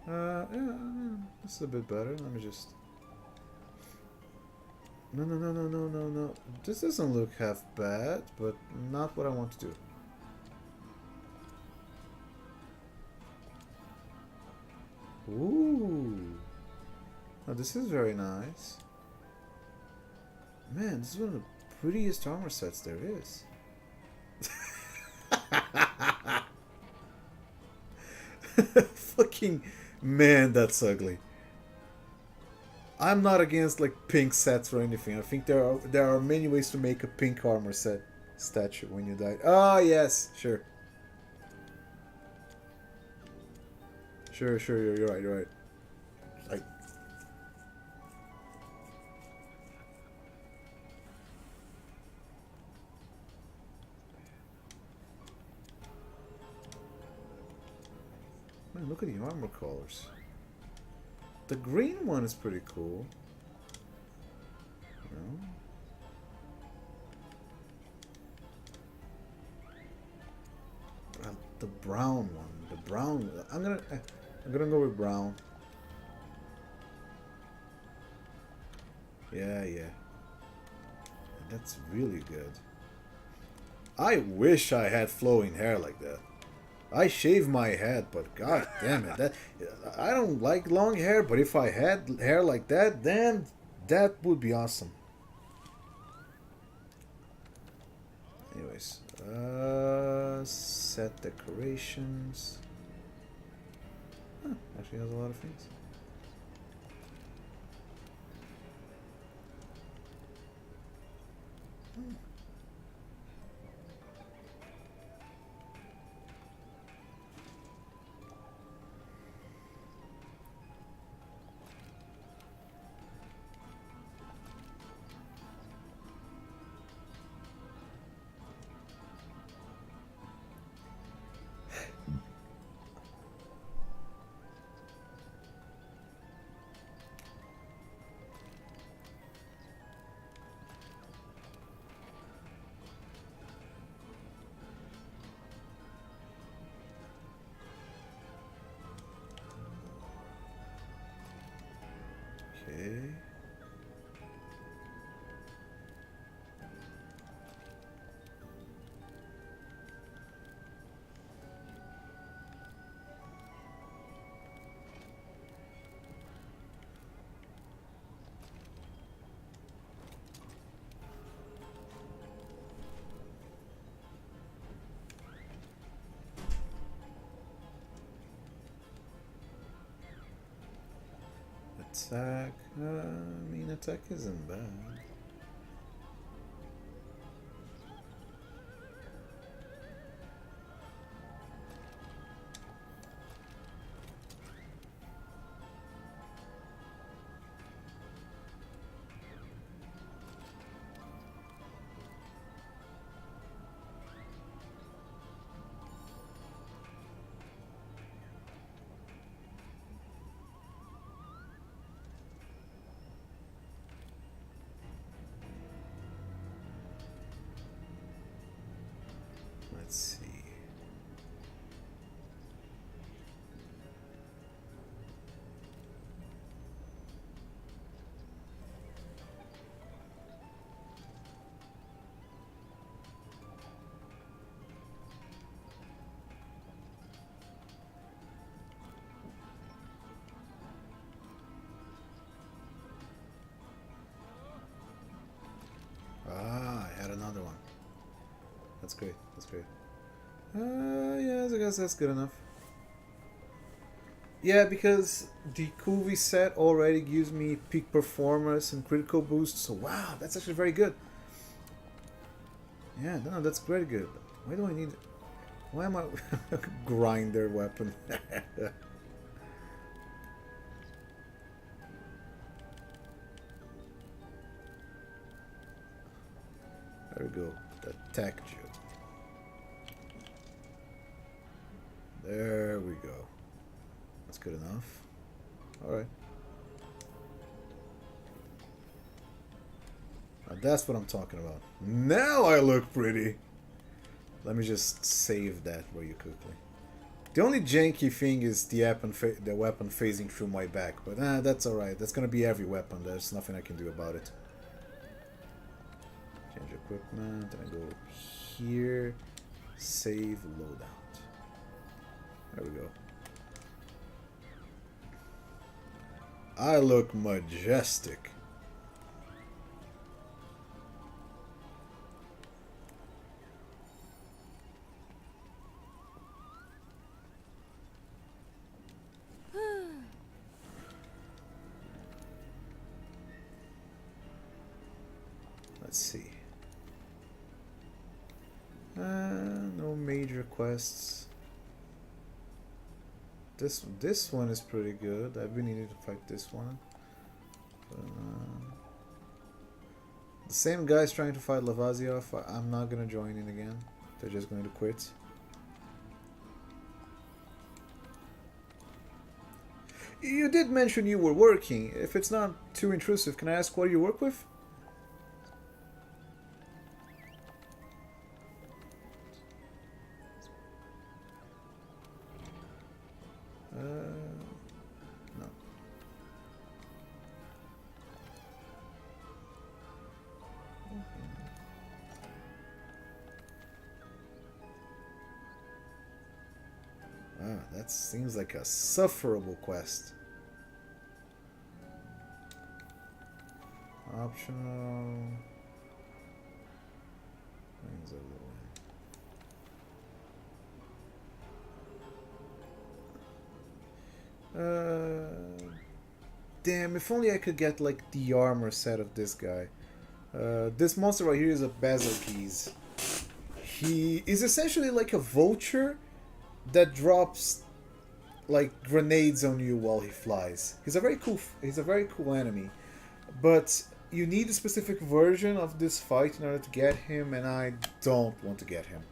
Yeah, this is a bit better. Let me just... No. This doesn't look half bad, but not what I want to do. Ooh. Oh, this is very nice. Man, this is one of the prettiest armor sets there is. Fucking man, that's ugly. I'm not against like pink sets or anything. I think there are many ways to make a pink armor set statue when you die. Oh yes, sure. Sure, you're right. Like, man, look at the armor colors. The green one is pretty cool. No? The brown one. The brown. I'm gonna go with brown. Yeah. That's really good. I wish I had flowing hair like that. I shave my head, but god damn it, I don't like long hair, but if I had hair like that, then that would be awesome. Anyways, set decorations. Huh, actually has a lot of things. Attack. I mean, attack isn't bad. Let's see. Ah, I had another one. That's great. That's great. Yeah, I guess that's good enough. Yeah, because the Kuvi set already gives me peak performance and critical boost, so wow, that's actually very good. Yeah, no, that's very good. Why do I need... Why am I... Grinder weapon. There we go. The attack Jew. There we go. That's good enough. Alright. Now that's what I'm talking about. Now I look pretty! Let me just save that very quickly. The only janky thing is the weapon phasing through my back, but that's alright. That's gonna be every weapon. There's nothing I can do about it. Change equipment, and I go here. Save loadout. There we go. I look majestic. Let's see. No major quests. This one is pretty good. I've been needing to fight this one. The same guy's trying to fight Lavaziov. I'm not gonna join in again. They're just going to quit. You did mention you were working. If it's not too intrusive, can I ask what you work with? No. Ah, that seems like a sufferable quest. Optional. Things are damn, if only I could get like the armor set of this guy. This monster right here is a Bazalkes. He is essentially like a vulture that drops like grenades on you while he flies. He's a very cool enemy. But you need a specific version of this fight in order to get him, and I don't want to get him.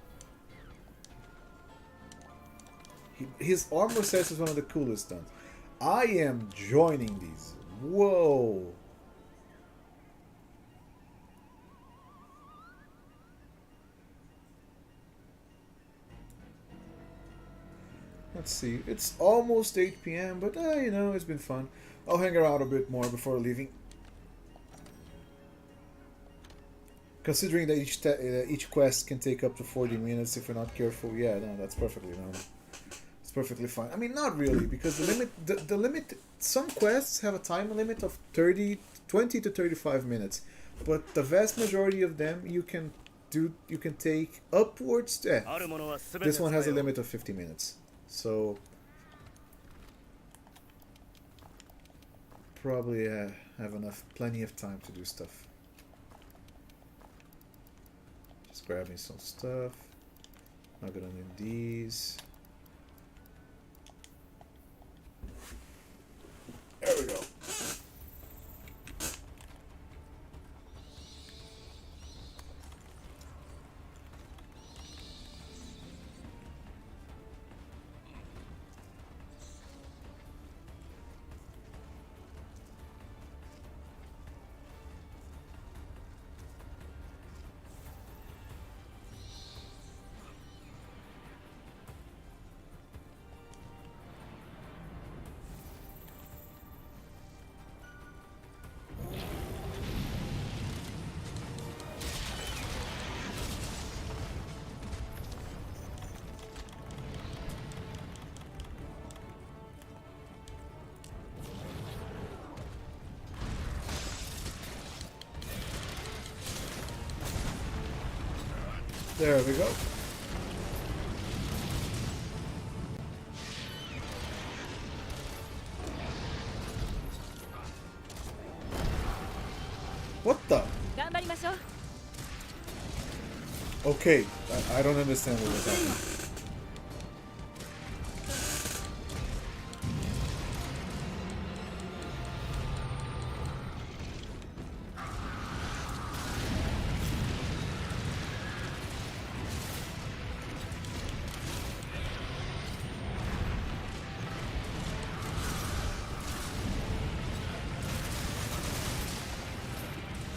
His armor set is one of the coolest ones. I am joining these. Whoa. Let's see. It's almost 8 p.m., but you know, it's been fun. I'll hang around a bit more before leaving. Considering that each quest can take up to 40 minutes if you're not careful, yeah, no, that's perfectly normal. It's perfectly fine. I mean, not really, because the limit, some quests have a time limit of 20 to 35 minutes, but the vast majority of them you can take upwards. This one has a limit of 50 minutes, so probably have plenty of time to do stuff. Just grabbing some stuff. Not gonna need these. There we go. There we go. What the? 頑張りましょう Okay, I don't understand what was happening.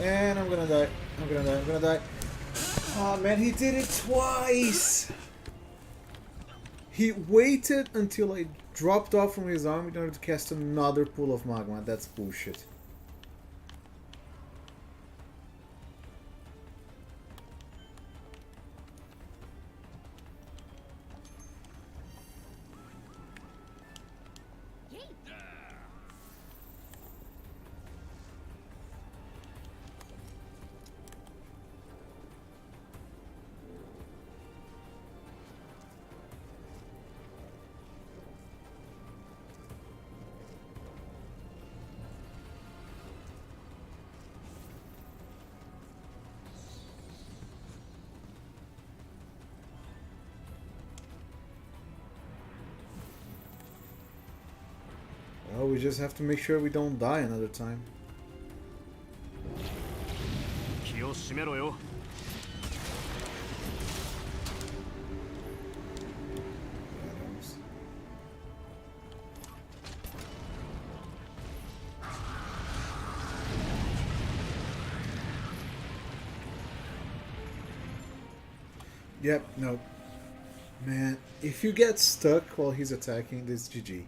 And I'm gonna die. I'm gonna die. Oh man, he did it twice! He waited until I dropped off from his arm in order to cast another pool of magma. That's bullshit. Well, we just have to make sure we don't die another time. 気を締めろよ Yep, no. Man, if you get stuck while he's attacking, this is GG.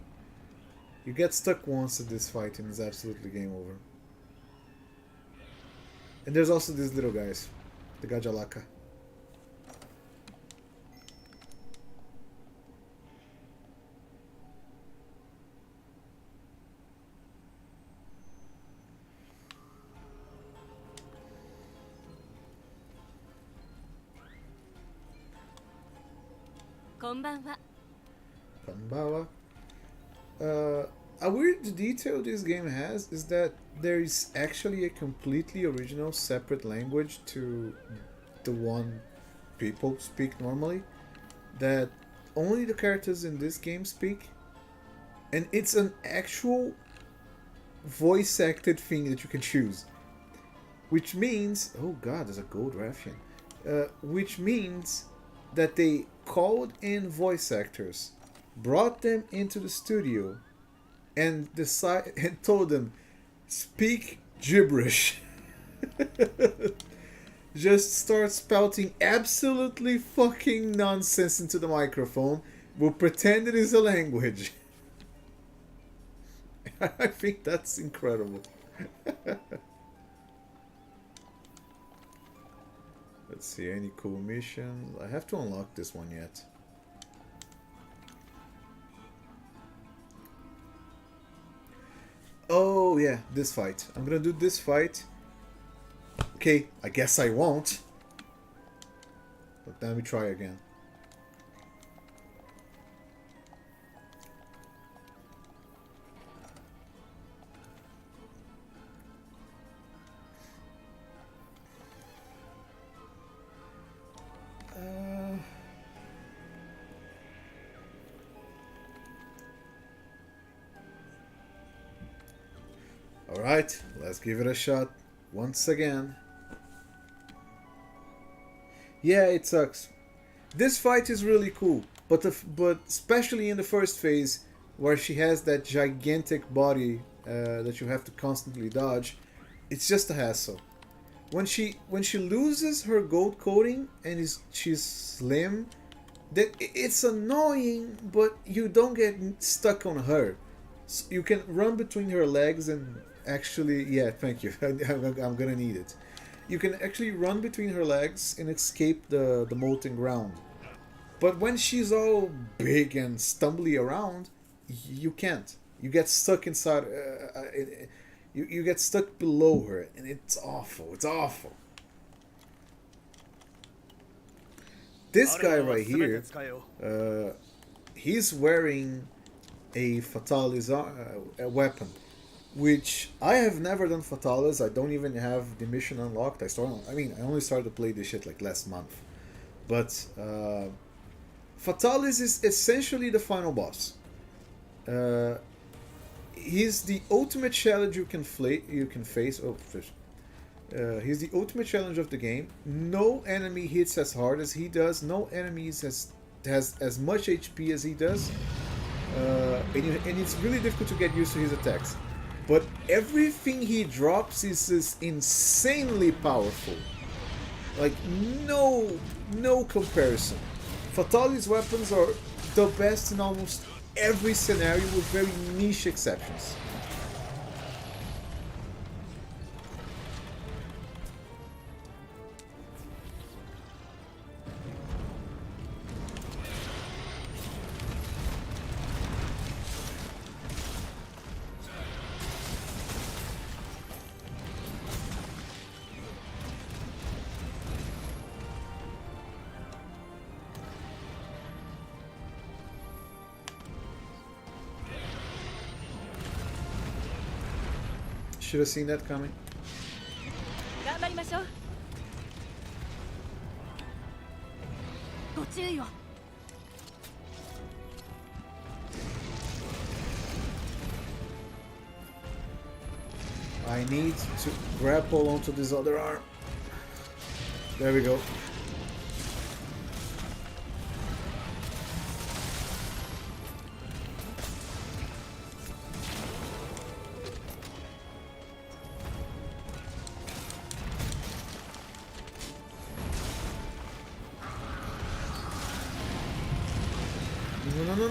You get stuck once at this fight and it's absolutely game over. And there's also these little guys. The Gajalaka. Konbanwa. Konbawa. A weird detail this game has is that there is actually a completely original separate language to the one people speak normally that only the characters in this game speak, and it's an actual voice acted thing that you can choose, which means, oh god, there's a gold Raffian, which means that they called in voice actors, brought them into the studio, and told them, speak gibberish. Just start spouting absolutely fucking nonsense into the microphone. We'll pretend it is a language. I think that's incredible. Let's see, any cool missions? I have to unlock this one yet. Oh yeah, this fight. I'm gonna do this fight. Okay, I guess I won't. But let me try again. Alright, let's give it a shot once again. Yeah, it sucks. This fight is really cool, but especially in the first phase, where she has that gigantic body that you have to constantly dodge, it's just a hassle. When she loses her gold coating and she's slim, that it's annoying, but you don't get stuck on her. So you can run between her legs and actually, yeah, thank you. I'm gonna need it. You can actually run between her legs and escape the molten ground. But when she's all big and stumbly around, you can't. You get stuck inside. You get stuck below her, and it's awful. It's awful. This guy right here, he's wearing a Fatalis weapon, which I have never done Fatalis. I don't even have the mission unlocked. I only started to play this shit like last month. But Fatalis is essentially the final boss. He's the ultimate challenge you can face. Oh, fish. He's the ultimate challenge of the game. No enemy hits as hard as he does. No enemy has as much HP as he does. And it's really difficult to get used to his attacks. But everything he drops is insanely powerful. Like, no comparison. Fatali's weapons are the best in almost every scenario, with very niche exceptions. Should have seen that coming. 頑張りましょう。ご注意を。I need to grapple onto this other arm. There we go.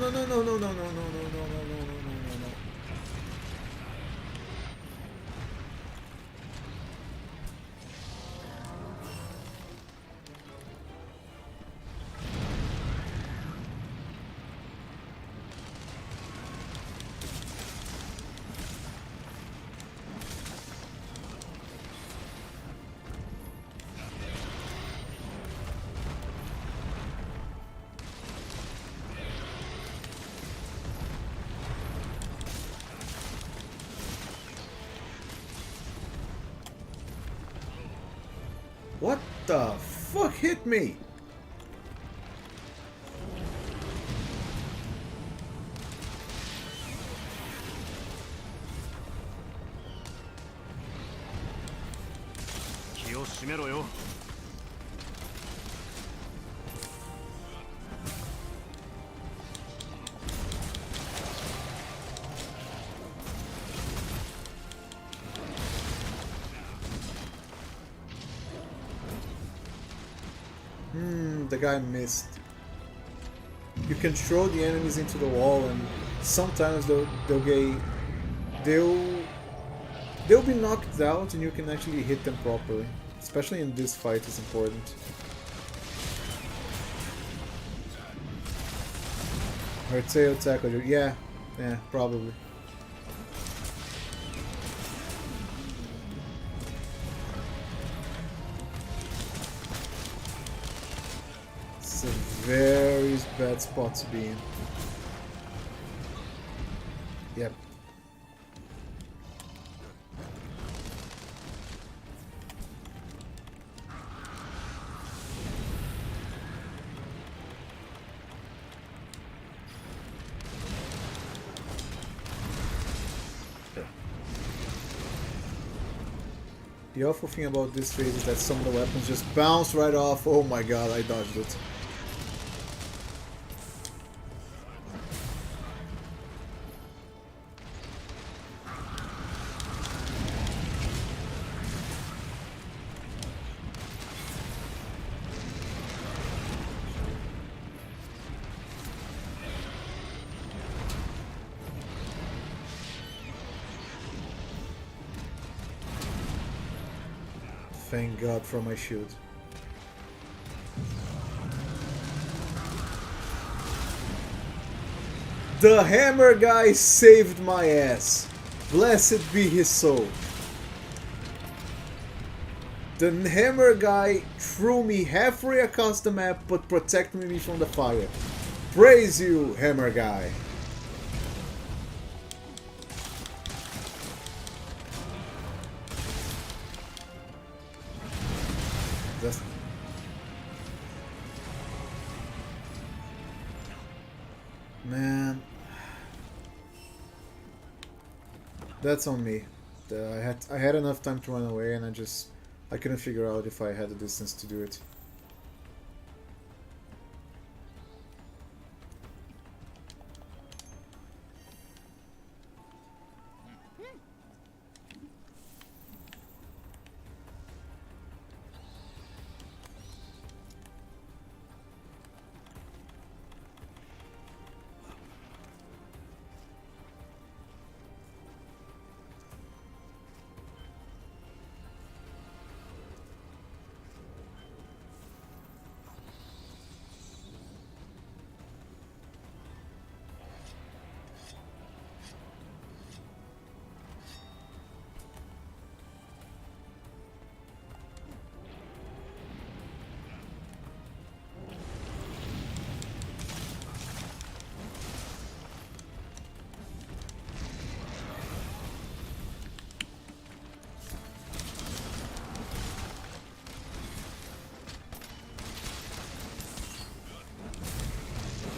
No. What the fuck hit me? The guy missed. You can throw the enemies into the wall, and sometimes they'll be knocked out, and you can actually hit them properly. Especially in this fight, it's important. Her tail tackle. Yeah, probably. It's a very bad spot to be in. Yep. The awful thing about this phase is that some of the weapons just bounce right off. Oh my god, I dodged it. Thank God for my shield. The hammer guy saved my ass. Blessed be his soul. The hammer guy threw me halfway across the map but protected me from the fire. Praise you, hammer guy. That's... Man, that's on me. I had enough time to run away, and I couldn't figure out if I had the distance to do it.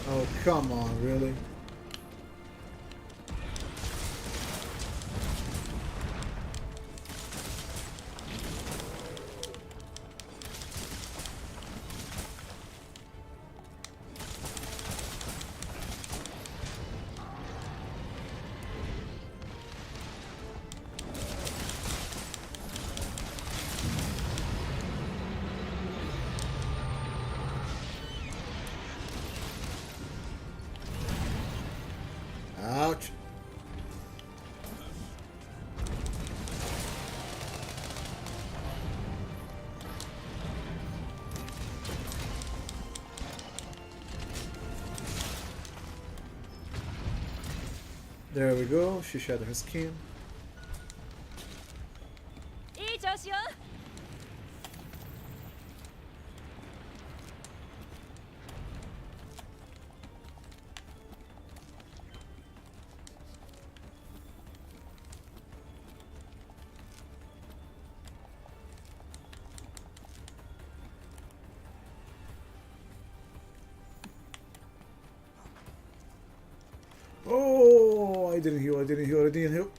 Oh, come on, really? Ouch. There we go, she shattered her skin. いい調子よ。 Oh, I didn't heal, I didn't heal, I didn't heal.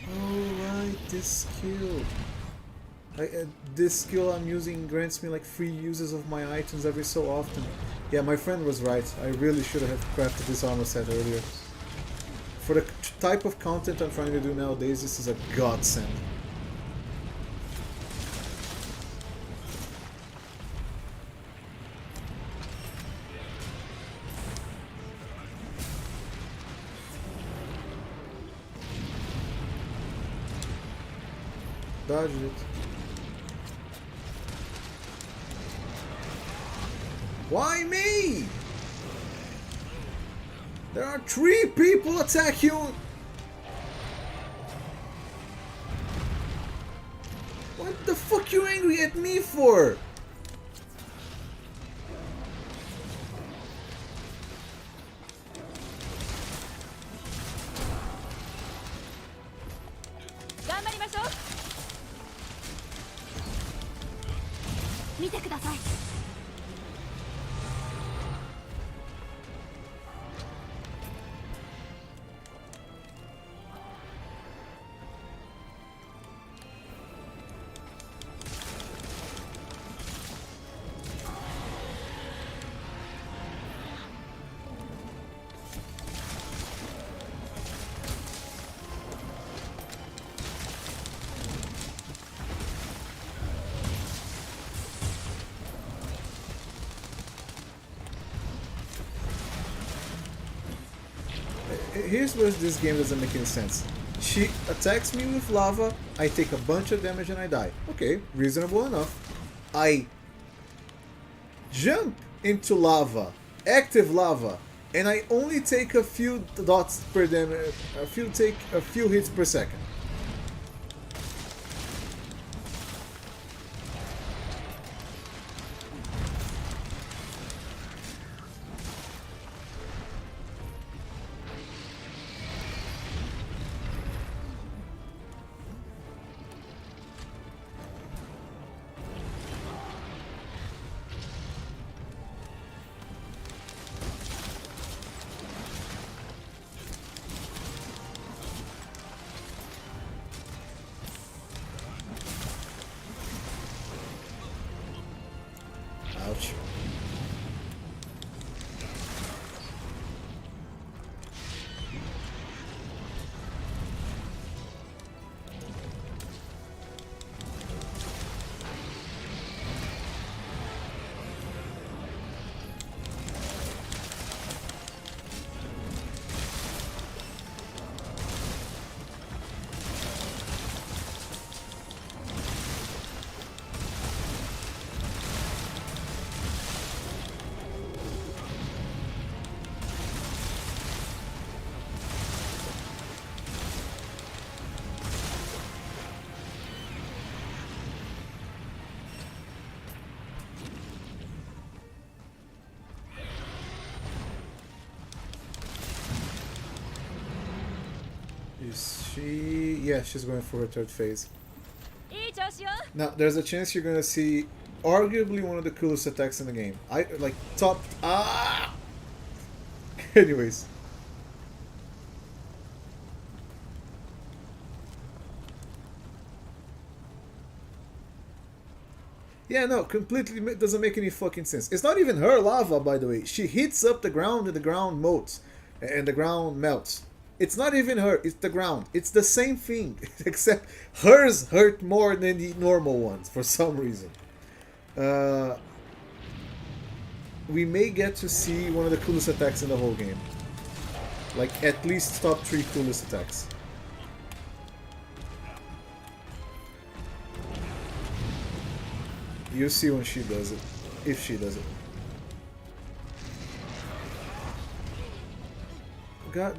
Alright, this skill. This skill I'm using grants me like free uses of my items every so often. Yeah, my friend was right. I really should have crafted this armor set earlier. For the type of content I'm trying to do nowadays, this is a godsend. Dodged it. Why me? There are 3 people attack you. What the fuck you angry at me for? Here's where this game doesn't make any sense. She attacks me with lava, I take a bunch of damage and I die. Okay, reasonable enough. I jump into lava, active lava, and I only take a few dots per damage, take a few hits per second. Ouch. Is she... Yeah, she's going for her third phase. いい調子よ Now, there's a chance you're gonna see arguably one of the coolest attacks in the game. I like top... Ah! Anyways. Yeah, no, completely doesn't make any fucking sense. It's not even her lava, by the way. She hits up the ground and the ground molts. And the ground melts. It's not even her, it's the ground. It's the same thing. Except hers hurt more than the normal ones for some reason. We may get to see one of the coolest attacks in the whole game. Like, at least top 3 coolest attacks. You'll see when she does it. If she does it. God.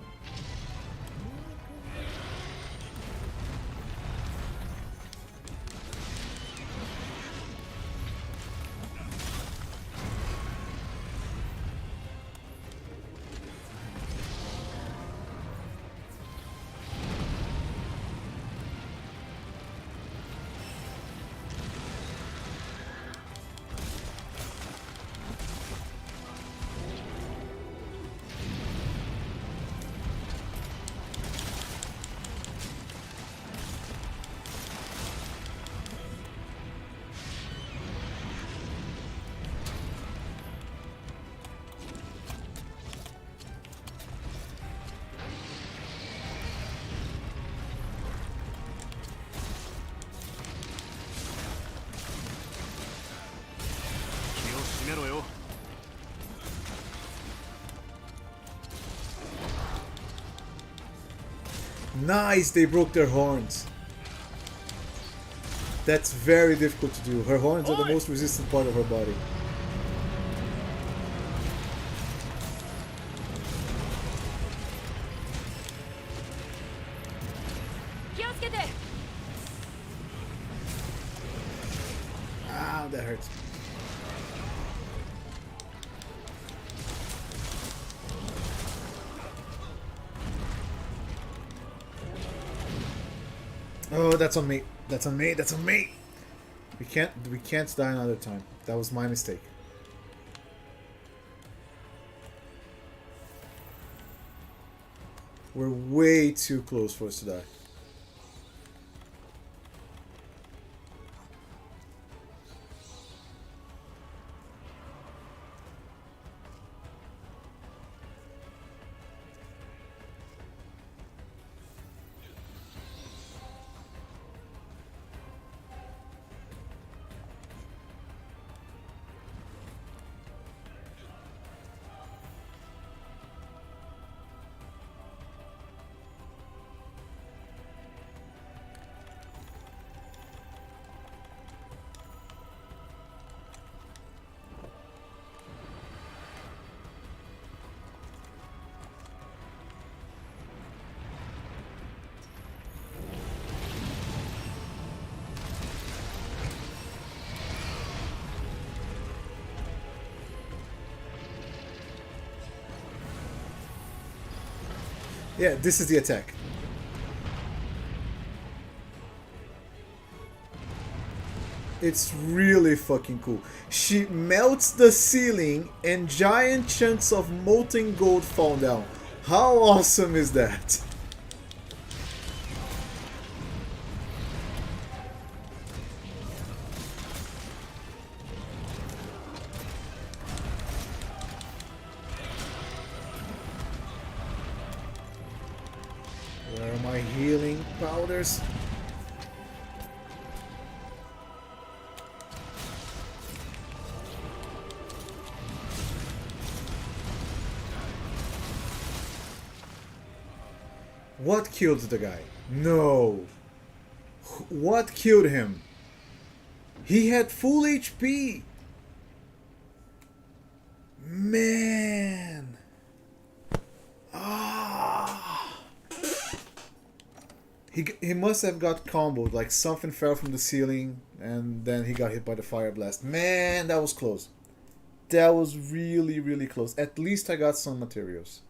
Nice, they broke their horns. That's very difficult to do. Her horns are the most resistant part of her body. Ow, that hurts. Oh, that's on me. That's on me. That's on me. We can't die another time. That was my mistake. We're way too close for us to die. Yeah, this is the attack. It's really fucking cool. She melts the ceiling and giant chunks of molten gold fall down. How awesome is that? Where are my healing powders? What killed the guy? No. What killed him? He had full HP. Man. Ah. He must have got comboed. Like something fell from the ceiling and then he got hit by the fire blast. Man, that was close. That was really, really close. At least I got some materials.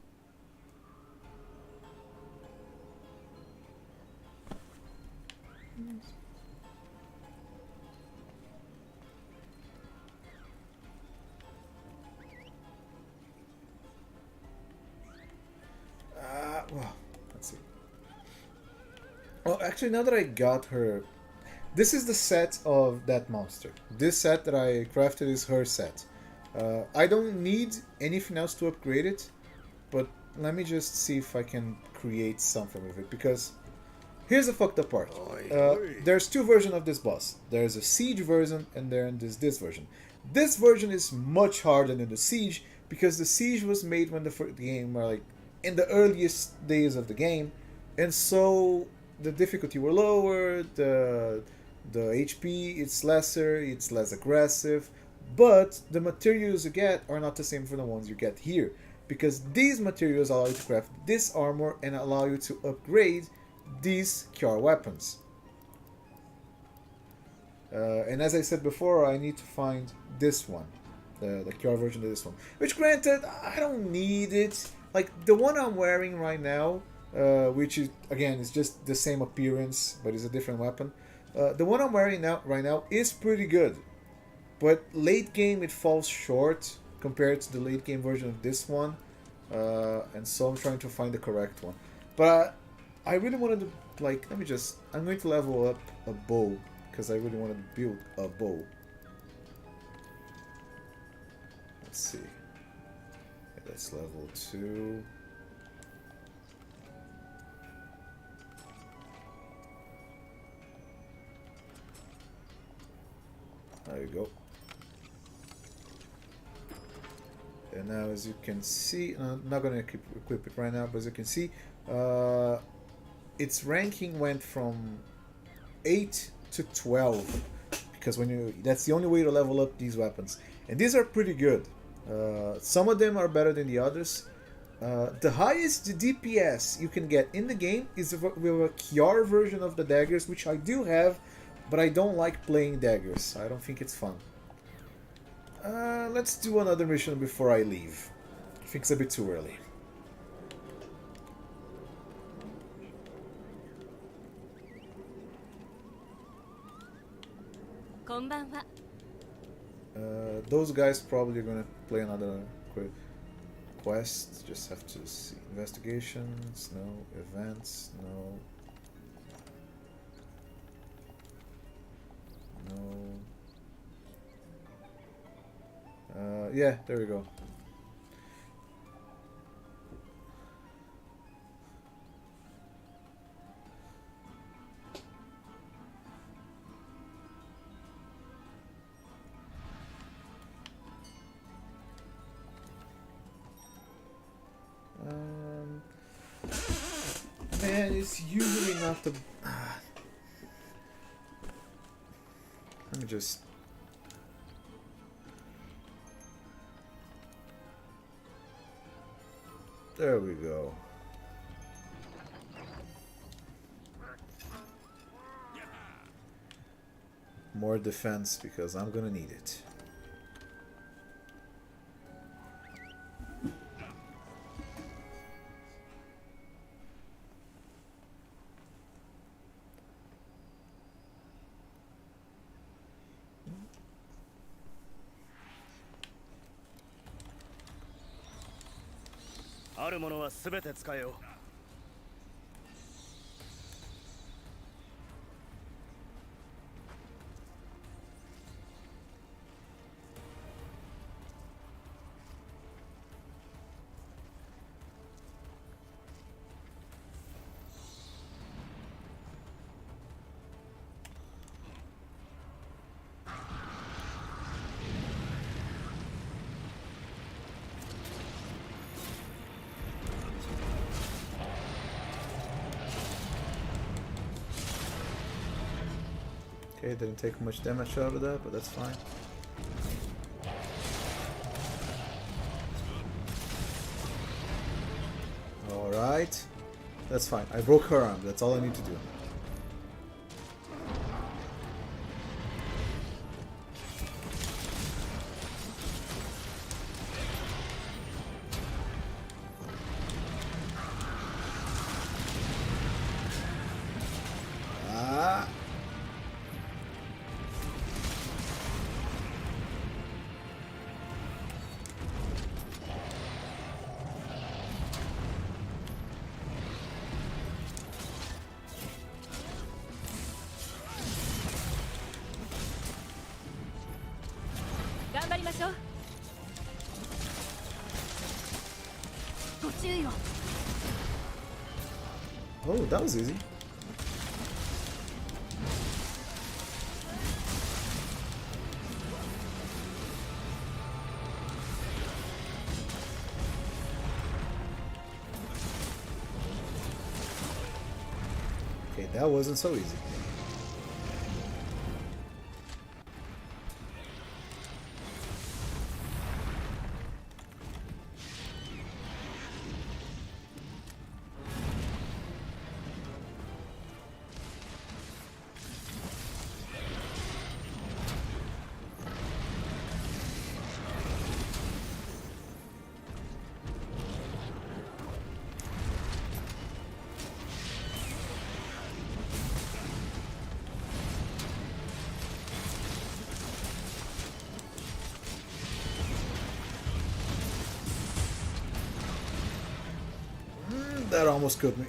Well, let's see. Oh, actually, now that I got her, this is the set of that monster. This set that I crafted is her set. I don't need anything else to upgrade it, but let me just see if I can create something with it, because here's the fucked up part. There's two versions of this boss. There's a siege version and then there's this version. This version is much harder than the siege because the siege was made when the game were like in the earliest days of the game, and so the difficulty were lower, the HP it's lesser, it's less aggressive, but the materials you get are not the same for the ones you get here, because these materials allow you to craft this armor and allow you to upgrade these Kjarr weapons. And as I said before, I need to find this one, the Kjarr version of this one. Which, granted, I don't need it. Like the one I'm wearing right now, which is again is just the same appearance, but it's a different weapon. The one I'm wearing right now is pretty good, but late game it falls short compared to the late game version of this one, and so I'm trying to find the correct one. But I really wanted to, like, I'm going to level up a bow, because I really wanted to build a bow. Let's see. Okay, that's level 2. There you go. And now, as you can see, I'm not going to equip it right now, but as you can see, its ranking went from 8 to 12, because that's the only way to level up these weapons, and these are pretty good. Some of them are better than the others. The highest DPS you can get in the game is with a Kjarr version of the daggers, which I do have, but I don't like playing daggers. I don't think it's fun. Let's do another mission before I leave. I think it's a bit too early. Those guys probably are gonna play another quest. Just have to see. Investigations, no. Events, no. No. Yeah, there we go. Man, it's usually not the... Let me just... There we go. More defense, because I'm gonna need it. あるものは全て使えよ。Okay, didn't take much damage out of that, but that's fine. Alright. That's fine. I broke her arm. That's all I need to do. Ah. Oh, that was easy. Okay, that wasn't so easy. That almost killed me.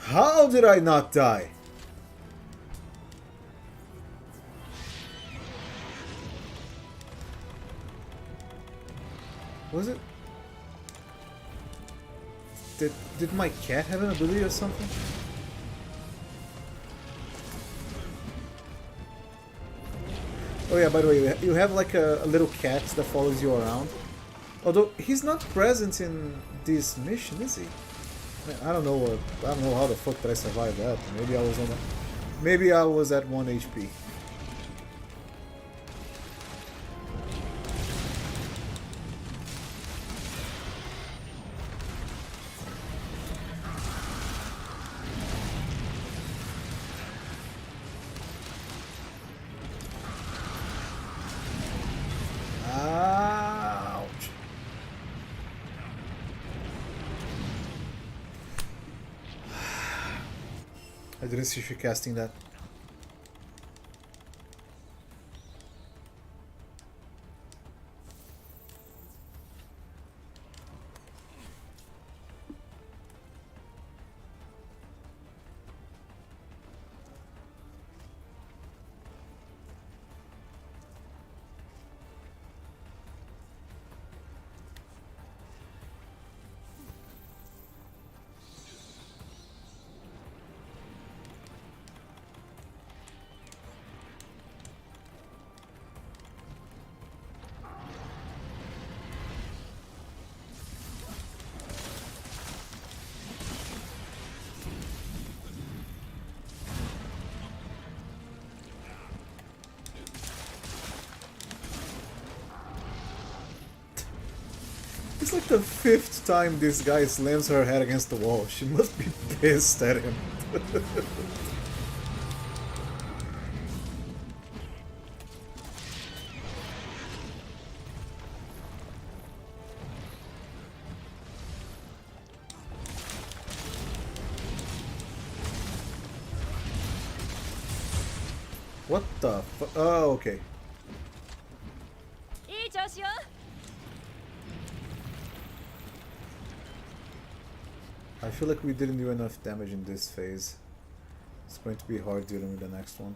How did I not die? Was it? Did my cat have an ability or something? Oh yeah, by the way, you have like a little cat that follows you around. Although he's not present in this mission, is he? I don't know. I don't know how the fuck did I survive that. Maybe I was on. Maybe I was at 1 HP. I didn't see you casting that. It's like the 5th time this guy slams her head against the wall. She must be pissed at him. What the fu- Oh, okay. いい調子よ。 I feel like we didn't do enough damage in this phase. It's going to be hard dealing with the next one.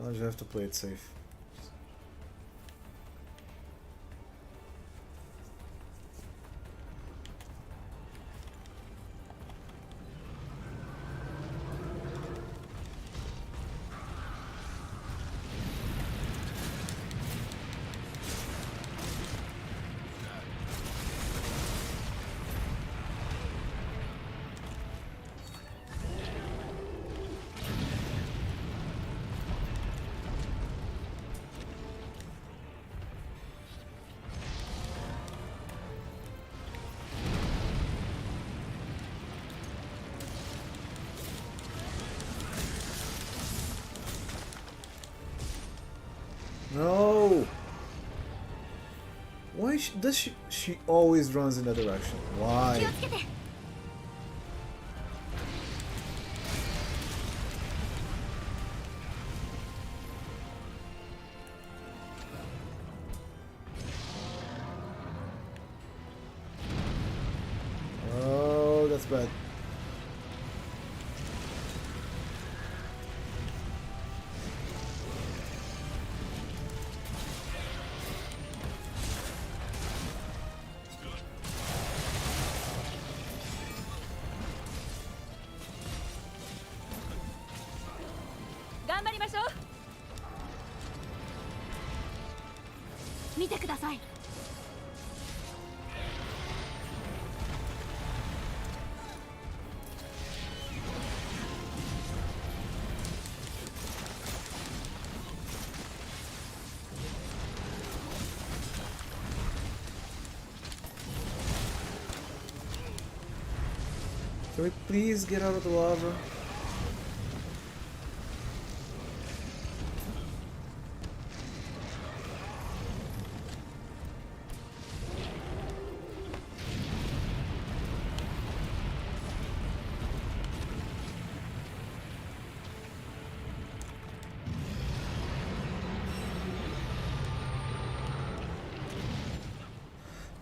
I'll just have to play it safe. No! Why does she always runs in that direction? 気を Why? つけて。 Oh, that's bad. Go. 見てください。 Can we please get out of the lava?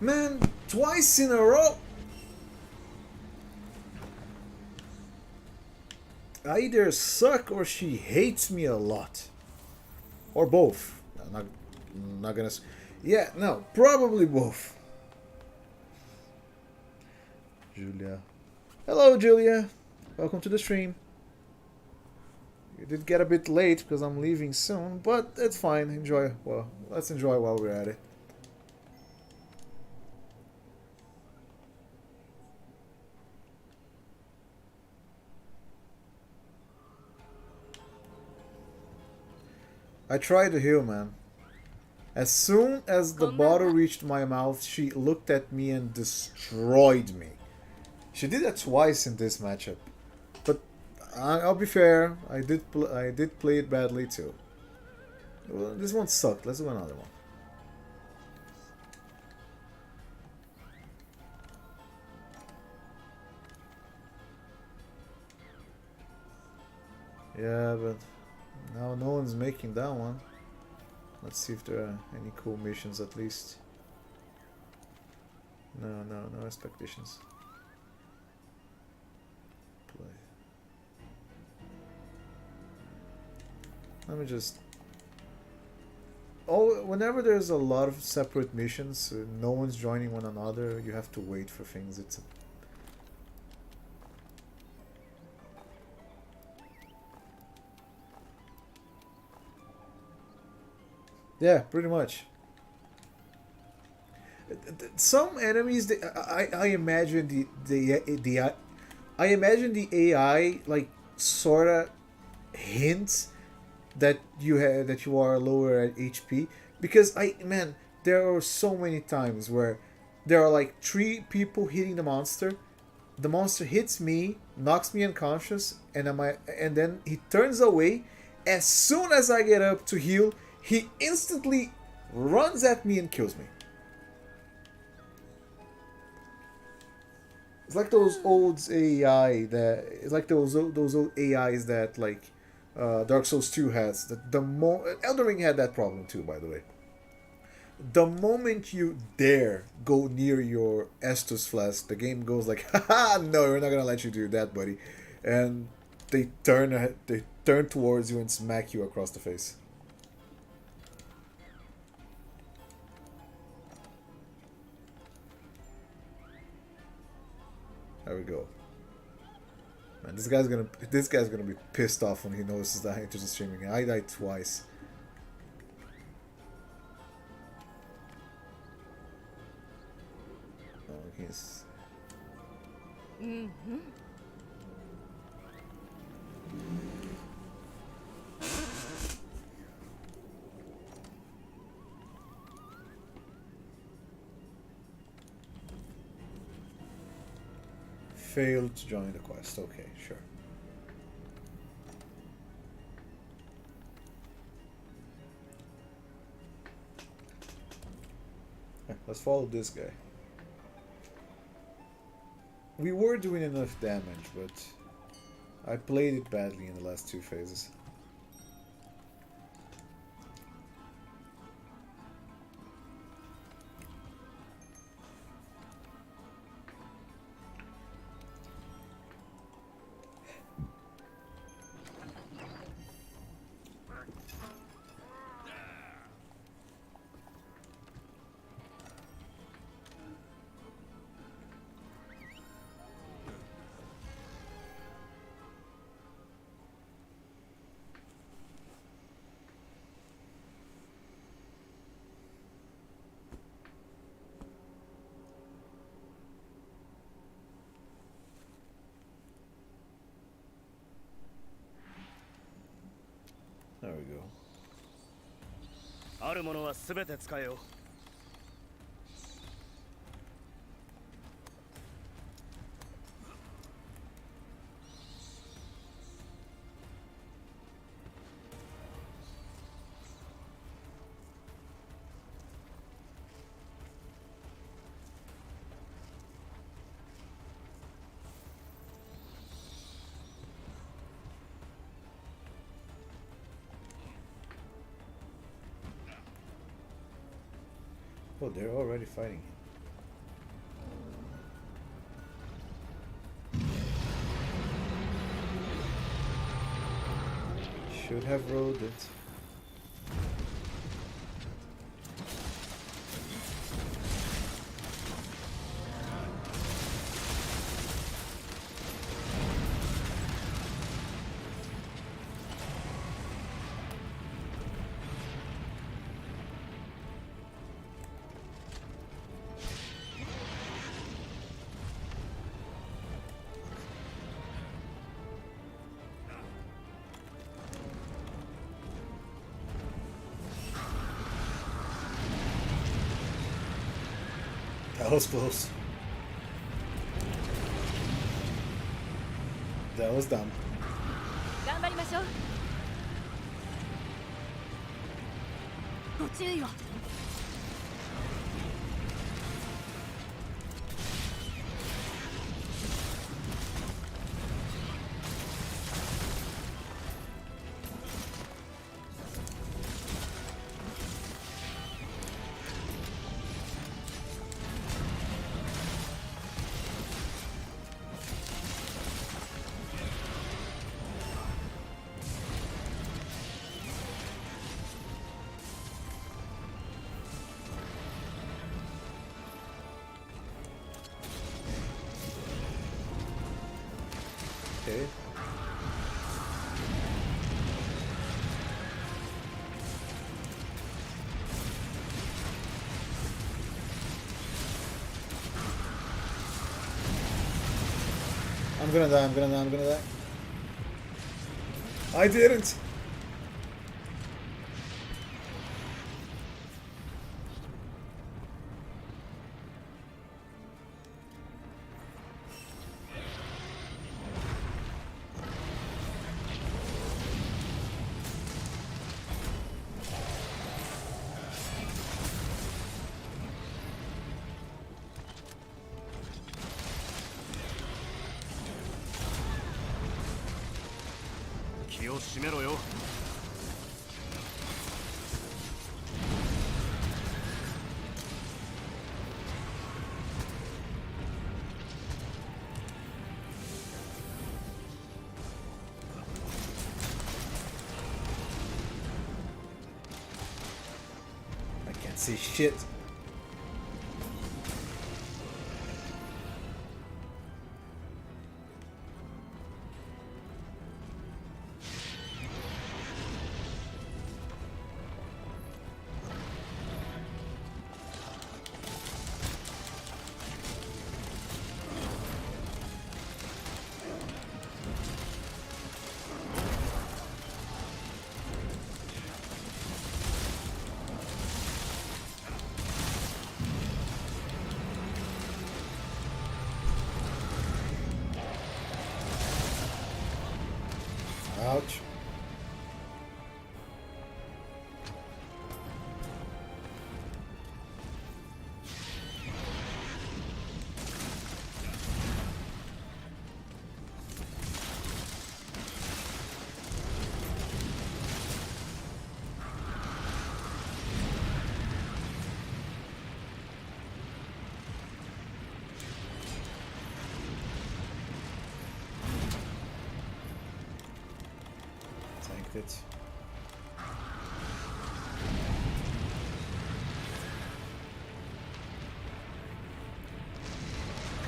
Man, twice in a row! I either suck or she hates me a lot. Or both. I'm not gonna... Yeah, no, probably both. Julia. Hello, Julia. Welcome to the stream. You did get a bit late because I'm leaving soon, but it's fine. Enjoy. Well, let's enjoy while we're at it. I tried to heal, man. As soon as the bottle reached my mouth, she looked at me and destroyed me. She did that twice in this matchup. But I'll be fair, I did play it badly too. Well, this one sucked. Let's do another one. Yeah, but now no one's making that one. Let's see if there are any cool missions at least. No expectations. Play. Let me just... Oh, whenever there's a lot of separate missions, no one's joining one another, you have to wait for things. It's a... Yeah, pretty much. Some enemies, I imagine I imagine the AI like sorta hints that you are lower at HP, because man, there are so many times where there are like 3 people hitting the monster hits me, knocks me unconscious, and then he turns away. As soon as I get up to heal, he instantly runs at me and kills me. It's like those old AIs that like Dark Souls 2 has. Elden Ring had that problem too, by the way. The moment you dare go near your Estus flask, the game goes like, haha, no, we're not gonna let you do that, buddy. And they turn towards you and smack you across the face. There we go. Man, this guy's gonna be pissed off when he notices that I entered the streaming. I died twice. Oh, he's... Mm-hmm. Failed to join the quest. Okay, sure. Let's follow this guy. We were doing enough damage, but I played it badly in the last 2 phases. There we go. あるものはすべて使えよ。Oh, they're already fighting. Should have rolled it. That was close. That was dumb. 頑張りましょう。ご注意を。Okay. I'm gonna die. I didn't! を閉めろよ。I can't see shit. Ouch. Tanked it.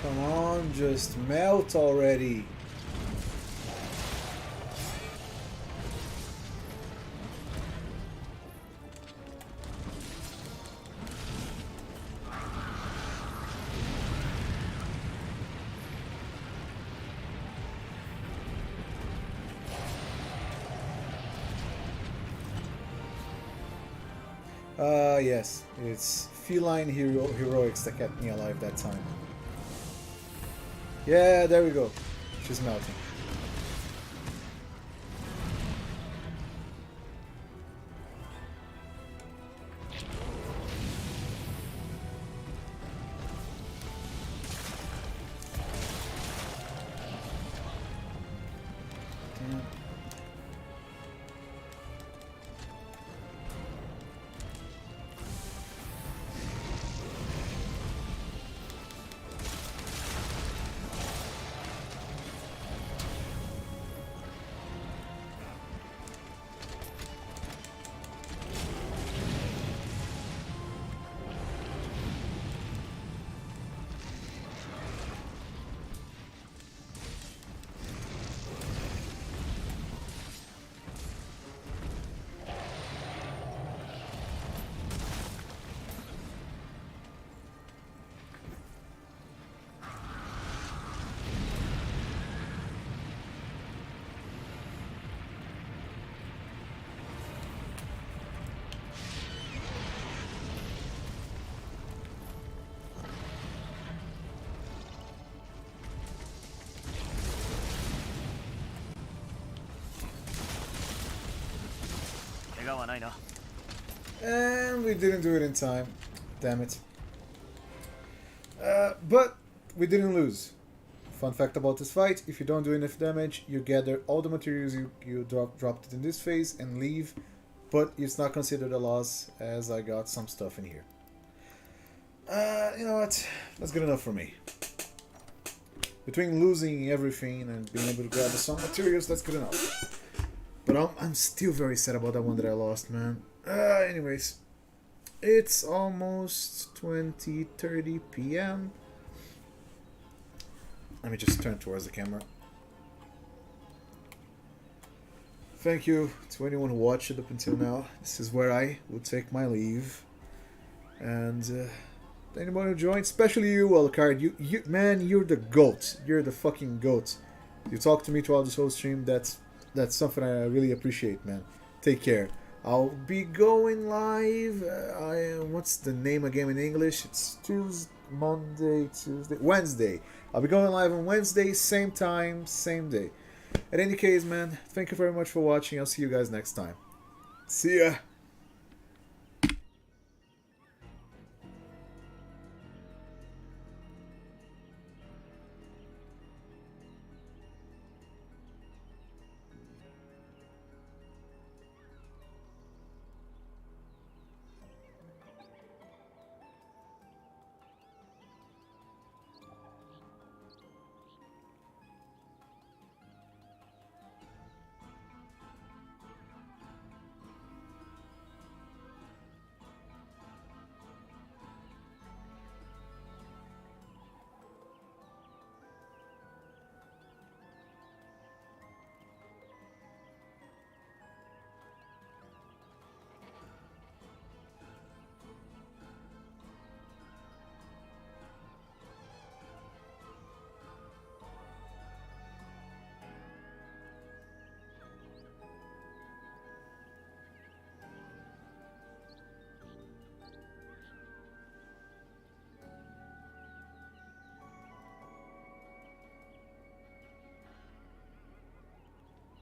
Come on, just melt already. Yes, it's feline heroics that kept me alive that time. Yeah, there we go. She's melting. Damn. And we didn't do it in time. Damn it. But we didn't lose. Fun fact about this fight, if you don't do enough damage, you gather all the materials you dropped in this phase and leave, but it's not considered a loss as I got some stuff in here. You know what? That's good enough for me. Between losing everything and being able to grab some materials, that's good enough. But I'm still very sad about that one that I lost, man. Anyways, it's almost 20:30 p.m. Let me just turn towards the camera. Thank you to anyone who watched it up until now. This is where I will take my leave. And anyone who joined, especially you, Kjarr. You man, you're the GOAT. You're the fucking GOAT. You talk to me throughout this whole stream. That's something I really appreciate, man. Take care. I'll be going live. What's the name again in English? It's Wednesday. I'll be going live on Wednesday, same time, same day. In any case, man, thank you very much for watching. I'll see you guys next time. See ya.